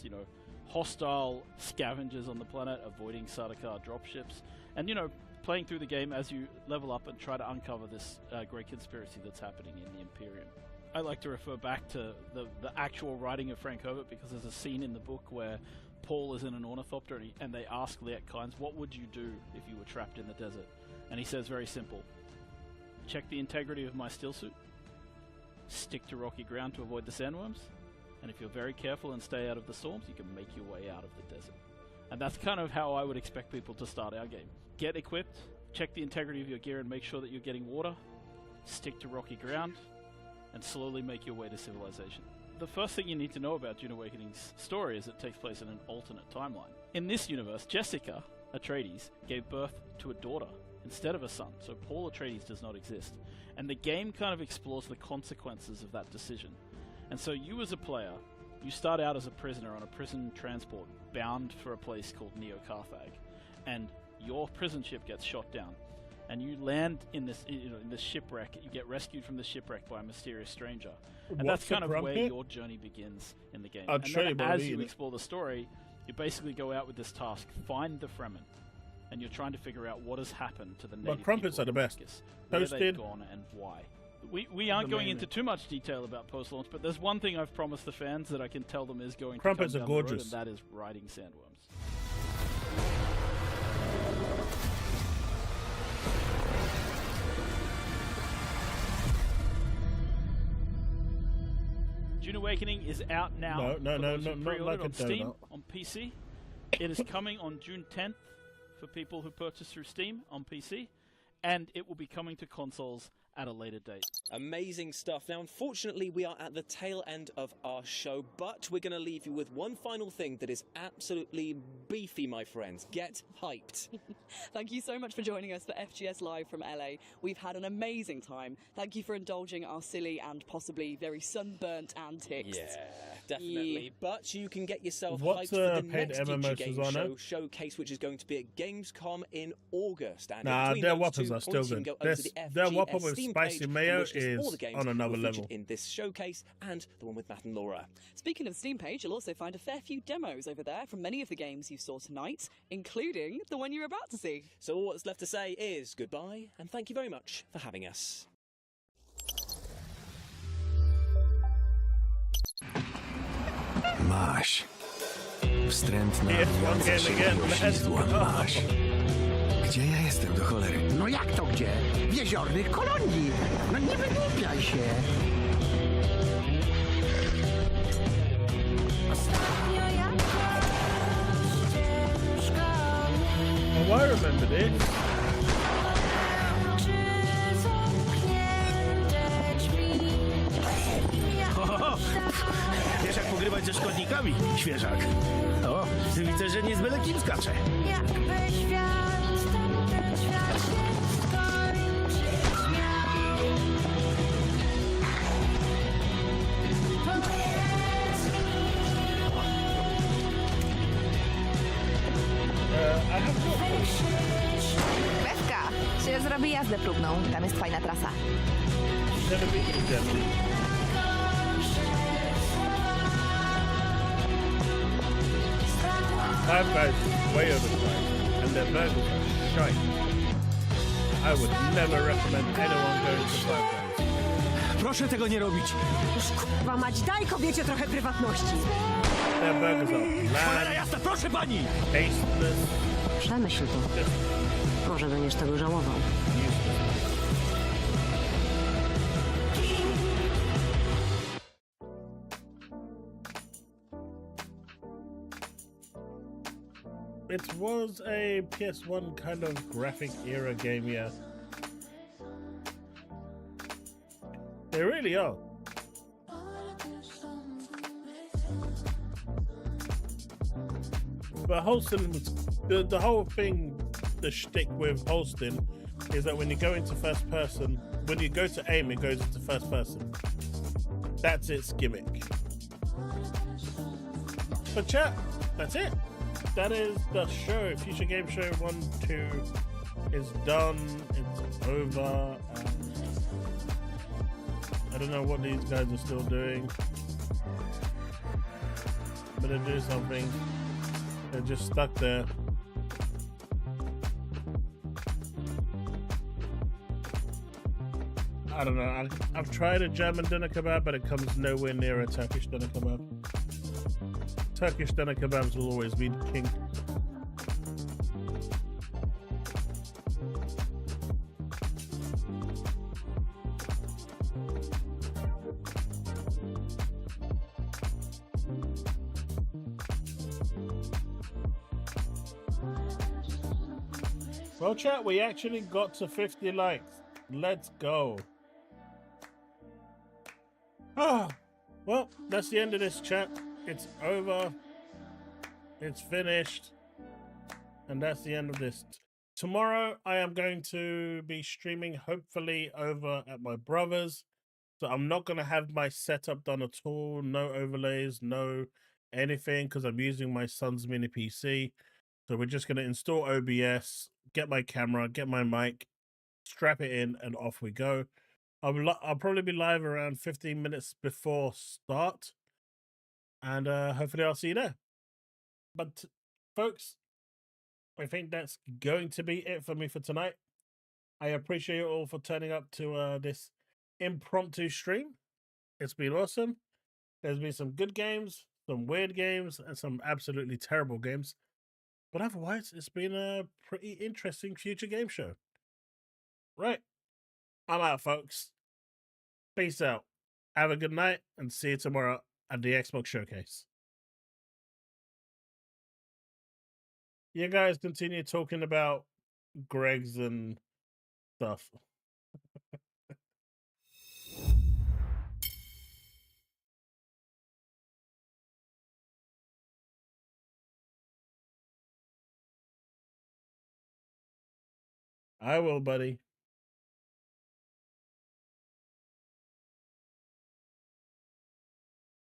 hostile scavengers on the planet, avoiding Sardaukar dropships, and playing through the game as you level up and try to uncover this great conspiracy that's happening in the Imperium. I like to refer back to the actual writing of Frank Herbert because there's a scene in the book where Paul is in an ornithopter and they ask Liet Kynes, what would you do if you were trapped in the desert? And he says very simple, check the integrity of my still suit, stick to rocky ground to avoid the sandworms, and if you're very careful and stay out of the storms, you can make your way out of the desert. And that's kind of how I would expect people to start our game. Get equipped, check the integrity of your gear and make sure that you're getting water, stick to rocky ground, and slowly make your way to civilization. The first thing you need to know about June Awakening's story is it takes place in an alternate timeline. In this universe, Jessica Atreides gave birth to a daughter instead of a son, so Paul Atreides does not exist. And the game kind of explores the consequences of that decision. And so you as a player, you start out as a prisoner on a prison transport bound for a place called Neo-Carthag, and your prison ship gets shot down. And you land in this, in this shipwreck. You get rescued from the shipwreck by a mysterious stranger, and What's that's kind the of where grumpet? your journey begins in the game. I'll And show then you, but as I'll you eat it. explore the story, you basically go out with this task: find the Fremen, and you're trying to figure out what has happened to the native crumpets people are the of best. Arrakis, where Toasted. they've gone and why. We aren't going Amazing. into too much detail about post-launch, but there's one thing I've promised the fans that I can tell them is going Crumpets to are come down the road, gorgeous. and that is riding sandworms. June Awakening is out now. No, for no, those who no, not pre-ordered like on a Steam, donut. on PC. It is coming on June 10th for people who purchase through Steam on PC, and it will be coming to consoles at a later date. Amazing stuff. Now, unfortunately, we are at the tail end of our show, but we're going to leave you with one final thing that is absolutely beefy, my friends. Get hyped. Thank you so much for joining us for FGS Live from LA. We've had an amazing time. Thank you for indulging our silly and possibly very sunburnt antics. Yeah, definitely. But you can get yourself What's hyped for the the paid next MMO Future Game Susanna? Show showcase, which is going to be at Gamescom in August. And Nah, between their those whoppers 2 are still points, you can good. go over to the Their FGS whopper with Steam spicy page, mayo which is all is the games on another that were featured level. in this showcase, and the one with Matt and Laura. Speaking of the Steam page, you'll also find a fair few demos over there from many of the games you saw tonight, including the one you're about to see. So all that's left to say is goodbye, and thank you very much for having us. Masz. Wstrętna, wijąca się miłośnidła masz. Gdzie ja jestem, do cholery? No jak to gdzie? W jeziornych kolonii. No nie wygłupiaj się. Oh, I remember this. Wiesz jak pogrywać ze szkodnikami, świeżak? O, widzę, że nie z byle kim skacze. Jakby świat Pewka! Czy zrobię jazdę próbną? Tam jest fajna trasa. Five Guys is way overpriced, and their burgers are shite. I would never recommend anyone going to Five Guys. Proszę tego nie robić. Już k***wa mać, daj kobiecie trochę prywatności. Their burgers are Cholera bland, jasna, proszę pani! tasteless, Przemyśl to. Może będziesz tego żałował. It was a PS1 kind of graphic era game, yeah. They really are. But Holston was the whole thing, the shtick with Holston is that when you go into first person, when you go to aim, it goes into first person. That's its gimmick. But chat, that's it. That is the show. Future Game Show 1-2 is done. It's over. I don't know what these guys are still doing. But they do something. They're just stuck there. I don't know. I've tried a German doner kebab, but it comes nowhere near a Turkish doner kebab. Turkish doner kebabs will always be the king. Well, chat, we actually got to 50 likes. Let's go. Ah, well, that's the end of this chat. It's over. It's finished. And that's the end of this. Tomorrow, I am going to be streaming, hopefully, over at my brother's. So I'm not going to have my setup done at all. No overlays, no anything, because I'm using my son's mini PC. So we're just going to install OBS, get my camera, get my mic, strap it in, and off we go. I'll probably be live around 15 minutes before start. And hopefully I'll see you there. But, folks, I think that's going to be it for me for tonight. I appreciate you all for turning up to this impromptu stream. It's been awesome. There's been some good games, some weird games, and some absolutely terrible games. But otherwise, it's been a pretty interesting future game show. Right. I'm out, folks. Peace out. Have a good night, and see you tomorrow at the Xbox Showcase. You guys continue talking about Greg's and stuff. I will, buddy.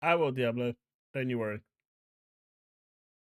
I will, Diablo. Don't you worry.